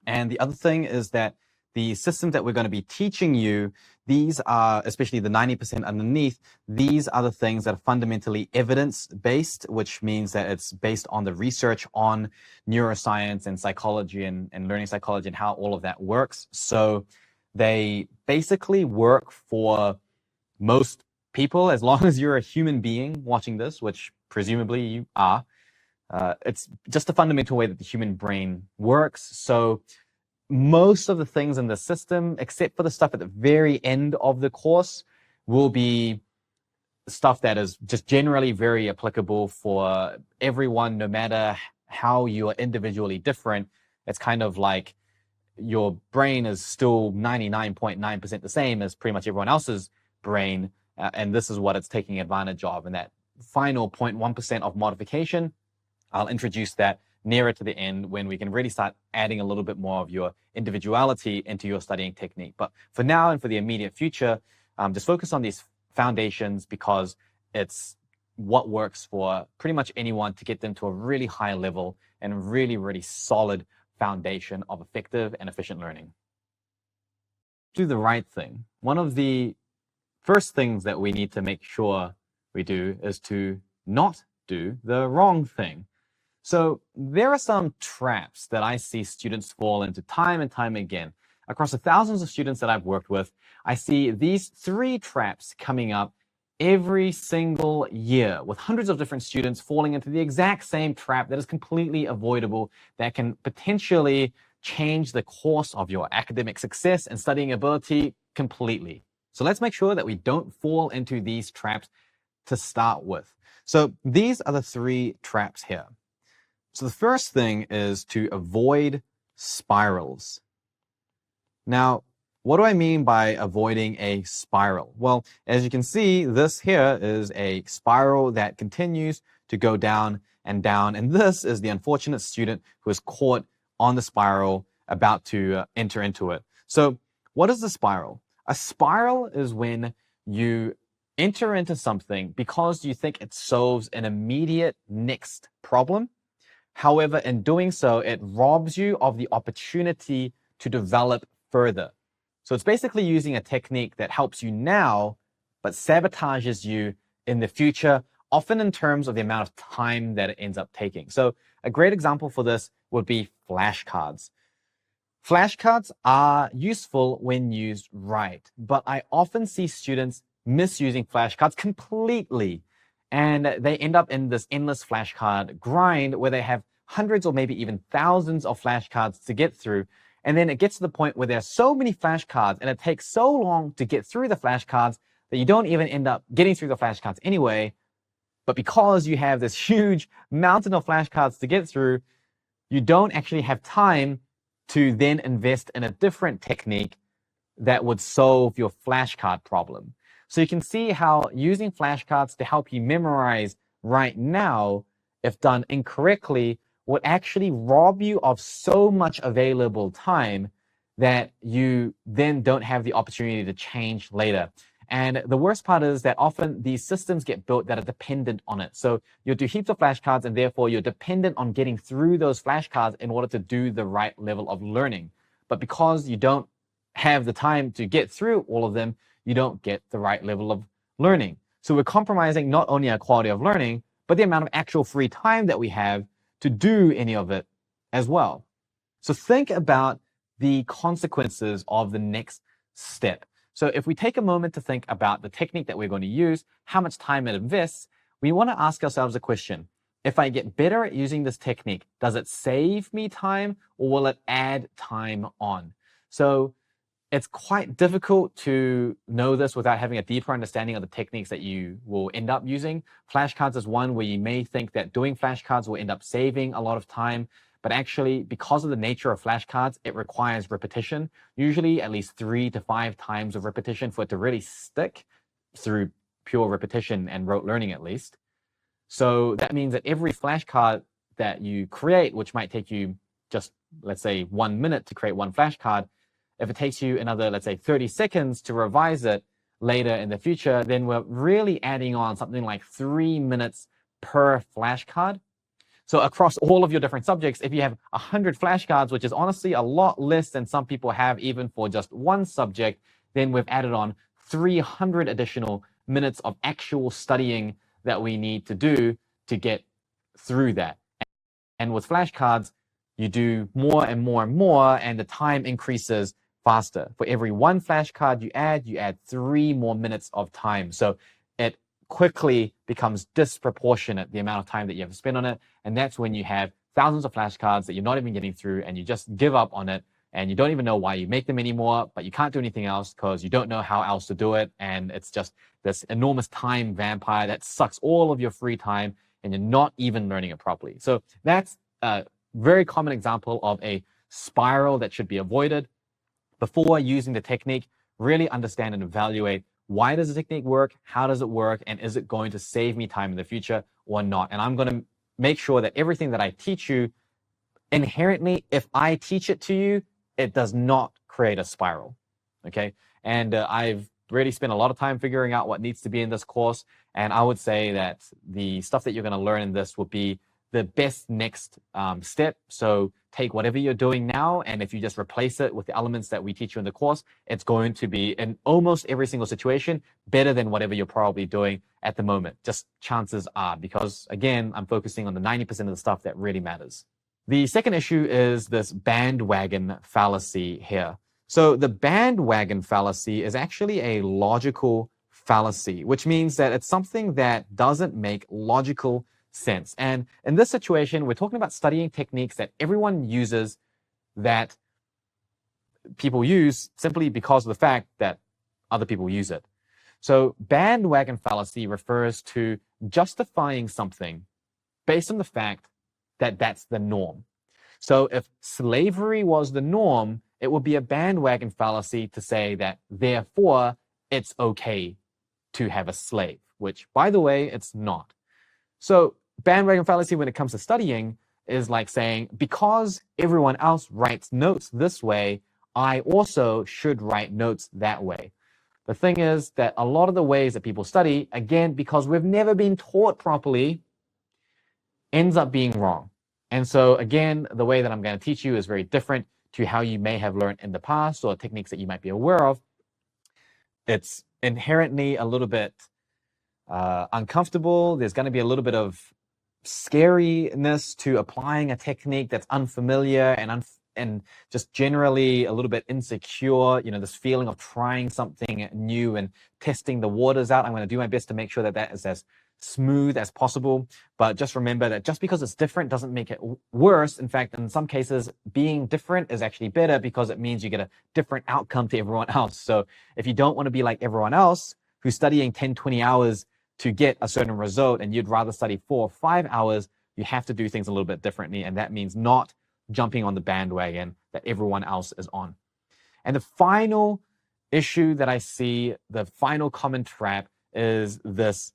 And the other thing is that the systems that we're going to be teaching you, these are, especially the 90% underneath, these are the things that are fundamentally evidence-based, which means that it's based on the research on neuroscience and psychology and learning psychology and how all of that works. So they basically work for most people, as long as you're a human being watching this, which presumably you are. It's just the fundamental way that the human brain works. So most of the things in the system, except for the stuff at the very end of the course, will be stuff that is just generally very applicable for everyone, no matter how you are individually different. It's kind of like your brain is still 99.9% the same as pretty much everyone else's brain, and this is what it's taking advantage of. And that final 0.1% of modification, I'll introduce that nearer to the end when we can really start adding a little bit more of your individuality into your studying technique. But for now and for the immediate future, just focus on these foundations because it's what works for pretty much anyone to get them to a really high level and really, really solid foundation of effective and efficient learning. Do the right thing. One of the first things that we need to make sure we do is to not do the wrong thing. So there are some traps that I see students fall into time and time again. Across the thousands of students that I've worked with, I see these 3 traps coming up every single year, with hundreds of different students falling into the exact same trap that is completely avoidable, that can potentially change the course of your academic success and studying ability completely. So let's make sure that we don't fall into these traps to start with. So these are the 3 traps here. So the first thing is to avoid spirals. Now, what do I mean by avoiding a spiral? Well, as you can see, this here is a spiral that continues to go down, and this is the unfortunate student who is caught on the spiral, about to enter into it. So what is the spiral? A spiral is when you enter into something because you think it solves an immediate next problem. However, in doing so, it robs you of the opportunity to develop further. So it's basically using a technique that helps you now, but sabotages you in the future, often in terms of the amount of time that it ends up taking. So a great example for this would be flashcards. Flashcards are useful when used right, but I often see students misusing flashcards completely, and they end up in this endless flashcard grind where they have hundreds or maybe even thousands of flashcards to get through. And then it gets to the point where there are so many flashcards and it takes so long to get through the flashcards that you don't even end up getting through the flashcards anyway. But because you have this huge mountain of flashcards to get through, you don't actually have time to then invest in a different technique that would solve your flashcard problem. So you can see how using flashcards to help you memorize right now, if done incorrectly, would actually rob you of so much available time that you then don't have the opportunity to change later. And the worst part is that often these systems get built that are dependent on it. So you'll do heaps of flashcards and therefore you're dependent on getting through those flashcards in order to do the right level of learning. But because you don't have the time to get through all of them, you don't get the right level of learning. So we're compromising not only our quality of learning, but the amount of actual free time that we have to do any of it as well. So think about the consequences of the next step. So if we take a moment to think about the technique that we're going to use, how much time it invests, we want to ask ourselves a question. If I get better at using this technique, does it save me time or will it add time on? So it's quite difficult to know this without having a deeper understanding of the techniques that you will end up using. Flashcards is one where you may think that doing flashcards will end up saving a lot of time, but actually, because of the nature of flashcards, it requires repetition, usually at least 3 to 5 times of repetition for it to really stick through pure repetition and rote learning at least. So that means that every flashcard that you create, which might take you just, let's say, 1 minute to create one flashcard, if it takes you another, let's say, 30 seconds to revise it later in the future, then we're really adding on something like 3 minutes per flashcard. So across all of your different subjects, if you have 100 flashcards, which is honestly a lot less than some people have even for just one subject, then we've added on 300 additional minutes of actual studying that we need to do to get through that. And with flashcards, you do more and more and more, and the time increases faster. For every one flashcard you add 3 more minutes of time. So it quickly becomes disproportionate, the amount of time that you have to spend on it. And that's when you have thousands of flashcards that you're not even getting through and you just give up on it and you don't even know why you make them anymore, but you can't do anything else because you don't know how else to do it. And it's just this enormous time vampire that sucks all of your free time and you're not even learning it properly. So that's a very common example of a spiral that should be avoided. Before using the technique, really understand and evaluate, why does the technique work? How does it work? And is it going to save me time in the future or not? And I'm going to make sure that everything that I teach you, inherently, if I teach it to you, it does not create a spiral. Okay. And I've really spent a lot of time figuring out what needs to be in this course. And I would say that the stuff that you're going to learn in this will be the best next step. So take whatever you're doing now, and if you just replace it with the elements that we teach you in the course, it's going to be, in almost every single situation, better than whatever you're probably doing at the moment. Just chances are, because again, I'm focusing on the 90% of the stuff that really matters. The second issue is this bandwagon fallacy here. So the bandwagon fallacy is actually a logical fallacy, which means that it's something that doesn't make logical sense. And in this situation, we're talking about studying techniques that everyone uses, that people use simply because of the fact that other people use it. So bandwagon fallacy refers to justifying something based on the fact that that's the norm. So if slavery was the norm, it would be a bandwagon fallacy to say that therefore it's okay to have a slave, which, by the way, it's not. So bandwagon fallacy when it comes to studying is like saying, because everyone else writes notes this way, I also should write notes that way. The thing is that a lot of the ways that people study, again, because we've never been taught properly, ends up being wrong. And so again, the way that I'm going to teach you is very different to how you may have learned in the past or techniques that you might be aware of. It's inherently a little bit uncomfortable. There's going to be a little bit of scariness to applying a technique that's unfamiliar and just generally a little bit insecure, this feeling of trying something new and testing the waters out. I'm going to do my best to make sure that that is as smooth as possible. But just remember that just because it's different doesn't make it worse. In fact, in some cases, being different is actually better because it means you get a different outcome to everyone else. So if you don't want to be like everyone else who's studying 10, 20 hours to get a certain result, and you'd rather study 4 or 5 hours, you have to do things a little bit differently. And that means not jumping on the bandwagon that everyone else is on. And the final issue that I see, the final common trap, is this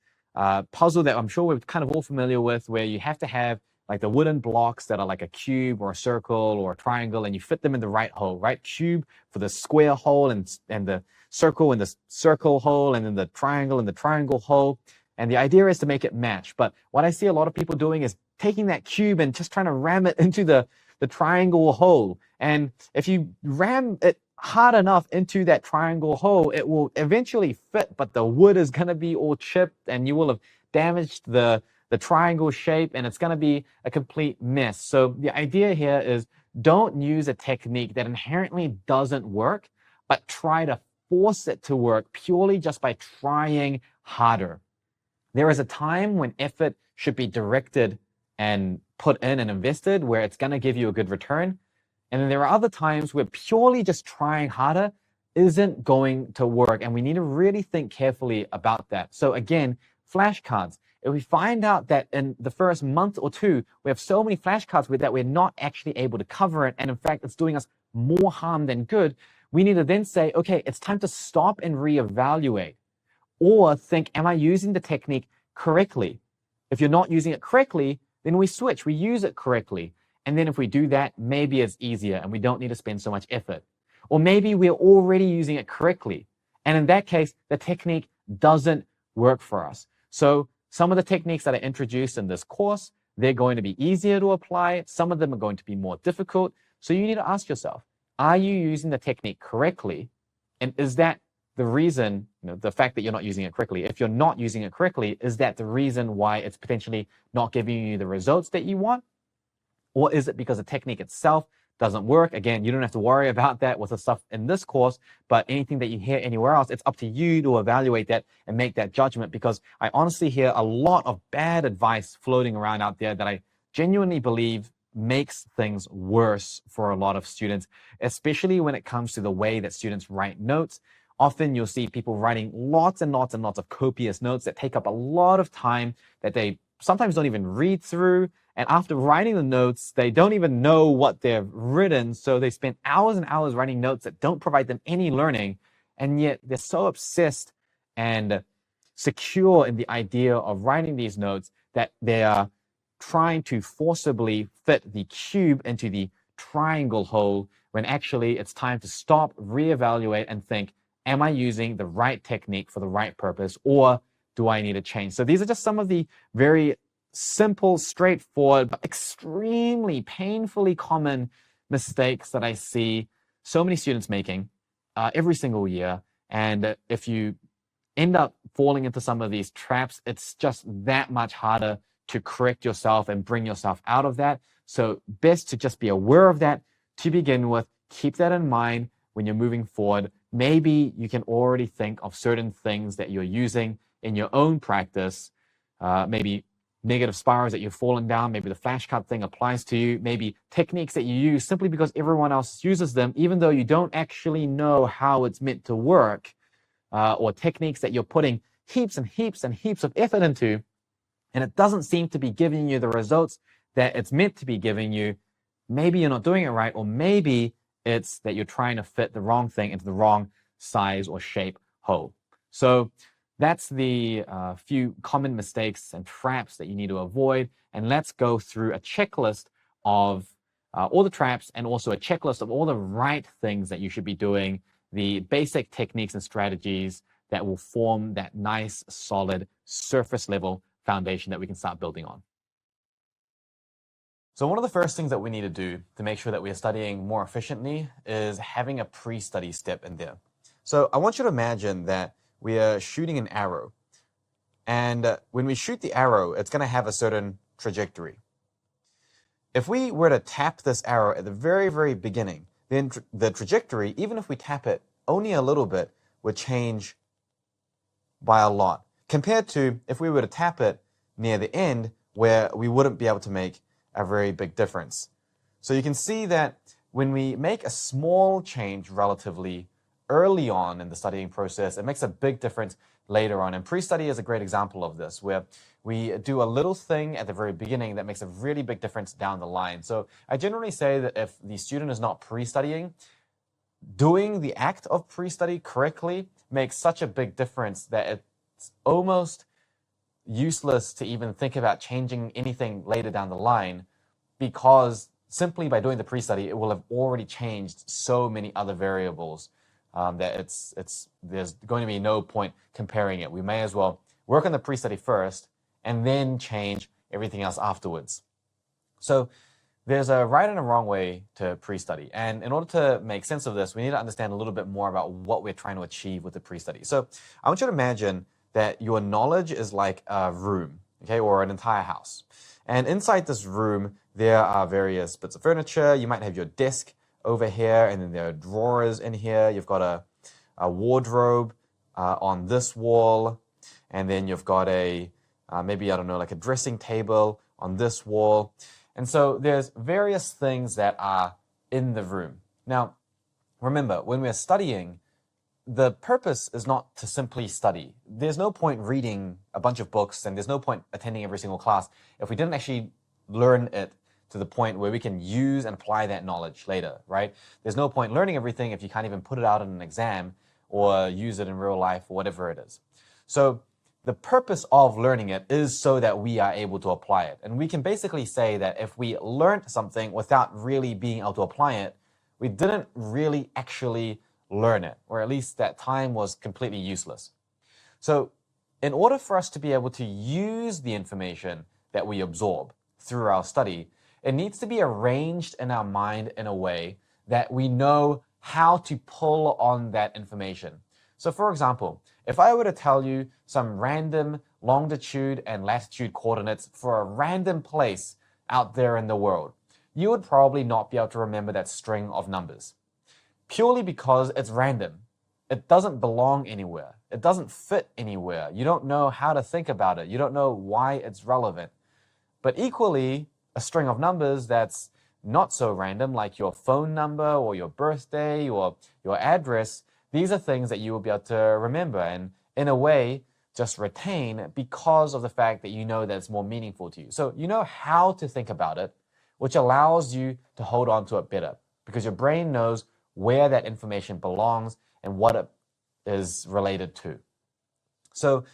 puzzle that I'm sure we're kind of all familiar with, where you have to have like the wooden blocks that are like a cube or a circle or a triangle, and you fit them in the right hole, right? Cube for the square hole, and the circle in the circle hole, and then the triangle in the triangle hole. And the idea is to make it match. But what I see a lot of people doing is taking that cube and just trying to ram it into the triangle hole. And if you ram it hard enough into that triangle hole, it will eventually fit, but the wood is going to be all chipped and you will have damaged the triangle shape, and it's going to be a complete mess. So the idea here is, don't use a technique that inherently doesn't work, but try to force it to work purely just by trying harder. There is a time when effort should be directed and put in and invested where it's going to give you a good return. And then there are other times where purely just trying harder isn't going to work. And we need to really think carefully about that. So again, flashcards. If we find out that in the first month or two, we have so many flashcards that we're not actually able to cover it, and in fact, it's doing us more harm than good, we need to then say, okay, it's time to stop and reevaluate. Or think, am I using the technique correctly? If you're not using it correctly, then we switch, we use it correctly. And then if we do that, maybe it's easier and we don't need to spend so much effort. Or maybe we're already using it correctly. And in that case, the technique doesn't work for us. So some of the techniques that are introduced in this course, they're going to be easier to apply. Some of them are going to be more difficult. So you need to ask yourself, are you using the technique correctly? And is that the reason, the fact that you're not using it correctly? If you're not using it correctly, is that the reason why it's potentially not giving you the results that you want? Or is it because the technique itself doesn't work? Again, you don't have to worry about that with the stuff in this course, but anything that you hear anywhere else, it's up to you to evaluate that and make that judgment, because I honestly hear a lot of bad advice floating around out there that I genuinely believe makes things worse for a lot of students, especially when it comes to the way that students write notes. Often you'll see people writing lots and lots and lots of copious notes that take up a lot of time that they sometimes don't even read through. And after writing the notes, they don't even know what they've written. So they spend hours and hours writing notes that don't provide them any learning. And yet they're so obsessed and secure in the idea of writing these notes that they are trying to forcibly fit the cube into the triangle hole, when actually it's time to stop, reevaluate, and think, am I using the right technique for the right purpose, or do I need to change? So these are just some of the very simple, straightforward, but extremely painfully common mistakes that I see so many students making every single year. And if you end up falling into some of these traps, it's just that much harder to correct yourself and bring yourself out of that. So best to just be aware of that to begin with. Keep that in mind when you're moving forward. Maybe you can already think of certain things that you're using in your own practice, maybe negative spirals that you've fallen down, maybe the flashcard thing applies to you, maybe techniques that you use simply because everyone else uses them, even though you don't actually know how it's meant to work, or techniques that you're putting heaps and heaps and heaps of effort into, and it doesn't seem to be giving you the results that it's meant to be giving you. Maybe you're not doing it right, or maybe it's that you're trying to fit the wrong thing into the wrong size or shape hole. So that's the few common mistakes and traps that you need to avoid. And let's go through a checklist of all the traps, and also a checklist of all the right things that you should be doing, the basic techniques and strategies that will form that nice, solid, surface level foundation that we can start building on. So one of the first things that we need to do to make sure that we are studying more efficiently is having a pre-study step in there. So I want you to imagine that we are shooting an arrow. And when we shoot the arrow, it's going to have a certain trajectory. If we were to tap this arrow at the very, very beginning, then the trajectory, even if we tap it only a little bit, would change by a lot, compared to if we were to tap it near the end, where we wouldn't be able to make a very big difference. So you can see that when we make a small change relatively early on in the studying process, it makes a big difference later on. And pre-study is a great example of this, where we do a little thing at the very beginning that makes a really big difference down the line. So I generally say that if the student is not pre-studying, doing the act of pre-study correctly makes such a big difference that it's almost useless to even think about changing anything later down the line, because simply by doing the pre-study, it will have already changed so many other variables that there's going to be no point comparing it. We may as well work on the pre-study first and then change everything else afterwards. So there's a right and a wrong way to pre-study. And in order to make sense of this, we need to understand a little bit more about what we're trying to achieve with the pre-study. So I want you to imagine that your knowledge is like a room, okay, or an entire house. And inside this room, there are various bits of furniture. You might have your desk over here, and then there are drawers in here. You've got a wardrobe on this wall, and then you've got a, maybe, I don't know, like a dressing table on this wall. And so there's various things that are in the room. Now, remember, when we're studying, the purpose is not to simply study. There's no point reading a bunch of books, and there's no point attending every single class if we didn't actually learn it to the point where we can use and apply that knowledge later, right? There's no point learning everything if you can't even put it out in an exam or use it in real life or whatever it is. So the purpose of learning it is so that we are able to apply it. And we can basically say that if we learned something without really being able to apply it, we didn't really actually learn it, or at least that time was completely useless. So in order for us to be able to use the information that we absorb through our study, it needs to be arranged in our mind in a way that we know how to pull on that information. So for example, if I were to tell you some random longitude and latitude coordinates for a random place out there in the world, you would probably not be able to remember that string of numbers, purely because it's random. It doesn't belong anywhere. It doesn't fit anywhere. You don't know how to think about it. You don't know why it's relevant. But equally, a string of numbers that's not so random, like your phone number or your birthday or your address, these are things that you will be able to remember and, in a way, just retain because of the fact that you know that it's more meaningful to you. So you know how to think about it, which allows you to hold on to it better because your brain knows where that information belongs and what it is related to. So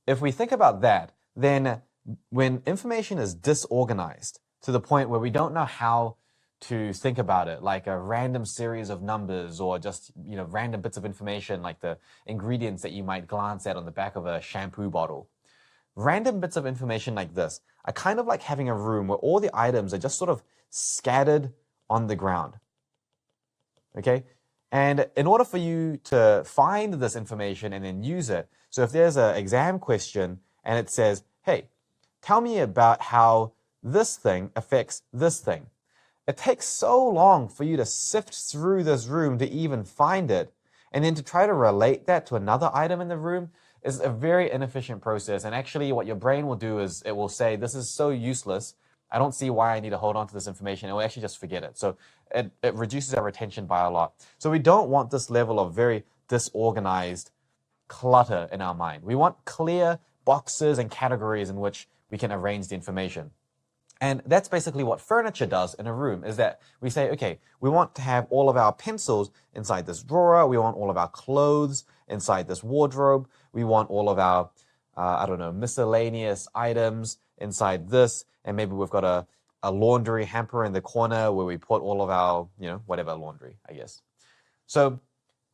if we think about that, then when information is disorganized to the point where we don't know how to think about it, like a random series of numbers or just, random bits of information like the ingredients that you might glance at on the back of a shampoo bottle. Random bits of information like this are kind of like having a room where all the items are just sort of scattered on the ground. Okay? And in order for you to find this information and then use it, so if there's an exam question and it says, hey, tell me about how this thing affects this thing. It takes so long for you to sift through this room to even find it. And then to try to relate that to another item in the room is a very inefficient process. And actually what your brain will do is it will say, this is so useless. I don't see why I need to hold on to this information. It will actually just forget it. So it reduces our retention by a lot. So we don't want this level of very disorganized clutter in our mind. We want clear boxes and categories in which we can arrange the information. And that's basically what furniture does in a room, is that we say, okay, we want to have all of our pencils inside this drawer. We want all of our clothes inside this wardrobe. We want all of our, miscellaneous items inside this. And maybe we've got a laundry hamper in the corner where we put all of our, whatever laundry, I guess. So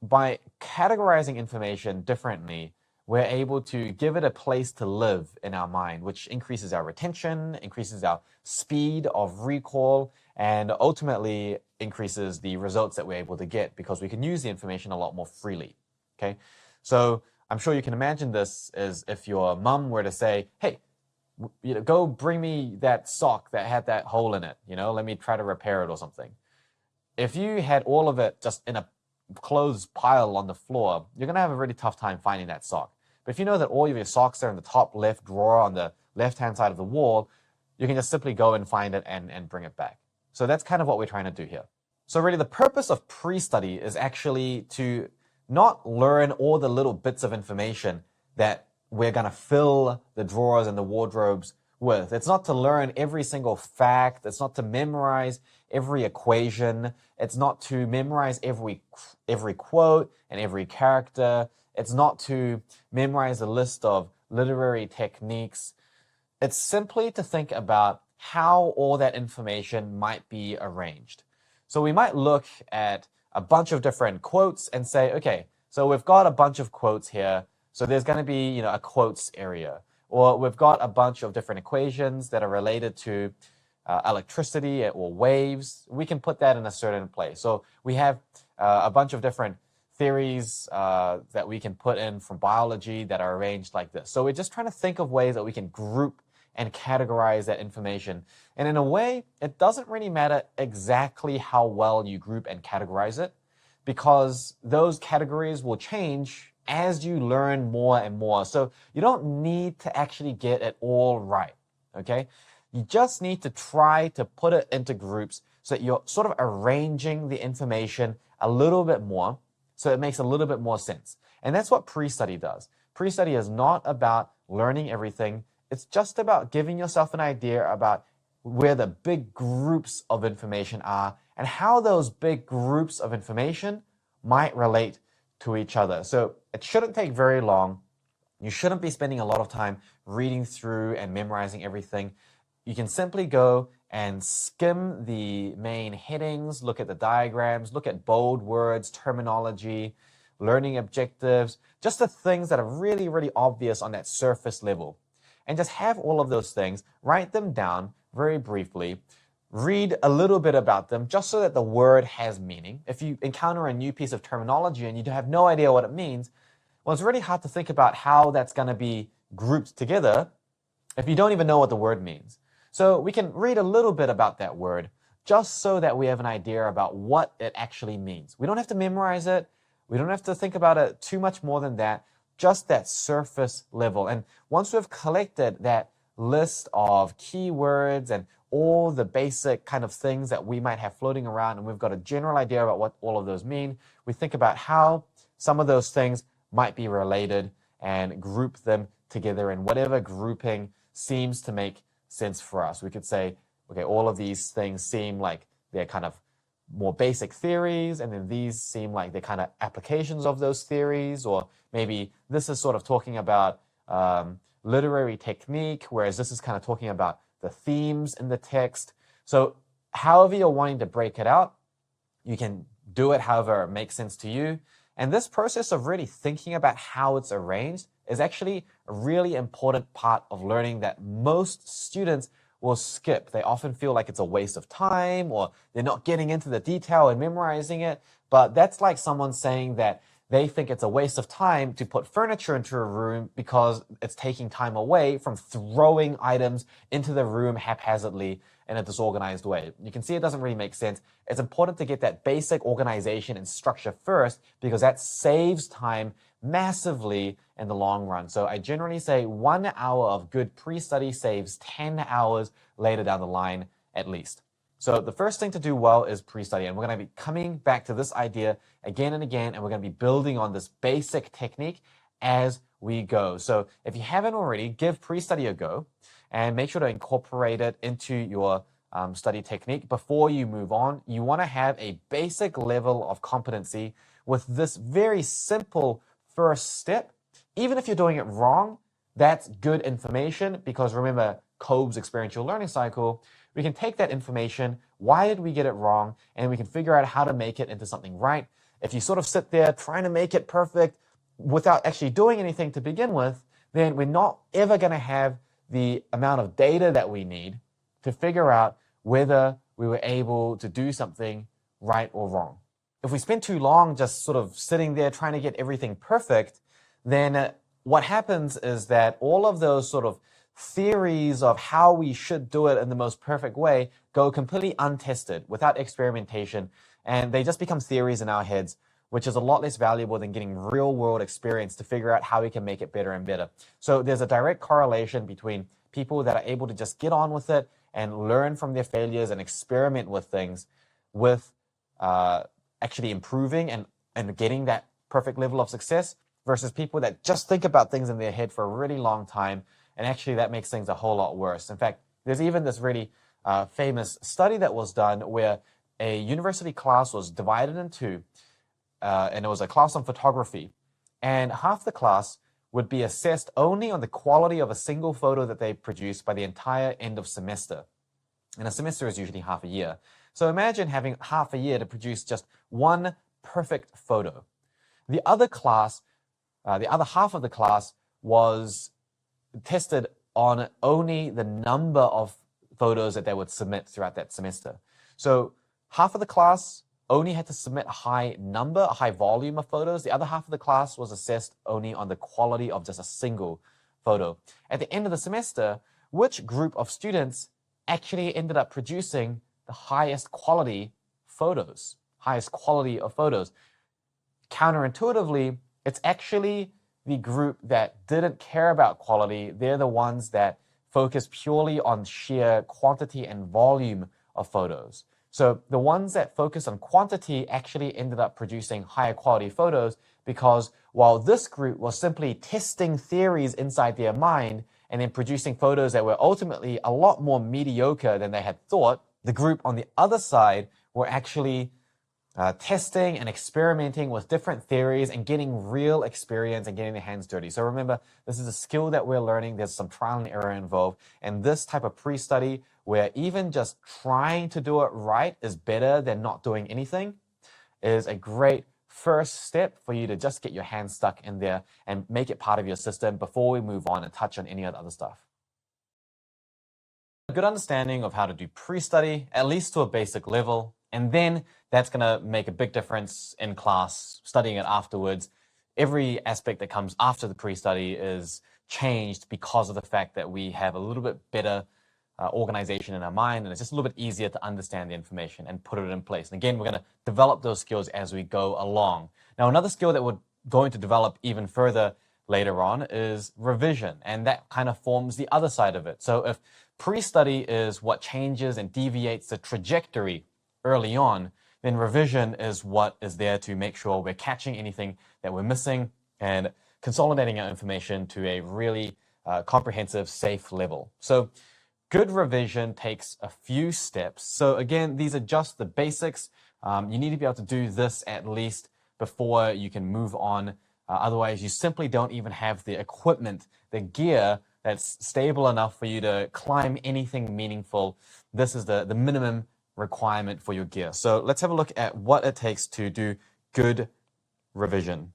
by categorizing information differently, we're able to give it a place to live in our mind, which increases our retention, increases our speed of recall, and ultimately increases the results that we're able to get because we can use the information a lot more freely. Okay, so I'm sure you can imagine this as if your mum were to say, hey, go bring me that sock that had that hole in it, let me try to repair it or something. If you had all of it just in a clothes pile on the floor, you're going to have a really tough time finding that sock. But if you know that all of your socks are in the top left drawer on the left-hand side of the wall, you can just simply go and find it and bring it back. So that's kind of what we're trying to do here. So really the purpose of pre-study is actually to not learn all the little bits of information that we're going to fill the drawers and the wardrobes with. It's not to learn every single fact. It's not to memorize every equation. It's not to memorize every quote and every character. It's not to memorize a list of literary techniques. It's simply to think about how all that information might be arranged. So we might look at a bunch of different quotes and say, okay, so we've got a bunch of quotes here. So there's going to be, a quotes area. Or we've got a bunch of different equations that are related to electricity or waves. We can put that in a certain place. So we have a bunch of different theories that we can put in from biology that are arranged like this. So we're just trying to think of ways that we can group and categorize that information. And in a way, it doesn't really matter exactly how well you group and categorize it, because those categories will change as you learn more and more. So you don't need to actually get it all right, okay? You just need to try to put it into groups so that you're sort of arranging the information a little bit more so it makes a little bit more sense. And that's what pre-study does. Pre-study is not about learning everything. It's just about giving yourself an idea about where the big groups of information are and how those big groups of information might relate to each other. So it shouldn't take very long. You shouldn't be spending a lot of time reading through and memorizing everything. You can simply go and skim the main headings, look at the diagrams, look at bold words, terminology, learning objectives, just the things that are really, really obvious on that surface level. And just have all of those things, write them down very briefly, read a little bit about them just so that the word has meaning. If you encounter a new piece of terminology and you have no idea what it means, well, it's really hard to think about how that's going to be grouped together if you don't even know what the word means. So we can read a little bit about that word just so that we have an idea about what it actually means. We don't have to memorize it. We don't have to think about it too much more than that, just that surface level. And once we've collected that list of keywords and all the basic kind of things that we might have floating around, and we've got a general idea about what all of those mean, we think about how some of those things might be related and group them together in whatever grouping seems to make sense for us. We could say, okay, all of these things seem like they're kind of more basic theories, and then these seem like they're kind of applications of those theories, or maybe this is sort of talking about literary technique, whereas this is kind of talking about the themes in the text. So however you're wanting to break it out, you can do it however it makes sense to you. And this process of really thinking about how it's arranged is actually a really important part of learning that most students will skip. They often feel like it's a waste of time, or they're not getting into the detail and memorizing it. But that's like someone saying that they think it's a waste of time to put furniture into a room because it's taking time away from throwing items into the room haphazardly in a disorganized way. You can see it doesn't really make sense. It's important to get that basic organization and structure first, because that saves time massively in the long run. So I generally say 1 hour of good pre-study saves 10 hours later down the line at least. So the first thing to do well is pre-study, and we're going to be coming back to this idea again and again, and we're going to be building on this basic technique as we go. So if you haven't already, give pre-study a go and make sure to incorporate it into your study technique before you move on. You want to have a basic level of competency with this very simple first step. Even if you're doing it wrong, that's good information, because remember Kolb's experiential learning cycle. We can take that information, why did we get it wrong, and we can figure out how to make it into something right. If you sort of sit there trying to make it perfect without actually doing anything to begin with, then we're not ever going to have the amount of data that we need to figure out whether we were able to do something right or wrong. If we spend too long just sort of sitting there trying to get everything perfect, then what happens is that all of those sort of theories of how we should do it in the most perfect way go completely untested without experimentation, and they just become theories in our heads, which is a lot less valuable than getting real world experience to figure out how we can make it better and better. So there's a direct correlation between people that are able to just get on with it and learn from their failures and experiment with things with actually improving and getting that perfect level of success, versus people that just think about things in their head for a really long time, and actually that makes things a whole lot worse. In fact, there's even this really famous study that was done where a university class was divided in two, and it was a class on photography, and half the class would be assessed only on the quality of a single photo that they produced by the entire end of semester. And a semester is usually half a year. So imagine having half a year to produce just one perfect photo. The other class, the other half of the class was tested on only the number of photos that they would submit throughout that semester. So half of the class only had to submit a high number, a high volume of photos. The other half of the class was assessed only on the quality of just a single photo. At the end of the semester, which group of students actually ended up producing the highest quality photos, highest quality of photos? Counterintuitively, it's actually the group that didn't care about quality. They're the ones that focus purely on sheer quantity and volume of photos. So the ones that focus on quantity actually ended up producing higher quality photos, because while this group was simply testing theories inside their mind and then producing photos that were ultimately a lot more mediocre than they had thought, the group on the other side were actually testing and experimenting with different theories and getting real experience and getting their hands dirty. So remember, this is a skill that we're learning. There's some trial and error involved. And this type of pre-study, where even just trying to do it right is better than not doing anything, is a great first step for you to just get your hands stuck in there and make it part of your system before we move on and touch on any of the other stuff. A good understanding of how to do pre-study, at least to a basic level, and then that's going to make a big difference in class, studying it afterwards. Every aspect that comes after the pre-study is changed because of the fact that we have a little bit better organization in our mind, and it's just a little bit easier to understand the information and put it in place. And again, we're going to develop those skills as we go along. Now, another skill that we're going to develop even further later on is revision, and that kind of forms the other side of it. So if pre-study is what changes and deviates the trajectory early on, then revision is what is there to make sure we're catching anything that we're missing and consolidating our information to a really comprehensive, safe level. So good revision takes a few steps. So again, these are just the basics. You need to be able to do this at least before you can move on. Otherwise, you simply don't even have the equipment, the gear that's stable enough for you to climb anything meaningful. This is the minimum requirement for your gear. So let's have a look at what it takes to do good revision.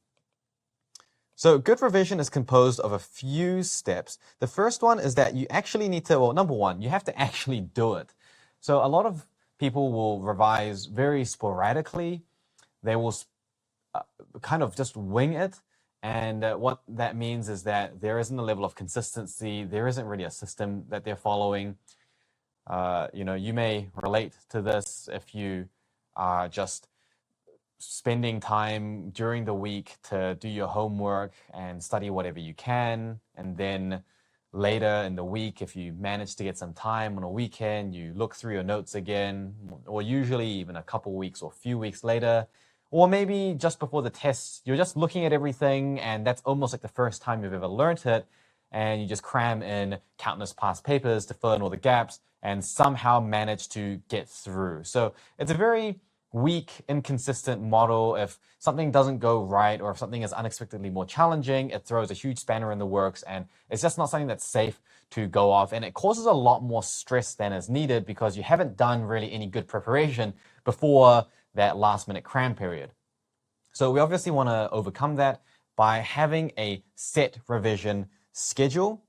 So good revision is composed of a few steps. The first one is that you actually need to, well, number one, you have to actually do it. So a lot of people will revise very sporadically. They will kind of just wing it. And what that means is that there isn't a level of consistency. There isn't really a system that they're following. You may relate to this if you are just spending time during the week to do your homework and study whatever you can. And then later in the week, if you manage to get some time on a weekend, you look through your notes again, or usually even a couple weeks or a few weeks later, or maybe just before the test, you're just looking at everything and that's almost like the first time you've ever learned it. And you just cram in countless past papers to fill in all the gaps and somehow manage to get through. So it's a very weak, inconsistent model. If something doesn't go right or if something is unexpectedly more challenging, it throws a huge spanner in the works and it's just not something that's safe to go off. And it causes a lot more stress than is needed because you haven't done really any good preparation before that last minute cram period. So we obviously want to overcome that by having a set revision schedule.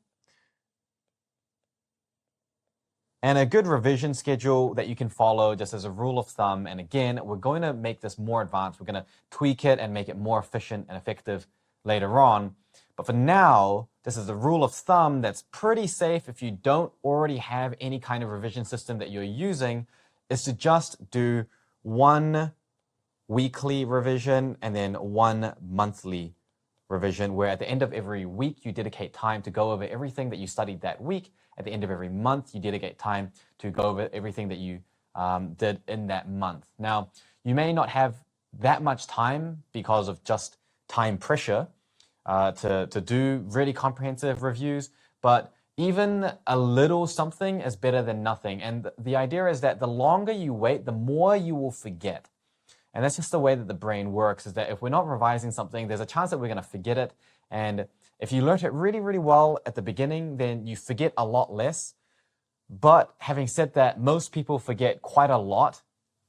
And a good revision schedule that you can follow just as a rule of thumb. And again, we're going to make this more advanced. We're going to tweak it and make it more efficient and effective later on. But for now, this is a rule of thumb that's pretty safe if you don't already have any kind of revision system that you're using, is to just do one weekly revision and then one monthly revision, where at the end of every week, you dedicate time to go over everything that you studied that week. At the end of every month, you dedicate time to go over everything that you did in that month. Now, you may not have that much time because of just time pressure to do really comprehensive reviews, but even a little something is better than nothing. And the idea is that the longer you wait, the more you will forget. And that's just the way that the brain works, is that if we're not revising something, there's a chance that we're going to forget it. And if you learned it really, really well at the beginning, then you forget a lot less. But having said that, most people forget quite a lot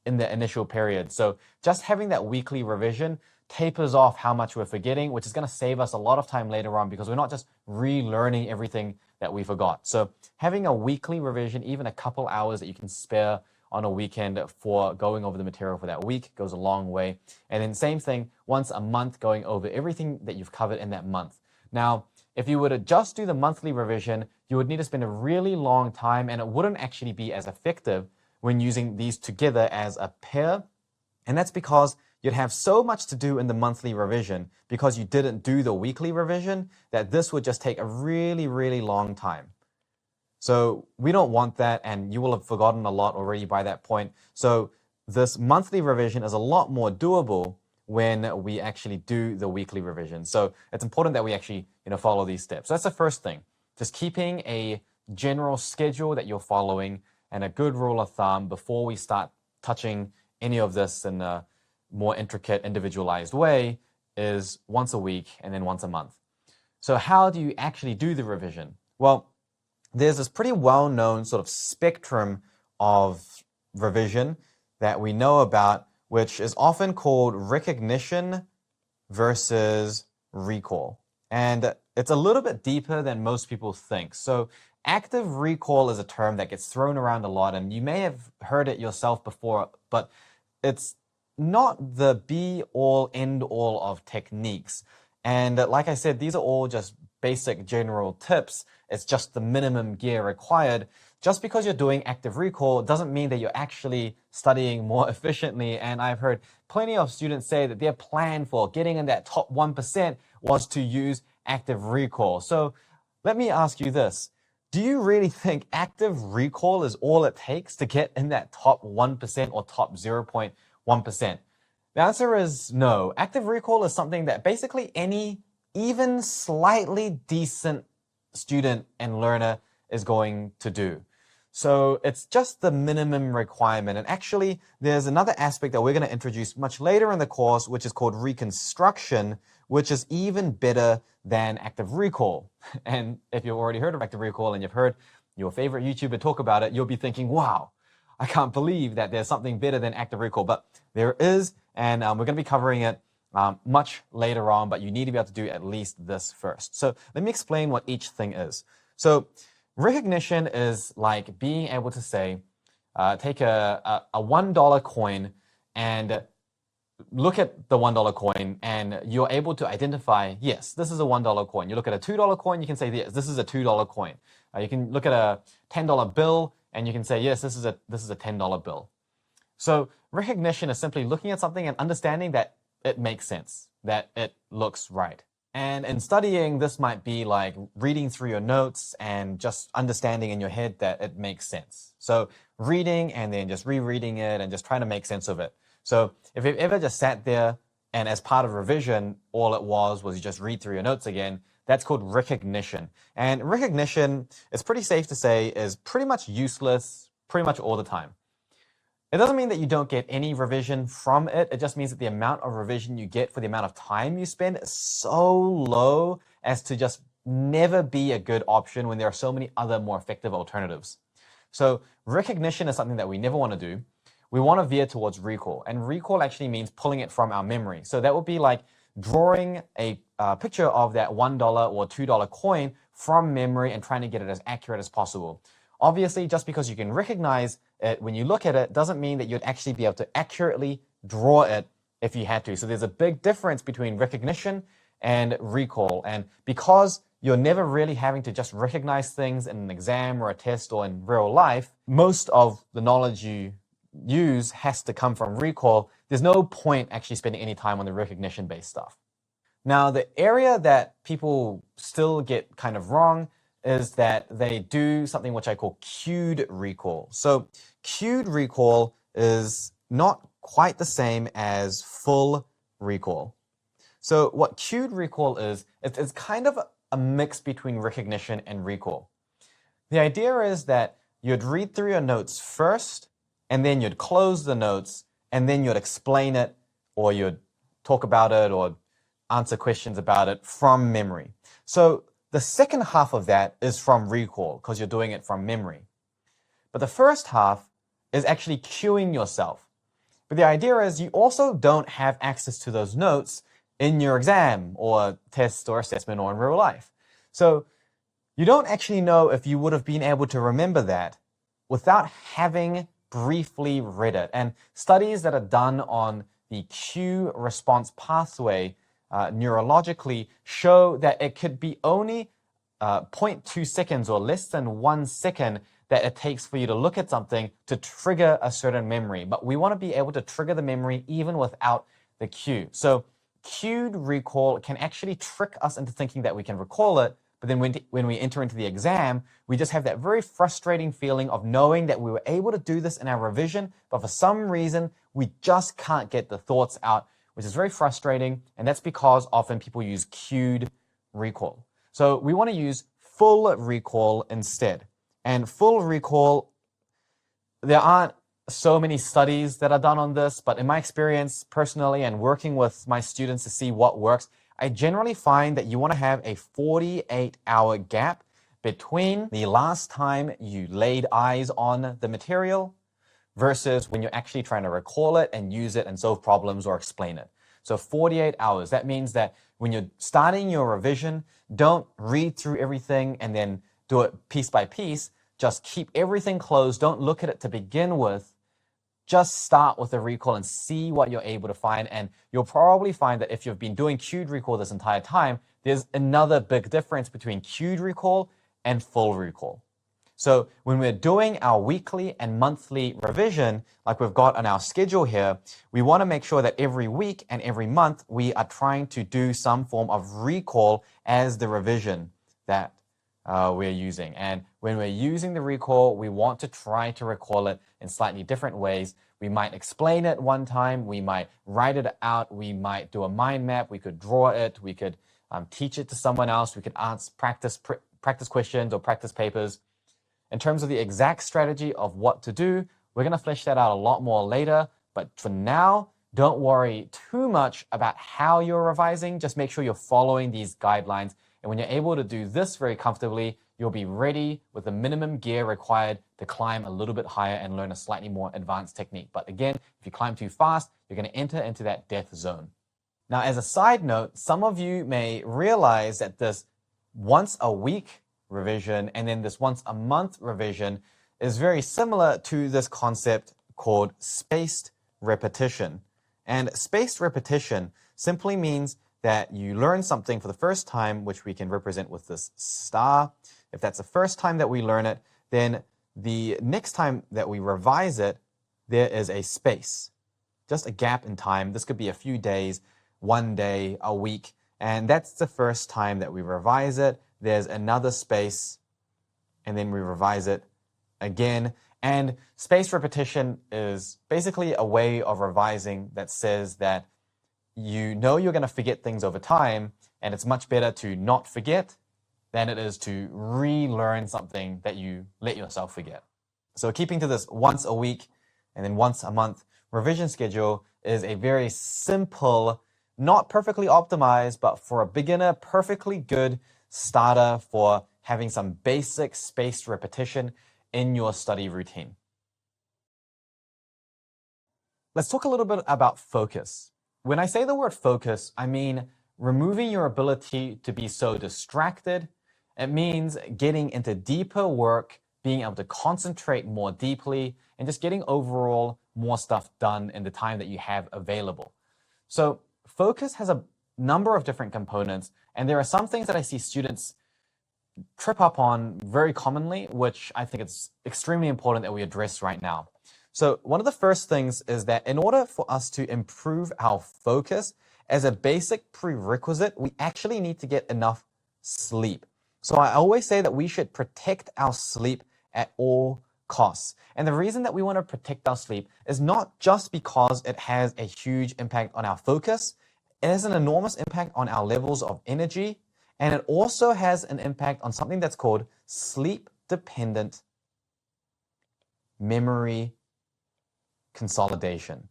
in the initial period. So just having that weekly revision tapers off how much we're forgetting, which is going to save us a lot of time later on because we're not just relearning everything that we forgot. So having a weekly revision, even a couple hours that you can spare on a weekend for going over the material for that week goes a long way. And then same thing, once a month, going over everything that you've covered in that month. Now, if you were to just do the monthly revision, you would need to spend a really long time and it wouldn't actually be as effective when using these together as a pair. And that's because you'd have so much to do in the monthly revision because you didn't do the weekly revision that this would just take a really, really long time. So we don't want that, and you will have forgotten a lot already by that point. So this monthly revision is a lot more doable when we actually do the weekly revision. So it's important that we actually, follow these steps. So that's the first thing. Just keeping a general schedule that you're following and a good rule of thumb before we start touching any of this in a more intricate, individualized way is once a week and then once a month. So how do you actually do the revision? Well, there's this pretty well-known sort of spectrum of revision that we know about, which is often called recognition versus recall. And it's a little bit deeper than most people think. So active recall is a term that gets thrown around a lot, and you may have heard it yourself before, but it's not the be-all, end-all of techniques. And like I said, these are all just basic general tips. It's just the minimum gear required. Just because you're doing active recall doesn't mean that you're actually studying more efficiently. And I've heard plenty of students say that their plan for getting in that top 1% was to use active recall. So let me ask you this. Do you really think active recall is all it takes to get in that top 1% or top 0.1%? The answer is no. Active recall is something that basically any even slightly decent student and learner is going to do. So it's just the minimum requirement. And actually, there's another aspect that we're going to introduce much later in the course, which is called reconstruction, which is even better than active recall. And if you've already heard of active recall and you've heard your favorite YouTuber talk about it, you'll be thinking, wow, I can't believe that there's something better than active recall. But there is, and we're going to be covering it much later on, but you need to be able to do at least this first. So let me explain what each thing is. So recognition is like being able to say, take a $1 coin and look at the $1 coin and you're able to identify, yes, this is a $1 coin. You look at a $2 coin, you can say, yes, this is a $2 coin. You can look at a $10 bill and you can say, yes, this is a $10 bill. So recognition is simply looking at something and understanding that it makes sense, that it looks right. And in studying, this might be like reading through your notes and just understanding in your head that it makes sense. So reading and then just rereading it and just trying to make sense of it. So if you've ever just sat there and as part of revision, all it was you just read through your notes again, that's called recognition. And recognition, it's pretty safe to say, is pretty much useless pretty much all the time. It doesn't mean that you don't get any revision from it. It just means that the amount of revision you get for the amount of time you spend is so low as to just never be a good option when there are so many other more effective alternatives. So recognition is something that we never want to do. We want to veer towards recall. And recall actually means pulling it from our memory. So that would be like drawing a picture of that $1 or $2 coin from memory and trying to get it as accurate as possible. Obviously, just because you can recognize it when you look at it doesn't mean that you'd actually be able to accurately draw it if you had to. So there's a big difference between recognition and recall. And because you're never really having to just recognize things in an exam or a test or in real life, most of the knowledge you use has to come from recall. There's no point actually spending any time on the recognition-based stuff. Now, the area that people still get kind of wrong is that they do something which I call cued recall. So cued recall is not quite the same as full recall. So what cued recall is, it's kind of a mix between recognition and recall. The idea is that you'd read through your notes first, and then you'd close the notes, and then you'd explain it, or you'd talk about it, or answer questions about it from memory. So the second half of that is from recall, because you're doing it from memory. But the first half is actually cueing yourself. But the idea is you also don't have access to those notes in your exam or test or assessment or in real life. So you don't actually know if you would have been able to remember that without having briefly read it. And studies that are done on the cue response pathway neurologically show that it could be only 0.2 seconds or less than 1 second that it takes for you to look at something to trigger a certain memory. But we want to be able to trigger the memory even without the cue. So cued recall can actually trick us into thinking that we can recall it, but then when we enter into the exam, we just have that very frustrating feeling of knowing that we were able to do this in our revision, but for some reason, we just can't get the thoughts out, which is very frustrating, and that's because often people use cued recall. So we want to use full recall instead. And full recall, there aren't so many studies that are done on this, but in my experience personally and working with my students to see what works, I generally find that you want to have a 48-hour gap between the last time you laid eyes on the material versus when you're actually trying to recall it and use it and solve problems or explain it. So 48 hours, that means that when you're starting your revision, don't read through everything and then do it piece by piece. Just keep everything closed. Don't look at it to begin with. Just start with the recall and see what you're able to find. And you'll probably find that if you've been doing cued recall this entire time, there's another big difference between cued recall and full recall. So when we're doing our weekly and monthly revision, like we've got on our schedule here, we want to make sure that every week and every month we are trying to do some form of recall as the revision that we're using. And when we're using the recall, we want to try to recall it in slightly different ways. We might explain it one time, we might write it out, we might do a mind map, we could draw it, we could teach it to someone else, we could ask practice questions or practice papers. In terms of the exact strategy of what to do, we're going to flesh that out a lot more later. But for now, don't worry too much about how you're revising. Just make sure you're following these guidelines. And when you're able to do this very comfortably, you'll be ready with the minimum gear required to climb a little bit higher and learn a slightly more advanced technique. But again, if you climb too fast, you're going to enter into that death zone. Now, as a side note, some of you may realize that this once a week revision and then this once a month revision is very similar to this concept called spaced repetition. And spaced repetition simply means that you learn something for the first time, which we can represent with this star. If that's the first time that we learn it, then the next time that we revise it, there is a space, just a gap in time. This could be a few days, 1 day, a week, and that's the first time that we revise it. There's another space, and then we revise it again. And spaced repetition is basically a way of revising that says that you know you're going to forget things over time, and it's much better to not forget than it is to relearn something that you let yourself forget. So keeping to this once a week and then once a month revision schedule is a very simple, not perfectly optimized, but for a beginner, perfectly good starter for having some basic spaced repetition in your study routine. Let's talk a little bit about focus. When I say the word focus, I mean removing your ability to be so distracted. It means getting into deeper work, being able to concentrate more deeply, and just getting overall more stuff done in the time that you have available. So focus has a number of different components, and there are some things that I see students trip up on very commonly, which I think it's extremely important that we address right now. So one of the first things is that in order for us to improve our focus, as a basic prerequisite, we actually need to get enough sleep. So I always say that we should protect our sleep at all costs. And the reason that we want to protect our sleep is not just because it has a huge impact on our focus, it has an enormous impact on our levels of energy, and it also has an impact on something that's called sleep-dependent memory consolidation.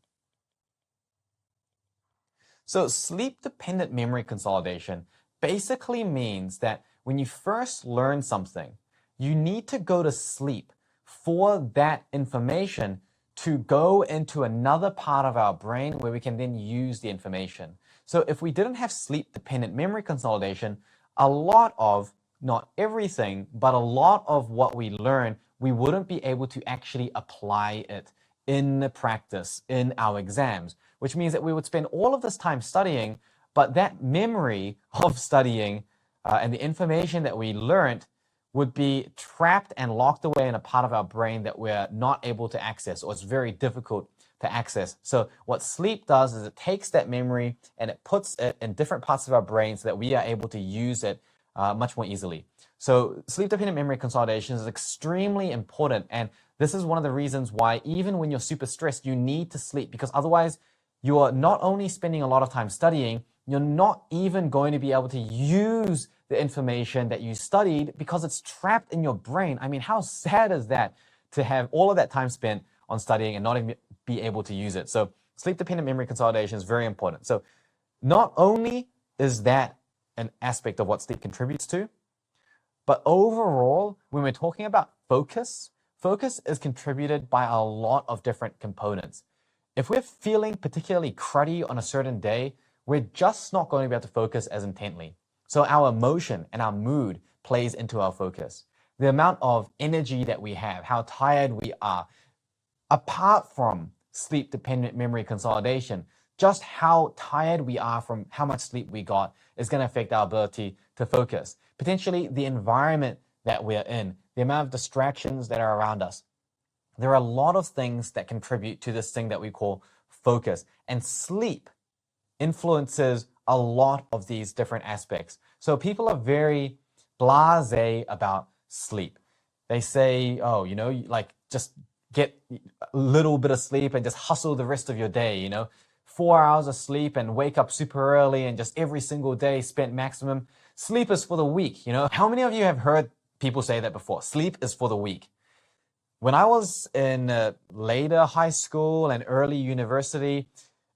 So sleep-dependent memory consolidation basically means that when you first learn something, you need to go to sleep for that information to go into another part of our brain where we can then use the information. So if we didn't have sleep-dependent memory consolidation, a lot of, not everything, but a lot of what we learn, we wouldn't be able to actually apply it in the practice, in our exams, which means that we would spend all of this time studying, but that memory of studying and the information that we learned would be trapped and locked away in a part of our brain that we're not able to access, or it's very difficult to access. So what sleep does is it takes that memory and it puts it in different parts of our brain so that we are able to use it much more easily. So sleep-dependent memory consolidation is extremely important, and this is one of the reasons why even when you're super stressed, you need to sleep, because otherwise you are not only spending a lot of time studying, you're not even going to be able to use the information that you studied because it's trapped in your brain. I mean, how sad is that to have all of that time spent on studying and not even be able to use it? So sleep-dependent memory consolidation is very important. So not only is that an aspect of what sleep contributes to, but overall, when we're talking about focus, focus is contributed by a lot of different components. If we're feeling particularly cruddy on a certain day, we're just not going to be able to focus as intently. So our emotion and our mood plays into our focus. The amount of energy that we have, how tired we are, apart from sleep-dependent memory consolidation, just how tired we are from how much sleep we got is going to affect our ability to focus. Potentially the environment that we're in, the amount of distractions that are around us. There are a lot of things that contribute to this thing that we call focus, and sleep influences a lot of these different aspects. So people are very blasé about sleep. They say, oh, like just get a little bit of sleep and just hustle the rest of your day, 4 hours of sleep and wake up super early and just every single day spent maximum. Sleep is for the weak, How many of you have heard people say that before? Sleep is for the weak. When I was in later high school and early university,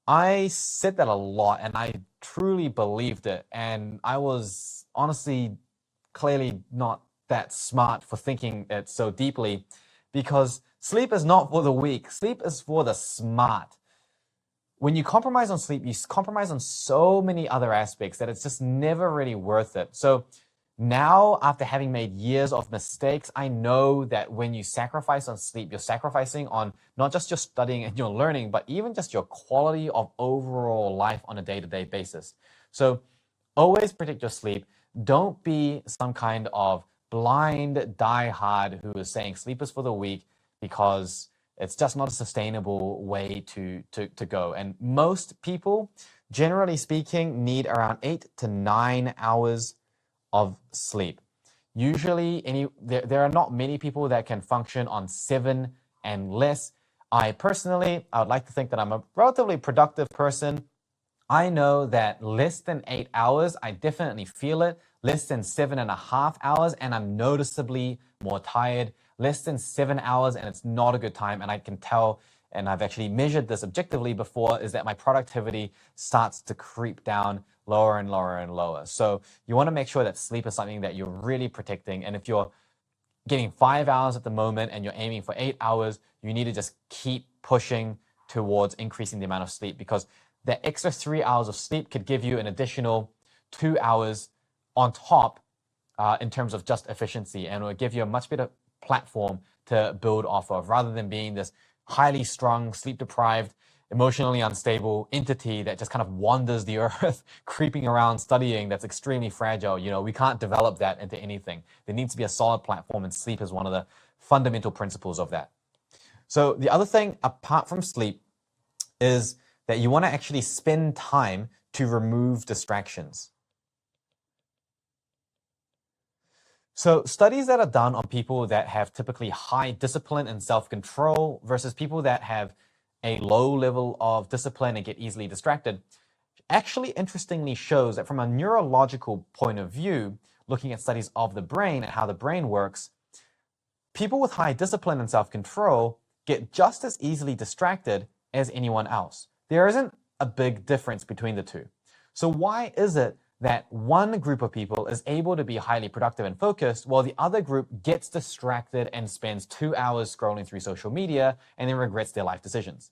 I said that a lot and I truly believed it. And I was honestly clearly not that smart for thinking it so deeply, because sleep is not for the weak. Sleep is for the smart. When you compromise on sleep, you compromise on so many other aspects that it's just never really worth it. So now, after having made years of mistakes, I know that when you sacrifice on sleep, you're sacrificing on not just your studying and your learning, but even just your quality of overall life on a day-to-day basis. So always protect your sleep. Don't be some kind of blind diehard who is saying sleep is for the weak, because it's just not a sustainable way to go. And most people, generally speaking, need around 8 to 9 hours of sleep. Usually, there are not many people that can function on 7 and less. I would like to think that I'm a relatively productive person. I know that less than 8 hours, I definitely feel it. Less than 7.5 hours, and I'm noticeably more tired. Less than 7 hours, and it's not a good time. And I can tell, and I've actually measured this objectively before, is that my productivity starts to creep down lower and lower and lower. So you want to make sure that sleep is something that you're really protecting. And if you're getting 5 hours at the moment and you're aiming for 8 hours, you need to just keep pushing towards increasing the amount of sleep, because that extra 3 hours of sleep could give you an additional 2 hours on top in terms of just efficiency, and it will give you a much better platform to build off of, rather than being this highly strung, sleep deprived, emotionally unstable entity that just kind of wanders the earth, creeping around studying, that's extremely fragile. We can't develop that into anything. There needs to be a solid platform, and sleep is one of the fundamental principles of that. So the other thing apart from sleep is that you want to actually spend time to remove distractions. So studies that are done on people that have typically high discipline and self-control versus people that have a low level of discipline and get easily distracted actually interestingly shows that from a neurological point of view, looking at studies of the brain and how the brain works, people with high discipline and self-control get just as easily distracted as anyone else. There isn't a big difference between the two. So why is it that one group of people is able to be highly productive and focused, while the other group gets distracted and spends 2 hours scrolling through social media and then regrets their life decisions?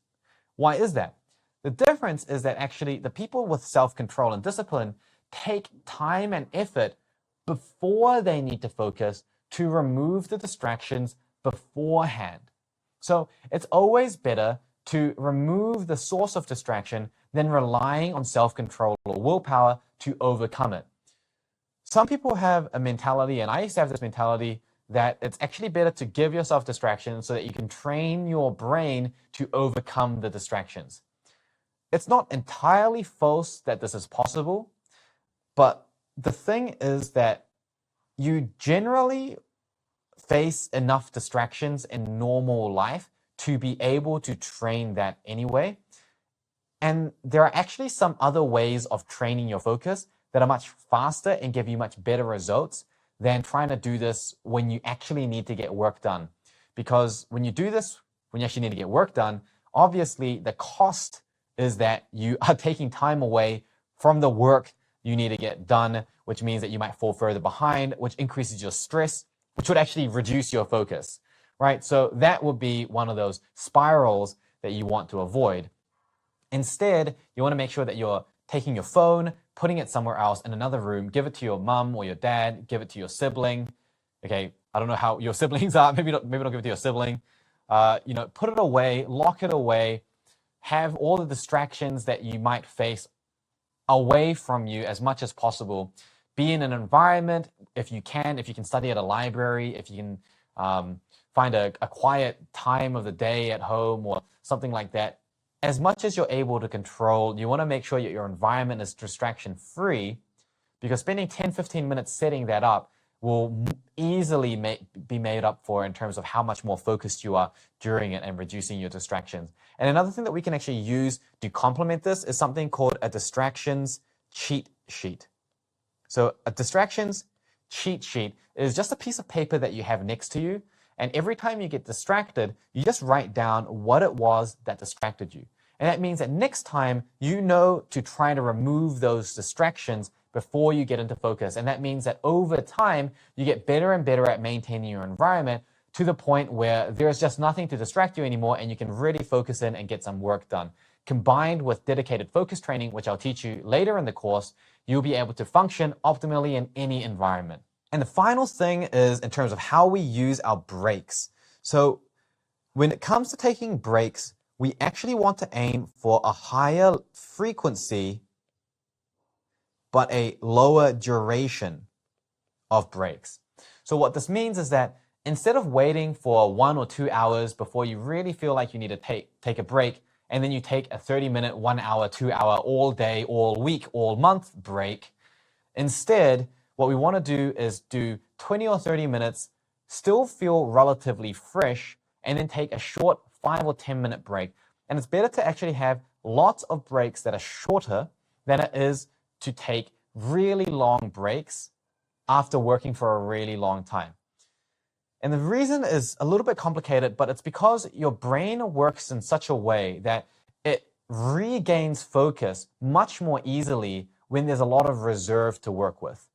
Why is that? The difference is that actually the people with self-control and discipline take time and effort before they need to focus to remove the distractions beforehand. So it's always better to remove the source of distraction than relying on self-control or willpower to overcome it. Some people have a mentality, and I used to have this mentality, that it's actually better to give yourself distractions so that you can train your brain to overcome the distractions. It's not entirely false that this is possible, but the thing is that you generally face enough distractions in normal life to be able to train that anyway. And there are actually some other ways of training your focus that are much faster and give you much better results than trying to do this when you actually need to get work done. Because when you do this, when you actually need to get work done, obviously the cost is that you are taking time away from the work you need to get done, which means that you might fall further behind, which increases your stress, which would actually reduce your focus, right? So that would be one of those spirals that you want to avoid. Instead, you want to make sure that you're taking your phone, putting it somewhere else in another room, give it to your mom or your dad, give it to your sibling. Okay, I don't know how your siblings are. Maybe don't give it to your sibling. Put it away, lock it away, have all the distractions that you might face away from you as much as possible. Be in an environment, if you can study at a library, if you can find a quiet time of the day at home or something like that. As much as you're able to control, you want to make sure that your environment is distraction free, because spending 10-15 minutes setting that up will easily be made up for in terms of how much more focused you are during it and reducing your distractions. And another thing that we can actually use to complement this is something called a distractions cheat sheet. So a distractions cheat sheet is just a piece of paper that you have next to you, and every time you get distracted, you just write down what it was that distracted you. And that means that next time you know to try to remove those distractions before you get into focus. And that means that over time, you get better and better at maintaining your environment to the point where there's just nothing to distract you anymore, and you can really focus in and get some work done. Combined with dedicated focus training, which I'll teach you later in the course, you'll be able to function optimally in any environment. And the final thing is in terms of how we use our breaks. So when it comes to taking breaks, we actually want to aim for a higher frequency but a lower duration of breaks. So what this means is that instead of waiting for 1 or 2 hours before you really feel like you need to take a break, and then you take a 30-minute, 1 hour, 2 hour, all day, all week, all month break, instead, what we want to do is do 20 or 30 minutes, still feel relatively fresh, and then take a short 5 or 10-minute break. And it's better to actually have lots of breaks that are shorter than it is to take really long breaks after working for a really long time. And the reason is a little bit complicated, but it's because your brain works in such a way that it regains focus much more easily when there's a lot of reserve to work with.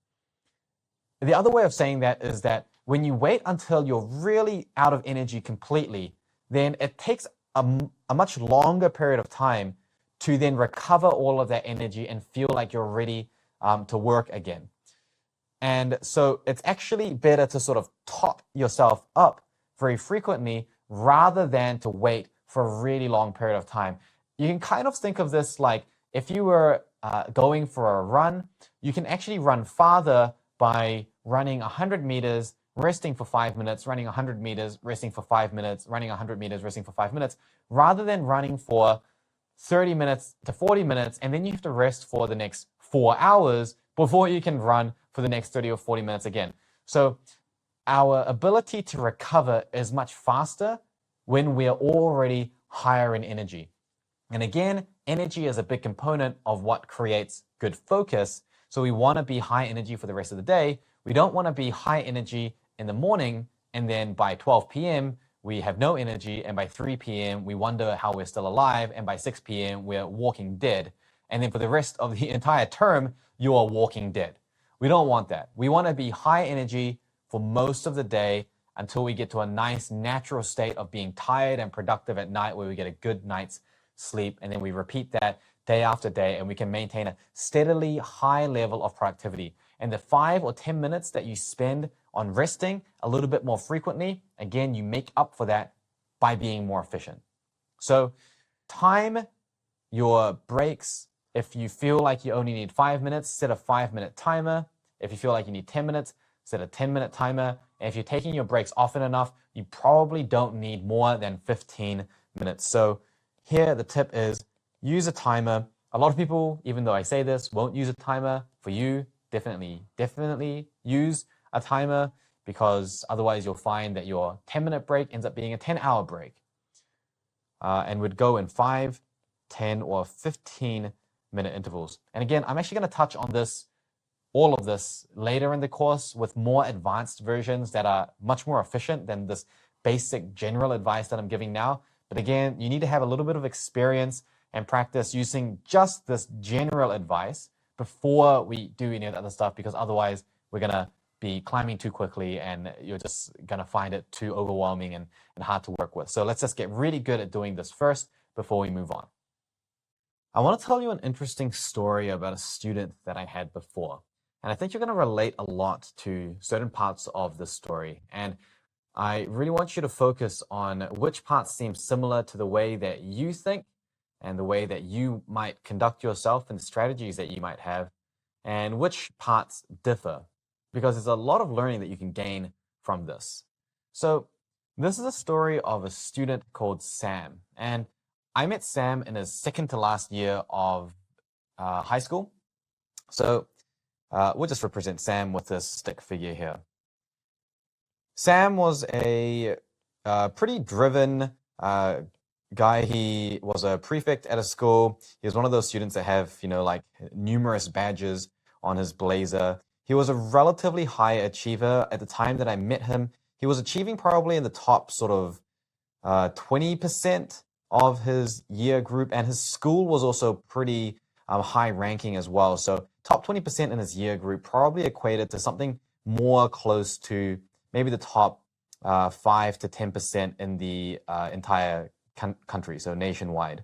The other way of saying that is that when you wait until you're really out of energy completely, then it takes a much longer period of time to then recover all of that energy and feel like you're ready to work again. And so it's actually better to sort of top yourself up very frequently rather than to wait for a really long period of time. You can kind of think of this like if you were going for a run, you can actually run farther by running 100 meters, resting for 5 minutes, running 100 meters, resting for 5 minutes, running 100 meters, resting for 5 minutes, rather than running for 30 minutes to 40 minutes, and then you have to rest for the next 4 hours before you can run for the next 30 or 40 minutes again. So our ability to recover is much faster when we're already higher in energy. And again, energy is a big component of what creates good focus. So we want to be high energy for the rest of the day. We don't want to be high energy in the morning, and then by 12 p.m., we have no energy, and by 3 p.m., we wonder how we're still alive, and by 6 p.m., we're walking dead. And then for the rest of the entire term, you are walking dead. We don't want that. We want to be high energy for most of the day until we get to a nice natural state of being tired and productive at night where we get a good night's sleep. And then we repeat that day after day, and we can maintain a steadily high level of productivity. And the 5 or 10 minutes that you spend on resting a little bit more frequently, again, you make up for that by being more efficient. So time your breaks. If you feel like you only need 5 minutes, set a 5-minute timer. If you feel like you need 10 minutes, set a 10-minute timer. And if you're taking your breaks often enough, you probably don't need more than 15 minutes. So here the tip is use a timer. A lot of people, even though I say this, won't use a timer. For you, definitely use a timer, because otherwise you'll find that your 10-minute break ends up being a 10-hour break. And would go in 5, 10, or 15-minute intervals. And again, I'm actually going to touch on all of this later in the course with more advanced versions that are much more efficient than this basic general advice that I'm giving now. But again, you need to have a little bit of experience and practice using just this general advice before we do any of the other stuff, because otherwise we're going to be climbing too quickly and you're just going to find it too overwhelming and hard to work with. So let's just get really good at doing this first before we move on. I want to tell you an interesting story about a student that I had before. And I think you're going to relate a lot to certain parts of this story. And I really want you to focus on which parts seem similar to the way that you think and the way that you might conduct yourself and the strategies that you might have, and which parts differ, because there's a lot of learning that you can gain from this. So this is a story of a student called Sam, and I met Sam in his second to last year of high school. So we'll just represent Sam with this stick figure here. Sam was a pretty driven guy. He was a prefect at a school. He was one of those students that have, like numerous badges on his blazer. He was a relatively high achiever. At the time that I met him, he was achieving probably in the top sort of 20% of his year group, and his school was also pretty high ranking as well. So top 20% in his year group probably equated to something more close to maybe the top 5 to 10% in the entire country, so nationwide.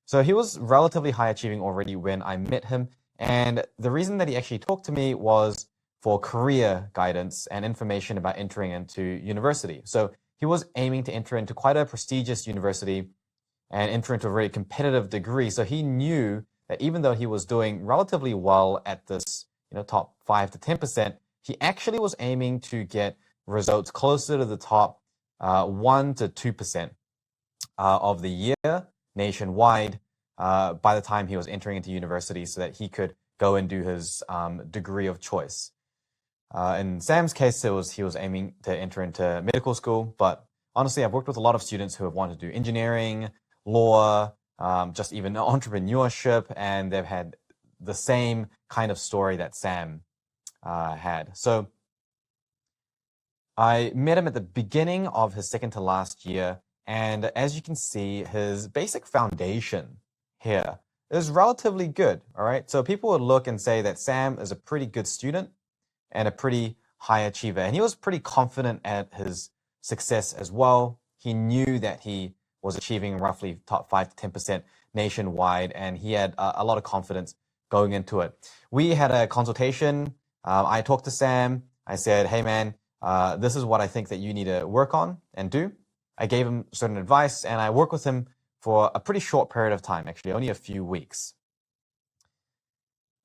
So he was relatively high achieving already when I met him, and the reason that he actually talked to me was for career guidance and information about entering into university. So he was aiming to enter into quite a prestigious university and enter into a very competitive degree. So he knew that even though he was doing relatively well at this, top 5 to 10%, he actually was aiming to get results closer to the top 1 to 2% of the year nationwide by the time he was entering into university, so that he could go and do his degree of choice. In Sam's case, he was aiming to enter into medical school, but honestly, I've worked with a lot of students who have wanted to do engineering, law, just even entrepreneurship, and they've had the same kind of story that Sam had. So I met him at the beginning of his second to last year, and as you can see, his basic foundation here is relatively good, all right? So people would look and say that Sam is a pretty good student and a pretty high achiever, and he was pretty confident at his success as well. He knew that he was achieving roughly top 5 to 10% nationwide, and he had a lot of confidence going into it. We had a consultation. I talked to Sam. I said, hey man, this is what I think that you need to work on and do. I gave him certain advice, and I worked with him for a pretty short period of time, actually, only a few weeks.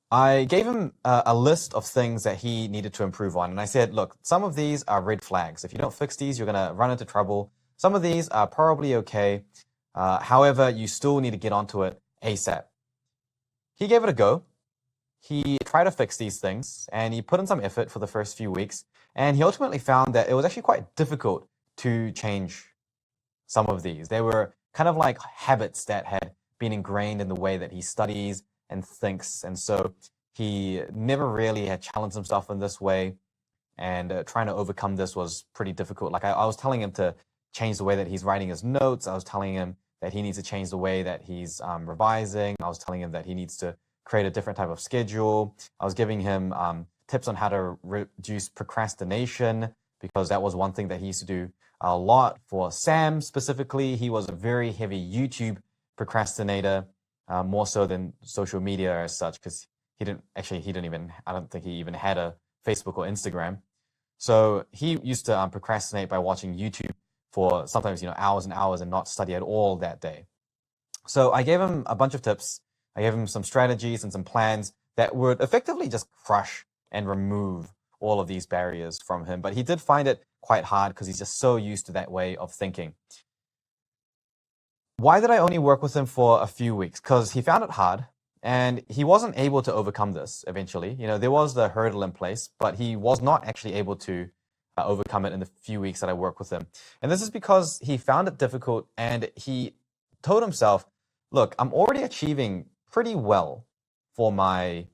I gave him a list of things that he needed to improve on. And I said, look, some of these are red flags. If you don't fix these, you're going to run into trouble. Some of these are probably okay. However, you still need to get onto it ASAP. He gave it a go. He tried to fix these things, and he put in some effort for the first few weeks. And he ultimately found that it was actually quite difficult to change some of these. They were kind of like habits that had been ingrained in the way that he studies and thinks, and so he never really had challenged himself in this way, and trying to overcome this was pretty difficult. Like I was telling him to change the way that he's writing his notes. I was telling him that he needs to change the way that he's revising. I was telling him that he needs to create a different type of schedule. I was giving him tips on how to reduce procrastination, because that was one thing that he used to do a lot. For Sam specifically, he was a very heavy YouTube procrastinator, more so than social media as such, because I don't think he even had a Facebook or Instagram. So he used to procrastinate by watching YouTube for sometimes, hours and hours, and not study at all that day. So I gave him a bunch of tips. I gave him some strategies and some plans that would effectively just crush and remove all of these barriers from him. But he did find it quite hard because he's just so used to that way of thinking. Why did I only work with him for a few weeks? Because he found it hard, and he wasn't able to overcome this eventually. There was the hurdle in place, but he was not actually able to overcome it in the few weeks that I worked with him. And this is because he found it difficult, and he told himself, look, I'm already achieving pretty well for my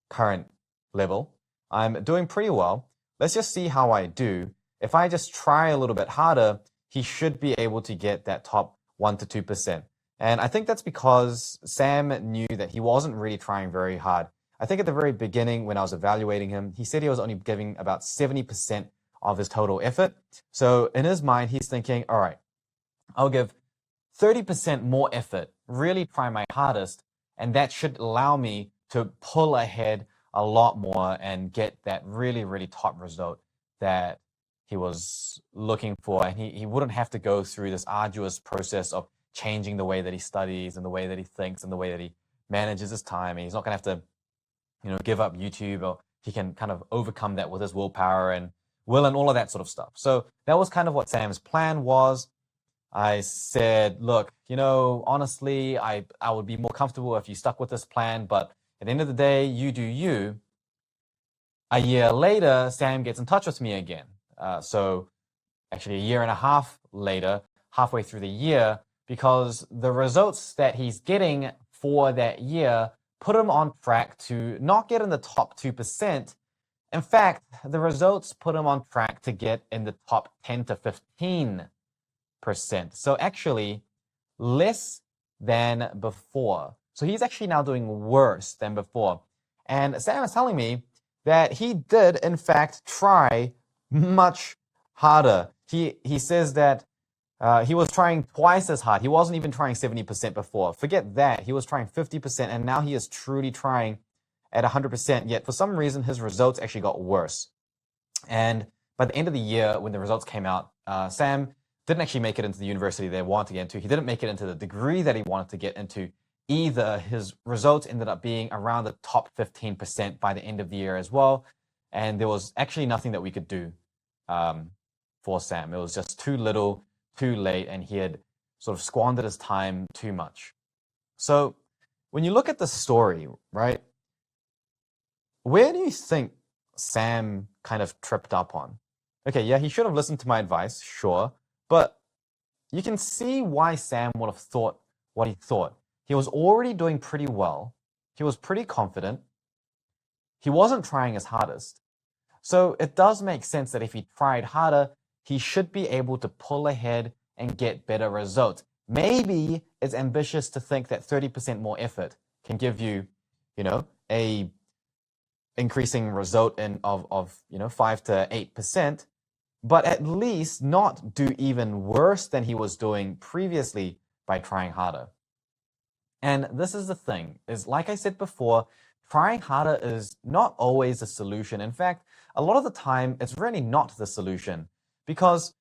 current level. I'm doing pretty well. Let's just see how I do. If I just try a little bit harder, he should be able to get that top 1 to 2%. And I think that's because Sam knew that he wasn't really trying very hard. I think at the very beginning, when I was evaluating him, he said he was only giving about 70% of his total effort. So in his mind, he's thinking, all right, I'll give 30% more effort, really try my hardest, and that should allow me to pull ahead a lot more and get that really, really top result that he was looking for. And he wouldn't have to go through this arduous process of changing the way that he studies and the way that he thinks and the way that he manages his time. And he's not going to have to, give up YouTube, or he can kind of overcome that with his willpower and will and all of that sort of stuff. So that was kind of what Sam's plan was. I said, look, honestly, I would be more comfortable if you stuck with this plan, but at the end of the day, you do you. A year later, Sam gets in touch with me again. So actually a year and a half later, halfway through the year, because the results that he's getting for that year put him on track to not get in the top 2%. In fact, the results put him on track to get in the top 10 to 15%. So actually less than before. So he's actually now doing worse than before. And Sam is telling me that he did, in fact, try much harder. He says that he was trying twice as hard. He wasn't even trying 70% before. Forget that. He was trying 50%, and now he is truly trying at 100%. Yet, for some reason, his results actually got worse. And by the end of the year, when the results came out, Sam didn't actually make it into the university they wanted to get into. He didn't make it into the degree that he wanted to get into either. His results ended up being around the top 15% by the end of the year as well. And there was actually nothing that we could do for Sam. It was just too little, too late, and he had sort of squandered his time too much. So when you look at the story, right, where do you think Sam kind of tripped up on? Okay, yeah, he should have listened to my advice, sure, but you can see why Sam would have thought what he thought. He was already doing pretty well. He was pretty confident. He wasn't trying his hardest. So it does make sense that if he tried harder, he should be able to pull ahead and get better results. Maybe it's ambitious to think that 30% more effort can give you, a increasing result of 5 to 8%, but at least not do even worse than he was doing previously by trying harder. And this is the thing, is like I said before, trying harder is not always a solution. In fact, a lot of the time, it's really not the solution, because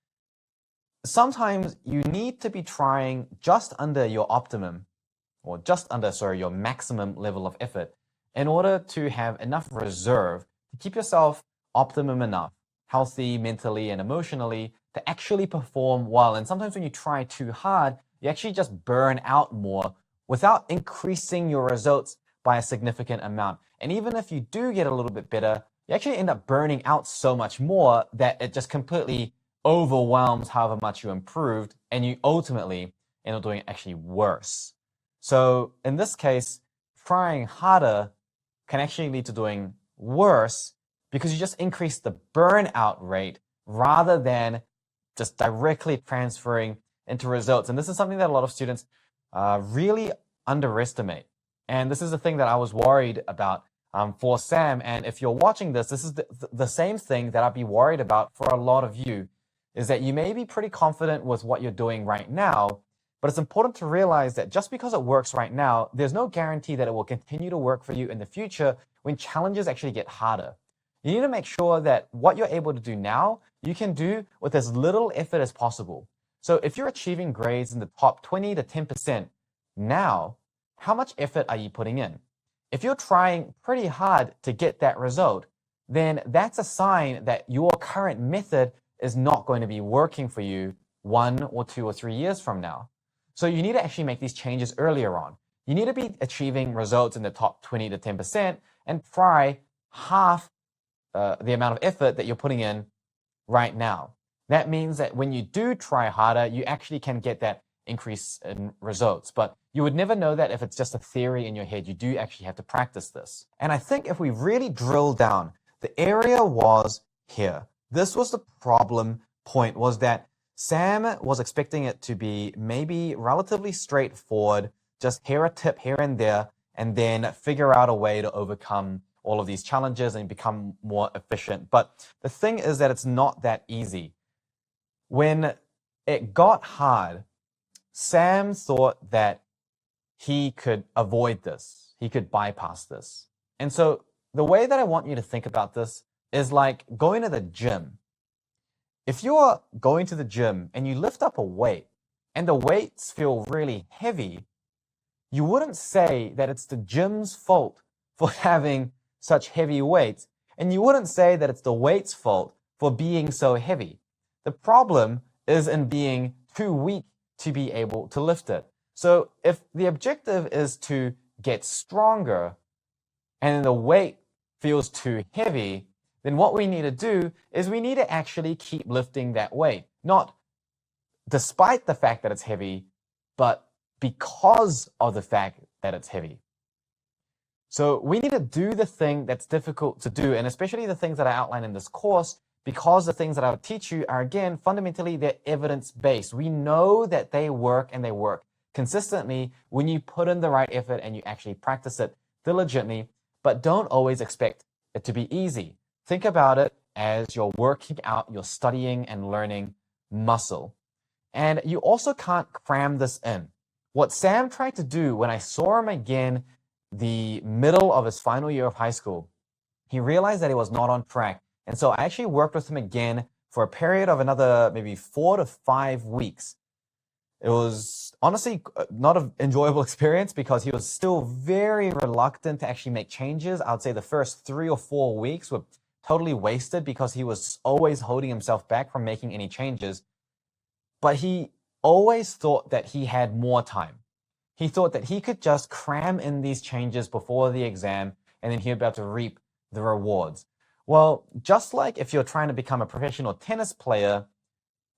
sometimes you need to be trying just under your optimum, or your maximum level of effort in order to have enough reserve to keep yourself optimum enough, healthy mentally and emotionally, to actually perform well. And sometimes when you try too hard, you actually just burn out more without increasing your results by a significant amount. And even if you do get a little bit better, you actually end up burning out so much more that it just completely overwhelms however much you improved, and you ultimately end up doing actually worse. So in this case, trying harder can actually lead to doing worse because you just increase the burnout rate rather than just directly transferring into results. And this is something that a lot of students really underestimate. And this is the thing that I was worried about for Sam. And if you're watching this, this is the same thing that I'd be worried about for a lot of you, is that you may be pretty confident with what you're doing right now, but it's important to realize that just because it works right now, there's no guarantee that it will continue to work for you in the future when challenges actually get harder. You need to make sure that what you're able to do now, you can do with as little effort as possible. So if you're achieving grades in the top 20 to 10% now, how much effort are you putting in? If you're trying pretty hard to get that result, then that's a sign that your current method is not going to be working for you 1 or 2 or 3 years from now. So you need to actually make these changes earlier on. You need to be achieving results in the top 20 to 10% and try half the amount of effort that you're putting in right now. That means that when you do try harder, you actually can get that increase in results. But you would never know that if it's just a theory in your head. You do actually have to practice this. And I think if we really drill down, the area was here. This was the problem point, was that Sam was expecting it to be maybe relatively straightforward, just here a tip here and there, and then figure out a way to overcome all of these challenges and become more efficient. But the thing is that it's not that easy. When it got hard, Sam thought that he could avoid this. He could bypass this. And so the way that I want you to think about this is like going to the gym. If you're going to the gym and you lift up a weight and the weights feel really heavy, you wouldn't say that it's the gym's fault for having such heavy weights, and you wouldn't say that it's the weight's fault for being so heavy. The problem is in being too weak to be able to lift it. So if the objective is to get stronger and the weight feels too heavy, then what we need to do is we need to actually keep lifting that weight, not despite the fact that it's heavy, but because of the fact that it's heavy. So we need to do the thing that's difficult to do, and especially the things that I outline in this course, because the things that I'll teach you are, again, fundamentally, they're evidence-based. We know that they work, and they work consistently when you put in the right effort and you actually practice it diligently, but don't always expect it to be easy. Think about it as you're working out, you're studying and learning muscle. And you also can't cram this in. What Sam tried to do when I saw him again the middle of his final year of high school, he realized that he was not on track. And so I actually worked with him again for a period of another maybe 4 to 5 weeks. It was honestly not an enjoyable experience because he was still very reluctant to actually make changes. I would say the first 3 or 4 weeks were totally wasted because he was always holding himself back from making any changes. But he always thought that he had more time. He thought that he could just cram in these changes before the exam and then he'd be able to reap the rewards. Well, just like if you're trying to become a professional tennis player,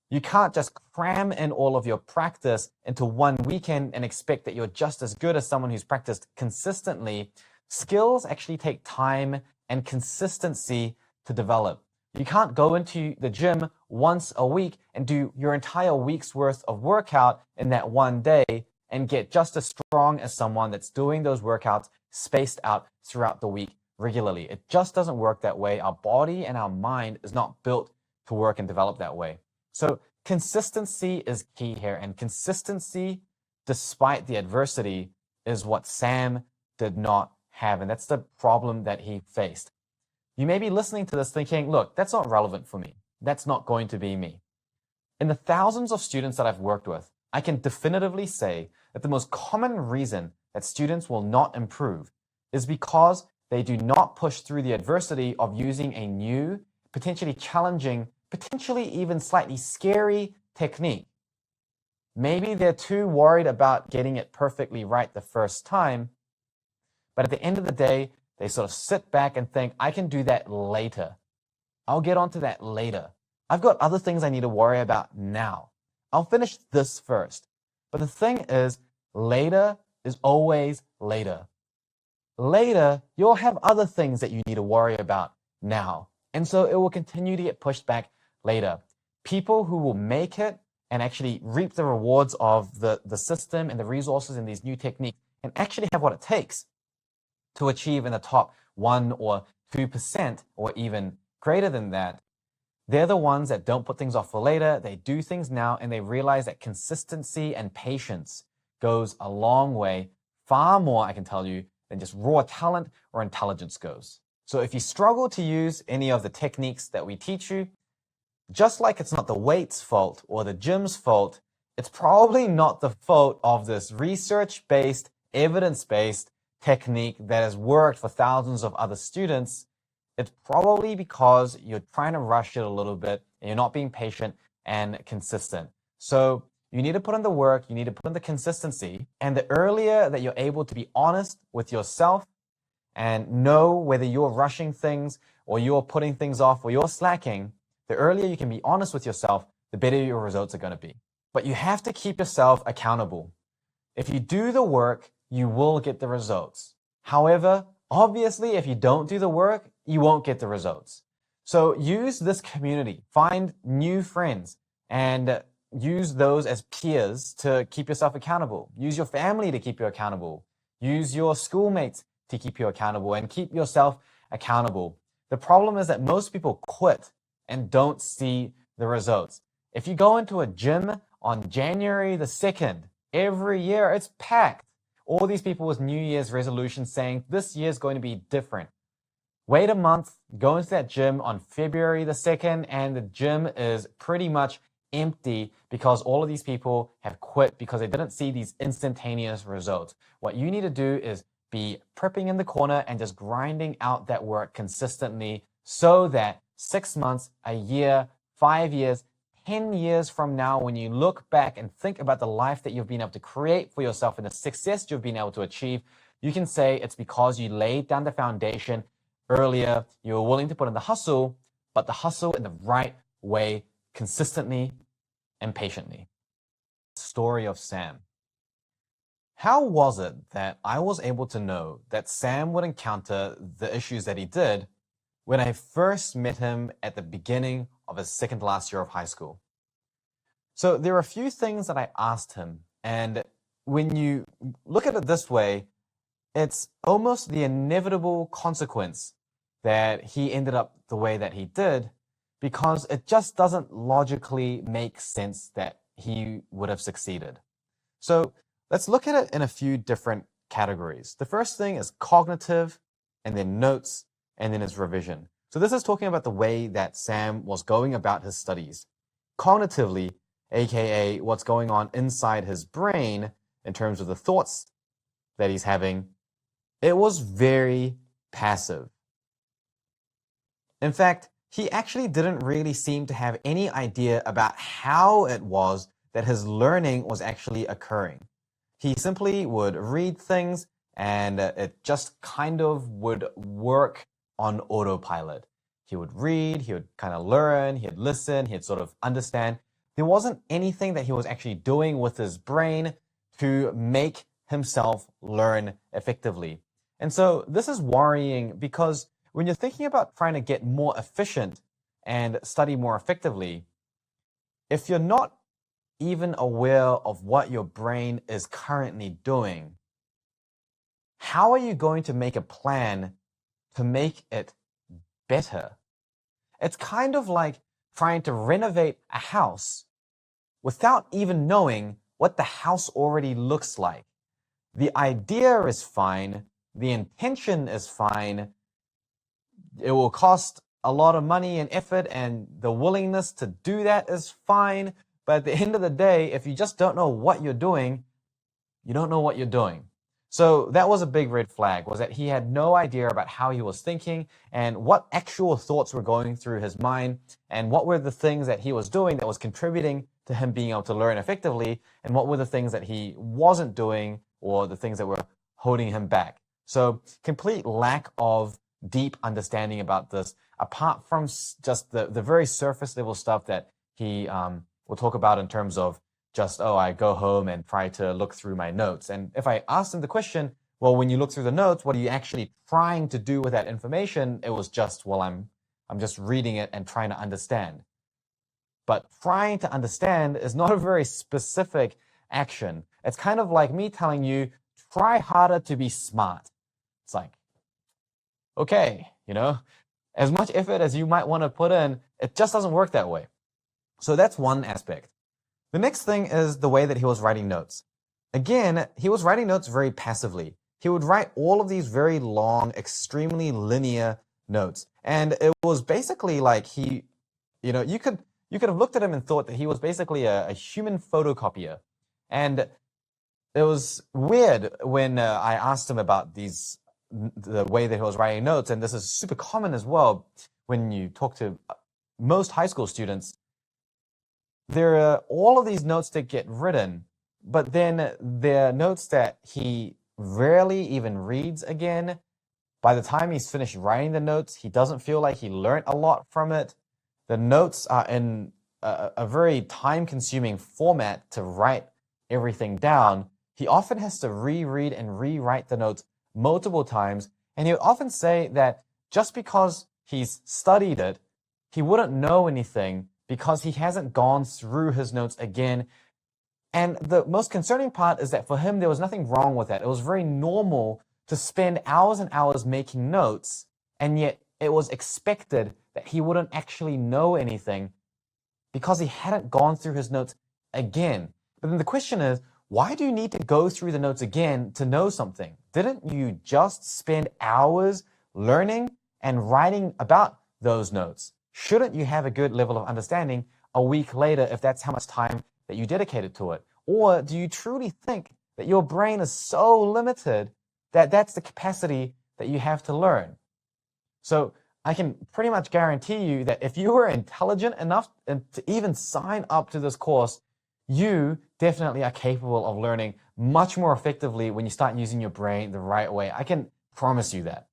you can't just cram in all of your practice into one weekend and expect that you're just as good as someone who's practiced consistently. Skills actually take time and consistency to develop. You can't go into the gym once a week and do your entire week's worth of workout in that one day and get just as strong as someone that's doing those workouts spaced out throughout the week regularly. It just doesn't work that way. Our body and our mind is not built to work and develop that way. So consistency is key here, and consistency despite the adversity is what Sam did not have, and that's the problem that he faced. You may be listening to this thinking, look, that's not relevant for me. That's not going to be me. In the thousands of students that I've worked with, I can definitively say that the most common reason that students will not improve is because they do not push through the adversity of using a new, potentially challenging, potentially even slightly scary technique. Maybe they're too worried about getting it perfectly right the first time, but at the end of the day, they sort of sit back and think, I can do that later. I'll get onto that later. I've got other things I need to worry about now. I'll finish this first. But the thing is, later is always later. Later, you'll have other things that you need to worry about now. And so it will continue to get pushed back later. People who will make it and actually reap the rewards of the system and the resources and these new techniques and actually have what it takes to achieve in the top 1 or 2% or even greater than that, they're the ones that don't put things off for later. They do things now and they realize that consistency and patience goes a long way, far more, I can tell you, than just raw talent or intelligence goes. So if you struggle to use any of the techniques that we teach you, just like it's not the weight's fault or the gym's fault, it's probably not the fault of this research-based, evidence-based technique that has worked for thousands of other students. It's probably because you're trying to rush it a little bit and you're not being patient and consistent. So you need to put in the work, you need to put in the consistency, and the earlier that you're able to be honest with yourself and know whether you're rushing things or you're putting things off or you're slacking, the earlier you can be honest with yourself, the better your results are going to be. But you have to keep yourself accountable. If you do the work, you will get the results. However, obviously, if you don't do the work, you won't get the results. So use this community, find new friends, and use those as peers to keep yourself accountable. Use your family to keep you accountable. Use your schoolmates to keep you accountable and keep yourself accountable. The problem is that most people quit and don't see the results. If you go into a gym on January the 2nd, every year it's packed. All these people with New Year's resolutions saying this year's going to be different. Wait a month, go into that gym on February the 2nd, and the gym is pretty much empty because all of these people have quit because they didn't see these instantaneous results. What you need to do is be prepping in the corner and just grinding out that work consistently so that 6 months, a year, 5 years, 10 years from now, when you look back and think about the life that you've been able to create for yourself and the success you've been able to achieve, you can say it's because you laid down the foundation earlier, you were willing to put in the hustle, but the hustle in the right way, consistently and patiently. Story of Sam. How was it that I was able to know that Sam would encounter the issues that he did when I first met him at the beginning of his second last year of high school? So there are a few things that I asked him, and when you look at it this way, it's almost the inevitable consequence that he ended up the way that he did, because it just doesn't logically make sense that he would have succeeded. So let's look at it in a few different categories. The first thing is cognitive, and then notes, and then his revision. So this is talking about the way that Sam was going about his studies. Cognitively, aka what's going on inside his brain in terms of the thoughts that he's having, it was very passive. In fact, he actually didn't really seem to have any idea about how it was that his learning was actually occurring. He simply would read things and it just kind of would work on autopilot. He would read, he would kind of learn, he'd listen, he'd sort of understand. There wasn't anything that he was actually doing with his brain to make himself learn effectively. And so this is worrying, because when you're thinking about trying to get more efficient and study more effectively, if you're not even aware of what your brain is currently doing, how are you going to make a plan to make it better? It's kind of like trying to renovate a house without even knowing what the house already looks like. The idea is fine, the intention is fine, it will cost a lot of money and effort, and the willingness to do that is fine, but at the end of the day, if you just don't know what you're doing, you don't know what you're doing. So that was a big red flag, was that he had no idea about how he was thinking and what actual thoughts were going through his mind, and what were the things that he was doing that was contributing to him being able to learn effectively, and what were the things that he wasn't doing, or the things that were holding him back. So complete lack of deep understanding about this, apart from just the very surface level stuff that he will talk about in terms of just, oh, I go home and try to look through my notes. And if I asked him the question, well, when you look through the notes, what are you actually trying to do with that information? It was just, well, I'm just reading it and trying to understand. But trying to understand is not a very specific action. It's kind of like me telling you, try harder to be smart. It's like, okay, as much effort as you might want to put in, it just doesn't work that way. So that's one aspect. The next thing is the way that he was writing notes. Again, he was writing notes very passively. He would write all of these very long, extremely linear notes. And it was basically like you could have looked at him and thought that he was basically a human photocopier. And it was weird when I asked him about the way that he was writing notes, and this is super common as well when you talk to most high school students. There are all of these notes that get written, but then there are notes that he rarely even reads again. By the time he's finished writing the notes, he doesn't feel like he learned a lot from it. The notes are in a very time-consuming format to write everything down. He often has to reread and rewrite the notes multiple times, and he would often say that just because he's studied it, he wouldn't know anything because he hasn't gone through his notes again. And the most concerning part is that for him, there was nothing wrong with that. It was very normal to spend hours and hours making notes, and yet it was expected that he wouldn't actually know anything because he hadn't gone through his notes again. But then the question is, why do you need to go through the notes again to know something? Didn't you just spend hours learning and writing about those notes? Shouldn't you have a good level of understanding a week later if that's how much time that you dedicated to it? Or do you truly think that your brain is so limited that that's the capacity that you have to learn? So I can pretty much guarantee you that if you were intelligent enough to even sign up to this course, you definitely are capable of learning much more effectively when you start using your brain the right way. I can promise you that.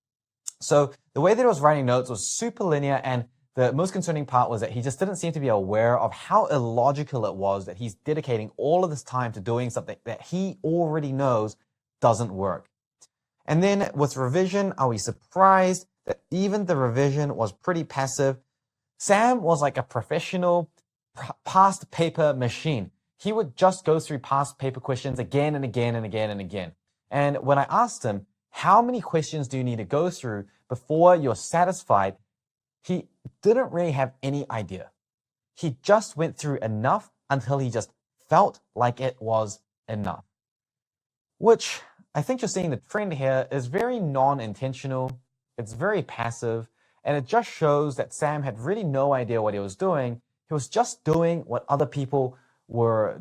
So the way that he was writing notes was super linear, and the most concerning part was that he just didn't seem to be aware of how illogical it was that he's dedicating all of this time to doing something that he already knows doesn't work. And then with revision, are we surprised that even the revision was pretty passive? Sam was like a professional past paper machine. He would just go through past paper questions again and again and again and again. And when I asked him, how many questions do you need to go through before you're satisfied? He didn't really have any idea. He just went through enough until he just felt like it was enough. Which I think you're seeing the trend here is very non-intentional. It's very passive. And it just shows that Sam had really no idea what he was doing. He was just doing what other people were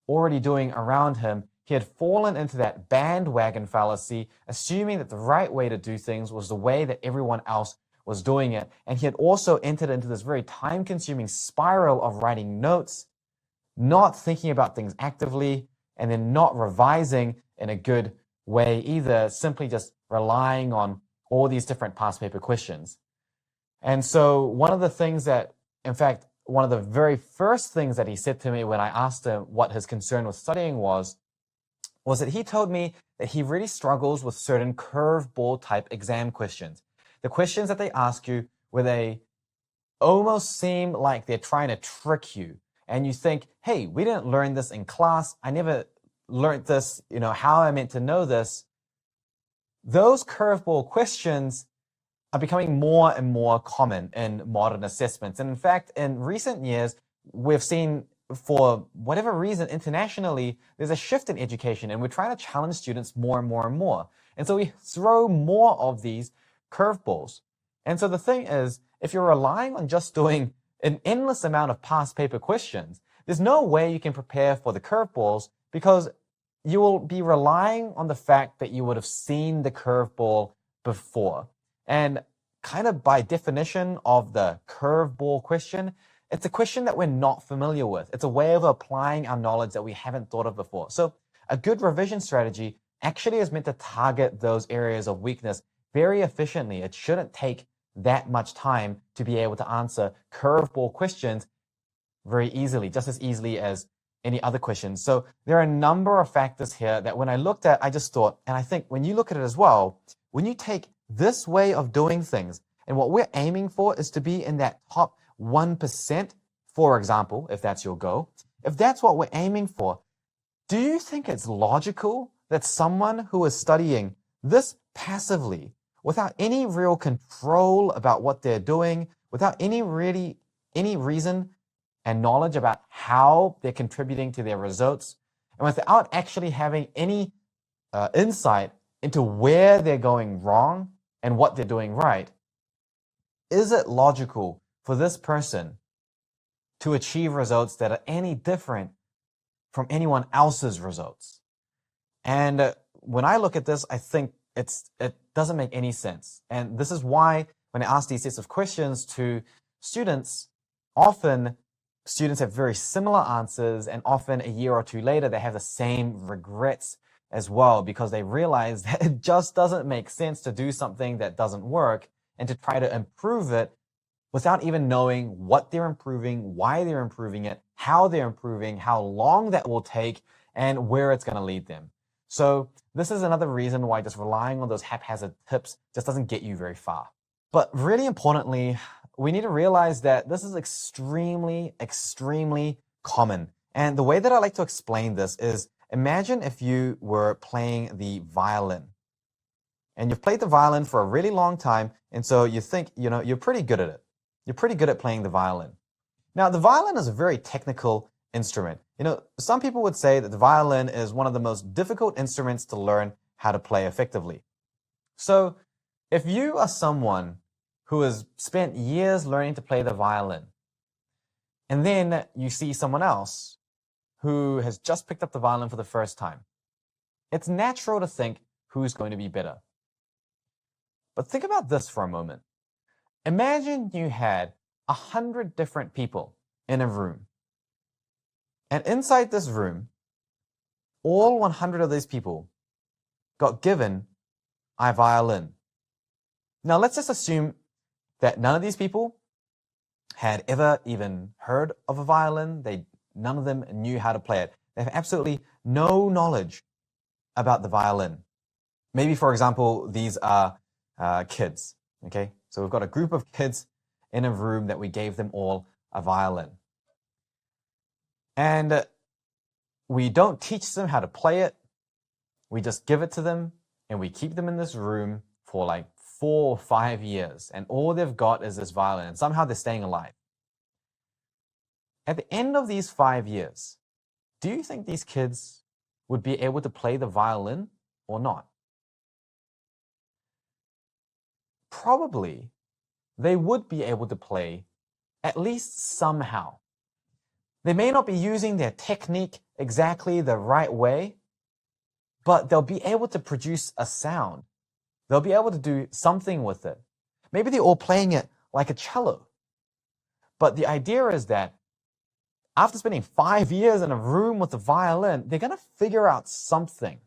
already doing around him. He had fallen into that bandwagon fallacy, assuming that the right way to do things was the way that everyone else was doing it. And he had also entered into this very time-consuming spiral of writing notes, not thinking about things actively, and then not revising in a good way either, simply just relying on all these different past paper questions. And so one of the things that, in fact, one of the very first things that he said to me when I asked him what his concern with studying was that he told me that he really struggles with certain curveball type exam questions. The questions that they ask you where they almost seem like they're trying to trick you. And you think, hey, we didn't learn this in class. I never learned this, how am I meant to know this? Those curveball questions are becoming more and more common in modern assessments. And in fact, in recent years, we've seen, for whatever reason, internationally, there's a shift in education, and we're trying to challenge students more and more and more. And so we throw more of these curveballs. And so the thing is, if you're relying on just doing an endless amount of past paper questions, there's no way you can prepare for the curveballs, because you will be relying on the fact that you would have seen the curveball before. And kind of by definition of the curveball question, it's a question that we're not familiar with. It's a way of applying our knowledge that we haven't thought of before. So a good revision strategy actually is meant to target those areas of weakness very efficiently. It shouldn't take that much time to be able to answer curveball questions very easily, just as easily as any other questions. So there are a number of factors here that when I looked at, I just thought, and I think when you look at it as well, when you take this way of doing things, and what we're aiming for is to be in that top 1%, for example, if that's your goal, if that's what we're aiming for, do you think it's logical that someone who is studying this passively, without any real control about what they're doing, without any reason and knowledge about how they're contributing to their results, and without actually having any insight into where they're going wrong and what they're doing right, is it logical for this person to achieve results that are any different from anyone else's results? And when I look at this, I think it doesn't make any sense. And this is why when I ask these sets of questions to students, often students have very similar answers, and often a year or two later, they have the same regrets as well, because they realize that it just doesn't make sense to do something that doesn't work and to try to improve it without even knowing what they're improving, why they're improving it, how they're improving, how long that will take, and where it's going to lead them. So this is another reason why just relying on those haphazard tips just doesn't get you very far. But really importantly, we need to realize that this is extremely, extremely common. And the way that I like to explain this is, imagine if you were playing the violin. And you've played the violin for a really long time, and so you think, you're pretty good at it. You're pretty good at playing the violin. Now, the violin is a very technical instrument. Some people would say that the violin is one of the most difficult instruments to learn how to play effectively. So, if you are someone who has spent years learning to play the violin, and then you see someone else who has just picked up the violin for the first time, it's natural to think who's going to be better. But think about this for a moment. Imagine you had 100 different people in a room. And inside this room, all 100 of these people got given a violin. Now let's just assume that none of these people had ever even heard of a violin. None of them knew how to play it. They have absolutely no knowledge about the violin. Maybe, for example, these are kids, okay? So we've got a group of kids in a room that we gave them all a violin. And we don't teach them how to play it. We just give it to them and we keep them in this room for like 4 or 5 years. And all they've got is this violin. And somehow they're staying alive. At the end of these 5 years, do you think these kids would be able to play the violin or not? Probably they would be able to play at least somehow. They may not be using their technique exactly the right way, but they'll be able to produce a sound. They'll be able to do something with it. Maybe they're all playing it like a cello. But the idea is that after spending 5 years in a room with a violin, they're going to figure out something.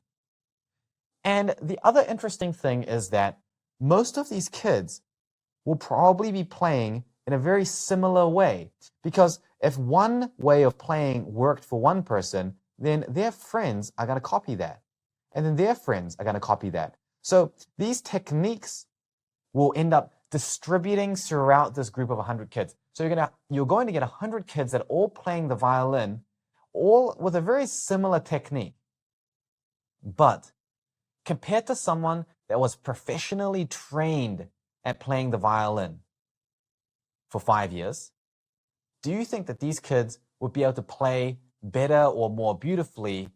And the other interesting thing is that most of these kids will probably be playing in a very similar way, because if one way of playing worked for one person, then their friends are going to copy that. And then their friends are going to copy that. So these techniques will end up distributing throughout this group of 100 kids. So you're going to get 100 kids that are all playing the violin, all with a very similar technique. But compared to someone that was professionally trained at playing the violin for 5 years, do you think that these kids would be able to play better or more beautifully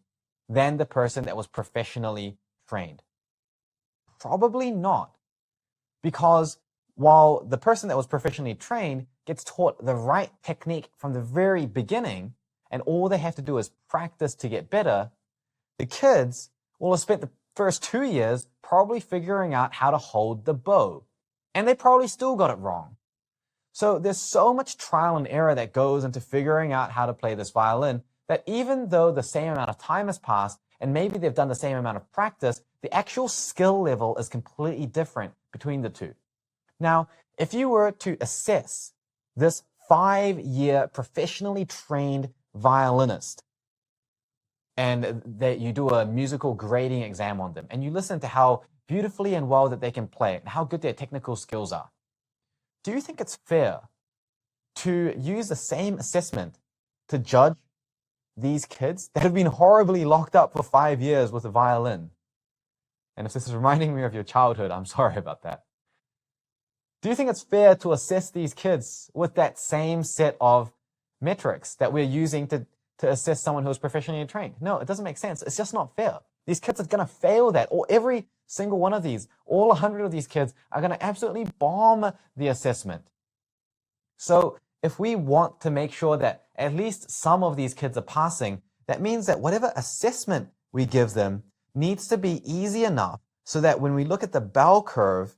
than the person that was professionally trained? Probably not. Because while the person that was professionally trained gets taught the right technique from the very beginning, and all they have to do is practice to get better, the kids will have spent the first 2 years probably figuring out how to hold the bow. And they probably still got it wrong. So there's so much trial and error that goes into figuring out how to play this violin that even though the same amount of time has passed and maybe they've done the same amount of practice, the actual skill level is completely different between the two. Now, if you were to assess this 5-year professionally trained violinist and that you do a musical grading exam on them and you listen to how beautifully and well that they can play and how good their technical skills are, do you think it's fair to use the same assessment to judge these kids that have been horribly locked up for 5 years with a violin? And if this is reminding me of your childhood, I'm sorry about that. Do you think it's fair to assess these kids with that same set of metrics that we're using to assess someone who's professionally trained? No, it doesn't make sense. It's just not fair. These kids are going to fail that, or every single one of these, all 100 of these kids are going to absolutely bomb the assessment. So if we want to make sure that at least some of these kids are passing, that means that whatever assessment we give them needs to be easy enough so that when we look at the bell curve,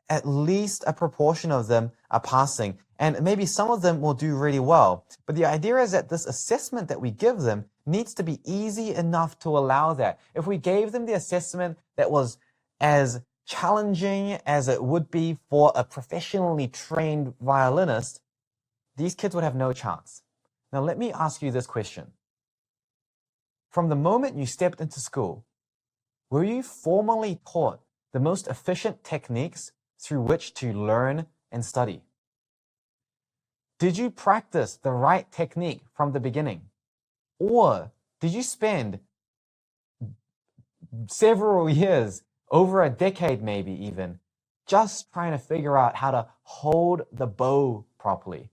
at least a proportion of them are passing. And maybe some of them will do really well. But the idea is that this assessment that we give them needs to be easy enough to allow that. If we gave them the assessment that was as challenging as it would be for a professionally trained violinist, these kids would have no chance. Now, let me ask you this question. From the moment you stepped into school, were you formally taught the most efficient techniques through which to learn and study? Did you practice the right technique from the beginning? Or did you spend several years, over a decade maybe even, just trying to figure out how to hold the bow properly?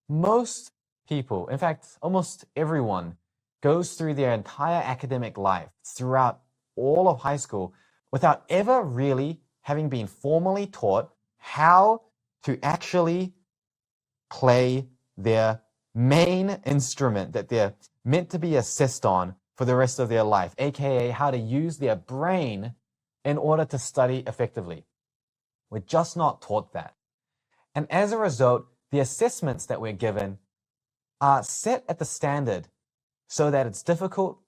Most people, in fact, almost everyone, goes through their entire academic life, throughout all of high school, without ever really having been formally taught how to actually play their main instrument that they're meant to be assessed on for the rest of their life, aka how to use their brain in order to study effectively. We're just not taught that. And as a result, the assessments that we're given are set at the standard so that it's difficult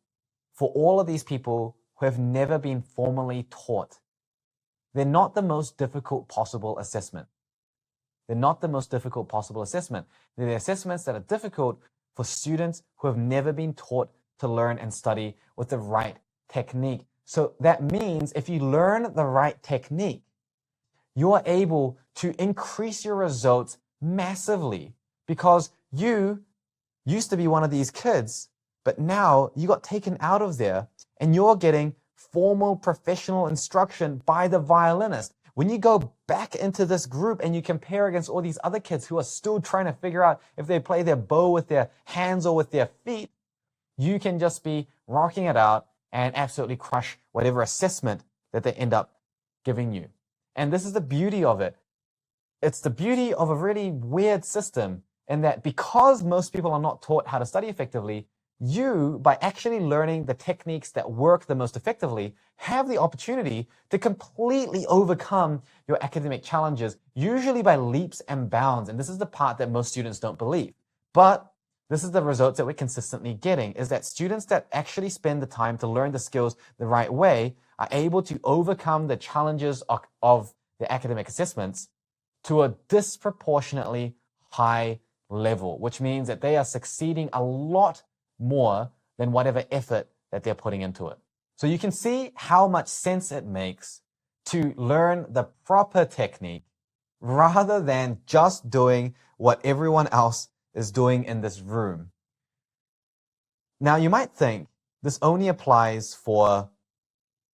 for all of these people who have never been formally taught. They're not the most difficult possible assessment. They're not the most difficult possible assessment. They're the assessments that are difficult for students who have never been taught to learn and study with the right technique. So that means if you learn the right technique, you are able to increase your results massively because you used to be one of these kids, but now you got taken out of there and you're getting formal professional instruction by the violinist. When you go back into this group and you compare against all these other kids who are still trying to figure out if they play their bow with their hands or with their feet, you can just be rocking it out and absolutely crush whatever assessment that they end up giving you. And this is the beauty of it. It's the beauty of a really weird system in that because most people are not taught how to study effectively, you, by actually learning the techniques that work the most effectively, have the opportunity to completely overcome your academic challenges, usually by leaps and bounds. And this is the part that most students don't believe. But this is the results that we're consistently getting, is that students that actually spend the time to learn the skills the right way are able to overcome the challenges of the academic assessments to a disproportionately high level, which means that they are succeeding a lot more than whatever effort that they're putting into it. So you can see how much sense it makes to learn the proper technique rather than just doing what everyone else is doing in this room. Now you might think this only applies for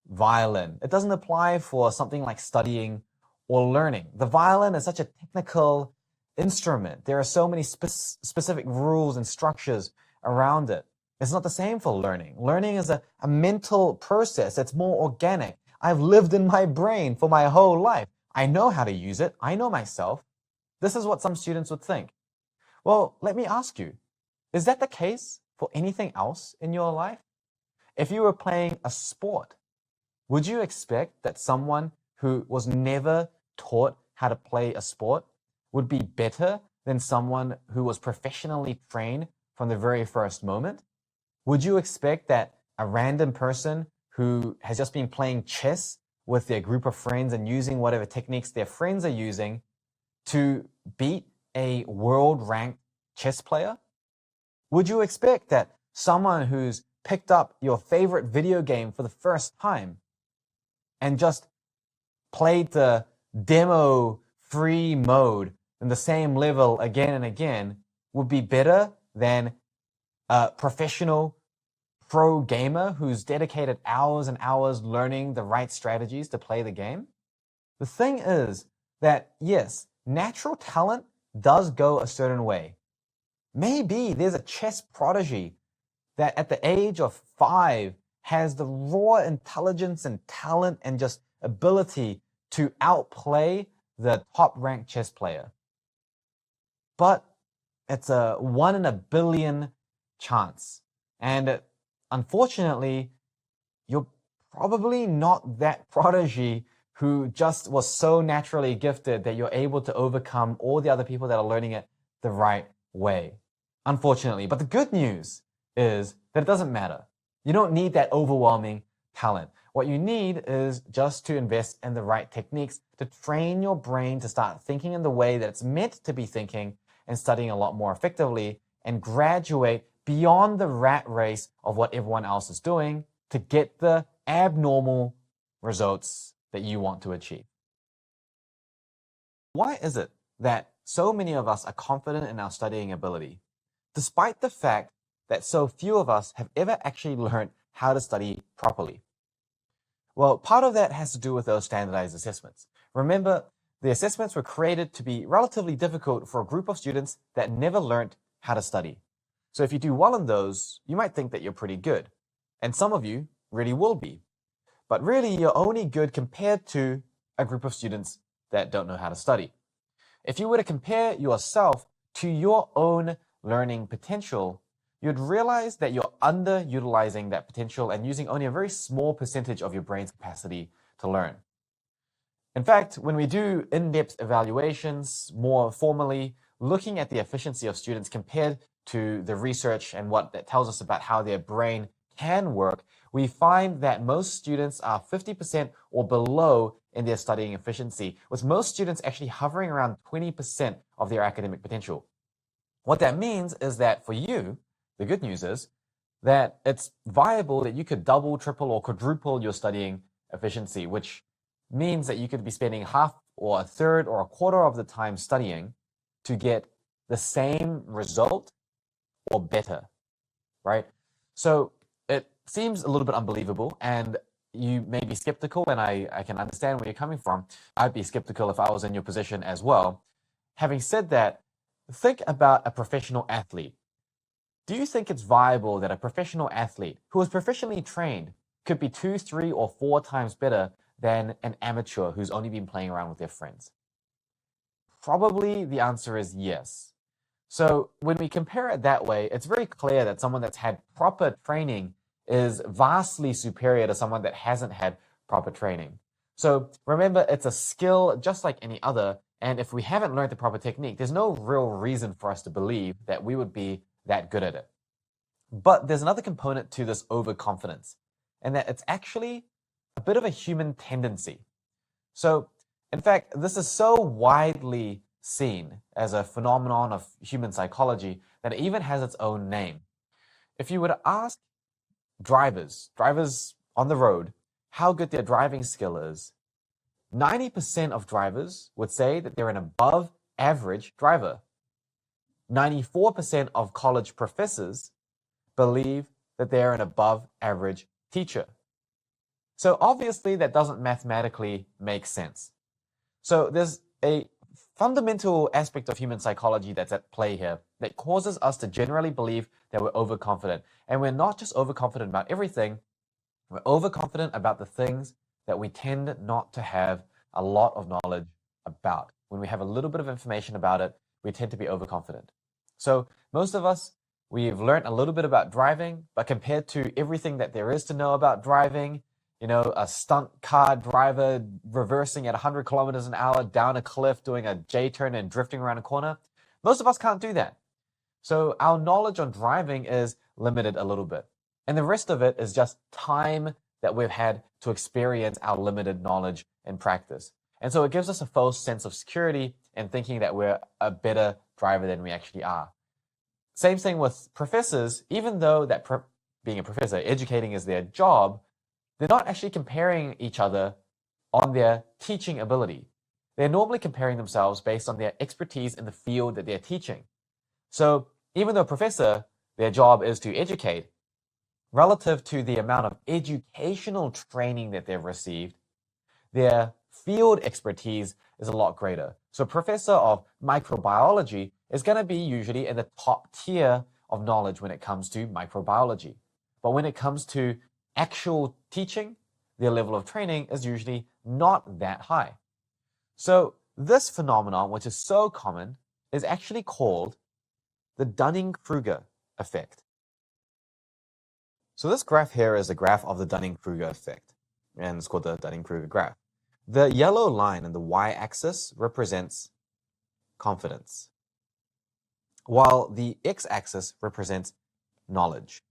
violin. It doesn't apply for something like studying or learning. The violin is such a technical instrument. There are so many specific rules and structures around it. It's not the same for learning. Learning is a mental process. It's more organic. I've lived in my brain for my whole life. I know how to use it. I know myself. This is what some students would think. Well, let me ask you, is that the case for anything else in your life? If you were playing a sport, would you expect that someone who was never taught how to play a sport would be better than someone who was professionally trained from the very first moment? Would you expect that a random person who has just been playing chess with their group of friends and using whatever techniques their friends are using to beat a world-ranked chess player? Would you expect that someone who's picked up your favorite video game for the first time and just played the demo free mode in the same level again and again would be better than a professional pro gamer who's dedicated hours and hours learning the right strategies to play the game? The thing is that, yes, natural talent does go a certain way. Maybe there's a chess prodigy that at the age of 5 has the raw intelligence and talent and just ability to outplay the top-ranked chess player. But it's a 1 in a billion chance. And unfortunately, you're probably not that prodigy who just was so naturally gifted that you're able to overcome all the other people that are learning it the right way. Unfortunately. But the good news is that it doesn't matter. You don't need that overwhelming talent. What you need is just to invest in the right techniques to train your brain to start thinking in the way that it's meant to be thinking and studying a lot more effectively and graduate beyond the rat race of what everyone else is doing to get the abnormal results that you want to achieve. Why is it that so many of us are confident in our studying ability, despite the fact that so few of us have ever actually learned how to study properly? Well, part of that has to do with those standardized assessments. Remember, the assessments were created to be relatively difficult for a group of students that never learned how to study. So if you do well in those, you might think that you're pretty good. And some of you really will be. But really, you're only good compared to a group of students that don't know how to study. If you were to compare yourself to your own learning potential, you'd realize that you're underutilizing that potential and using only a very small percentage of your brain's capacity to learn. In fact, when we do in-depth evaluations more formally, looking at the efficiency of students compared to the research and what that tells us about how their brain can work, we find that most students are 50% or below in their studying efficiency, with most students actually hovering around 20% of their academic potential. What that means is that for you, the good news is that it's viable that you could double, triple, or quadruple your studying efficiency, which means that you could be spending half or a third or a quarter of the time studying to get the same result or better, right? So it seems a little bit unbelievable, and you may be skeptical, and I can understand where you're coming from. I'd be skeptical if I was in your position as well. Having said that, think about a professional athlete. Do you think it's viable that a professional athlete who is proficiently trained could be 2, 3, or 4 times better than an amateur who's only been playing around with their friends? Probably the answer is yes. So when we compare it that way, it's very clear that someone that's had proper training is vastly superior to someone that hasn't had proper training. So remember, it's a skill just like any other, and if we haven't learned the proper technique, there's no real reason for us to believe that we would be that good at it. But there's another component to this overconfidence, and that it's actually a bit of a human tendency. So, in fact, this is so widely seen as a phenomenon of human psychology that it even has its own name. If you were to ask drivers on the road, how good their driving skill is, 90% of drivers would say that they're an above average driver. 94% of college professors believe that they're an above average teacher. So obviously that doesn't mathematically make sense. So there's a fundamental aspect of human psychology that's at play here that causes us to generally believe that we're overconfident. And we're not just overconfident about everything, we're overconfident about the things that we tend not to have a lot of knowledge about. When we have a little bit of information about it, we tend to be overconfident. So most of us, we've learned a little bit about driving, but compared to everything that there is to know about driving, you know, a stunt car driver reversing at 100 kilometers an hour down a cliff, doing a J-turn and drifting around a corner, most of us can't do that. So our knowledge on driving is limited a little bit. And the rest of it is just time that we've had to experience our limited knowledge and practice. And so it gives us a false sense of security in thinking that we're a better driver than we actually are. Same thing with professors. Even though that being a professor, educating is their job, they're not actually comparing each other on their teaching ability. They're normally comparing themselves based on their expertise in the field that they're teaching. So even though a professor, their job is to educate, relative to the amount of educational training that they've received, their field expertise is a lot greater. So a professor of microbiology is going to be usually in the top tier of knowledge when it comes to microbiology. But when it comes to actual teaching, their level of training is usually not that high. So this phenomenon, which is so common, is actually called the Dunning-Kruger effect. So this graph here is a graph of the Dunning-Kruger effect, and it's called the Dunning-Kruger graph. The yellow line in the y-axis represents confidence, while the x-axis represents knowledge.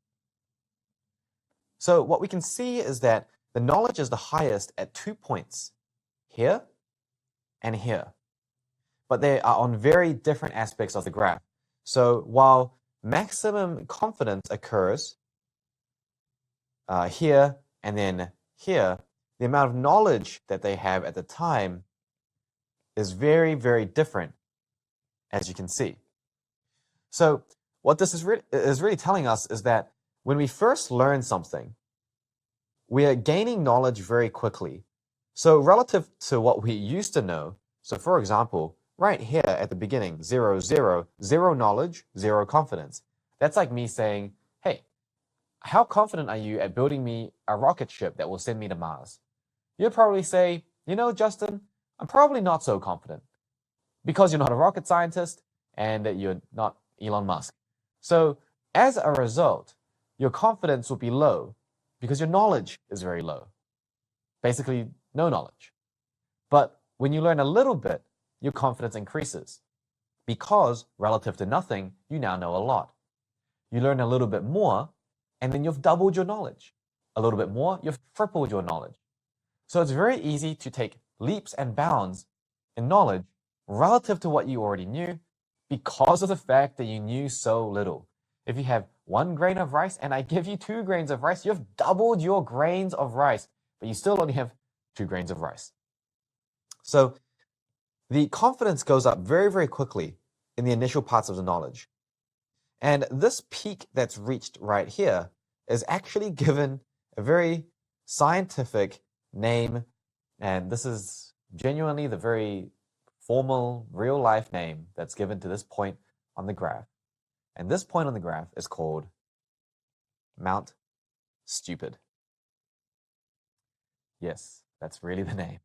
So what we can see is that the knowledge is the highest at 2 points, here and here. But they are on very different aspects of the graph. So while maximum confidence occurs here and then here, the amount of knowledge that they have at the time is very, very different, as you can see. So what this is really telling us is that when we first learn something, we are gaining knowledge very quickly. So relative to what we used to know, so for example, right here at the beginning, 0, 0, 0 knowledge, 0 confidence. That's like me saying, hey, how confident are you at building me a rocket ship that will send me to Mars? You'd probably say, you know, Justin, I'm probably not so confident because you're not a rocket scientist and that you're not Elon Musk. So as a result, your confidence will be low because your knowledge is very low. Basically, no knowledge. But when you learn a little bit, your confidence increases because relative to nothing, you now know a lot. You learn a little bit more, and then you've doubled your knowledge. A little bit more, you've tripled your knowledge. So it's very easy to take leaps and bounds in knowledge relative to what you already knew because of the fact that you knew so little. If you have 1 grain of rice and I give you 2 grains of rice, you've doubled your grains of rice, but you still only have 2 grains of rice. So the confidence goes up very, very quickly in the initial parts of the knowledge. And this peak that's reached right here is actually given a very scientific name, and this is genuinely the very formal, real-life name that's given to this point on the graph. And this point on the graph is called Mount Stupid. Yes, that's really the name.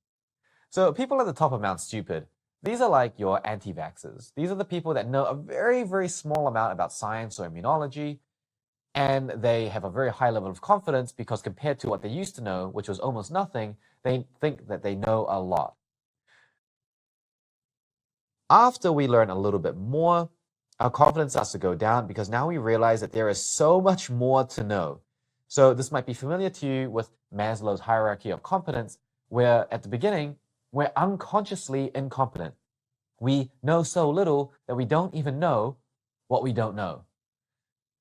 So people at the top of Mount Stupid, these are like your anti-vaxxers. These are the people that know a very, very small amount about science or immunology, and they have a very high level of confidence because compared to what they used to know, which was almost nothing, they think that they know a lot. After we learn a little bit more, our confidence starts to go down because now we realize that there is so much more to know. So this might be familiar to you with Maslow's hierarchy of competence, where at the beginning, we're unconsciously incompetent. We know so little that we don't even know what we don't know.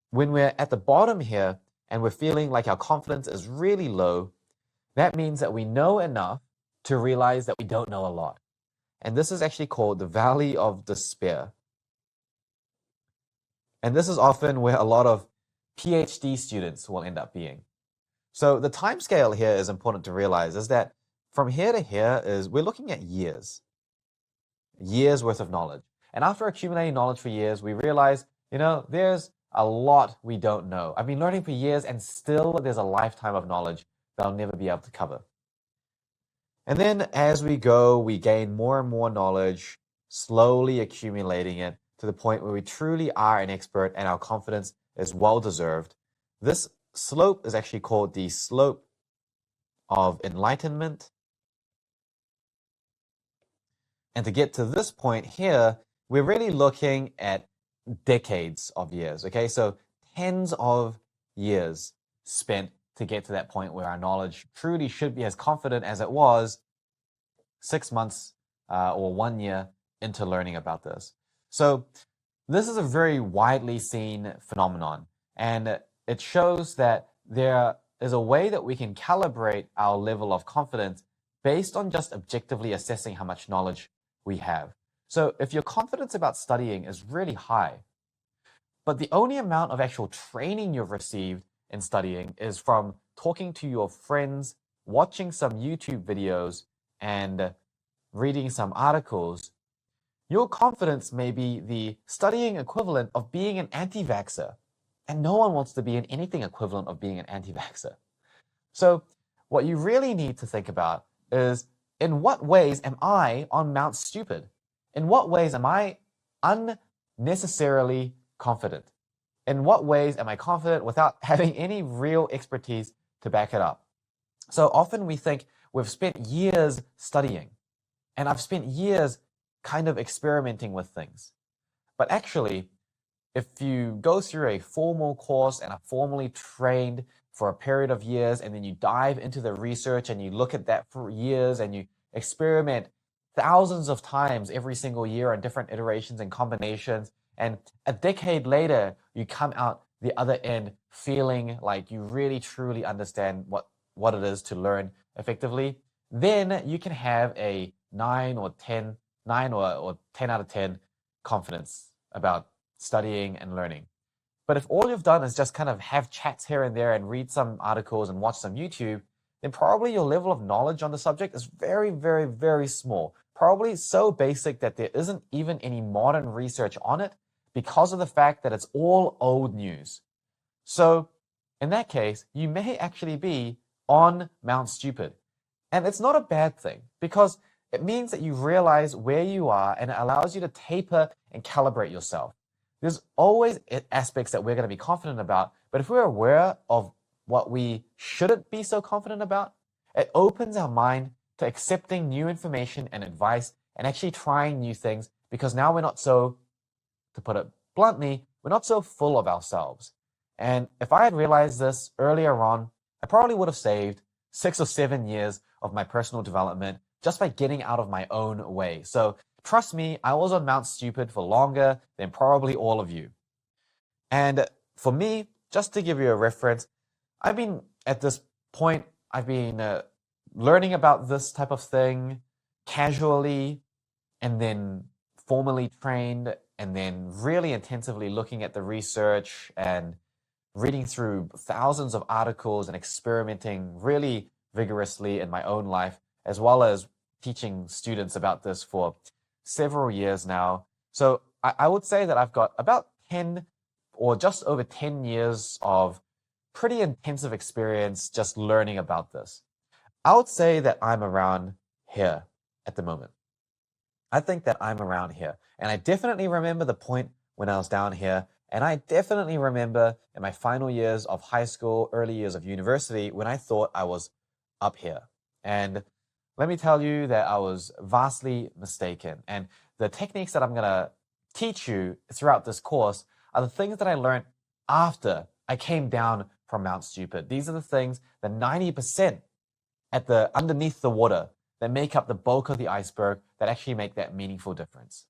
When we're at the bottom here and we're feeling like our confidence is really low, that means that we know enough to realize that we don't know a lot. And this is actually called the Valley of Despair. And this is often where a lot of PhD students will end up being. So the time scale here is important to realize is that from here to here is we're looking at years worth of knowledge. And after accumulating knowledge for years, we realize, there's a lot we don't know. I've been learning for years and still there's a lifetime of knowledge that I'll never be able to cover. And then as we go, we gain more and more knowledge, slowly accumulating it to the point where we truly are an expert and our confidence is well deserved. This slope is actually called the slope of enlightenment. And to get to this point here, we're really looking at decades of years, okay? So tens of years spent to get to that point where our knowledge truly should be as confident as it was 6 months or 1 year into learning about this. So this is a very widely seen phenomenon, and it shows that there is a way that we can calibrate our level of confidence based on just objectively assessing how much knowledge we have. So if your confidence about studying is really high, but the only amount of actual training you've received in studying is from talking to your friends, watching some YouTube videos, and reading some articles, your confidence may be the studying equivalent of being an anti-vaxxer. And no one wants to be in anything equivalent of being an anti-vaxxer. So what you really need to think about is, in what ways am I on Mount Stupid? In what ways am I unnecessarily confident? In what ways am I confident without having any real expertise to back it up? So often we think we've spent years studying, and I've spent years kind of experimenting with things. But actually, if you go through a formal course and are formally trained for a period of years, and then you dive into the research and you look at that for years and you experiment thousands of times every single year on different iterations and combinations, and a decade later, you come out the other end feeling like you really truly understand what it is to learn effectively, then you can have a 9 or 10 out of 10 confidence about studying and learning. But if all you've done is just kind of have chats here and there and read some articles and watch some YouTube, then probably your level of knowledge on the subject is very, very, very small. Probably so basic that there isn't even any modern research on it because of the fact that it's all old news. So in that case, you may actually be on Mount Stupid. And it's not a bad thing because it means that you realize where you are and it allows you to taper and calibrate yourself. There's always aspects that we're going to be confident about, but if we're aware of what we shouldn't be so confident about, it opens our mind to accepting new information and advice and actually trying new things, because now we're not so, to put it bluntly, we're not so full of ourselves. And if I had realized this earlier on, I probably would have saved 6 or 7 years of my personal development just by getting out of my own way. So trust me, I was on Mount Stupid for longer than probably all of you. And for me, just to give you a reference, I've been at this point, I've been learning about this type of thing casually, and then formally trained, and then really intensively looking at the research and reading through thousands of articles and experimenting really vigorously in my own life, as well as teaching students about this for several years now. So I would say that I've got about 10 or just over 10 years of pretty intensive experience just learning about this. I would say that I'm around here at the moment. I think that I'm around here. And I definitely remember the point when I was down here. And I definitely remember in my final years of high school, early years of university, when I thought I was up here. And let me tell you that I was vastly mistaken. And the techniques that I'm going to teach you throughout this course are the things that I learned after I came down from Mount Stupid. These are the things, the 90% at the underneath the water, that make up the bulk of the iceberg, that actually make that meaningful difference.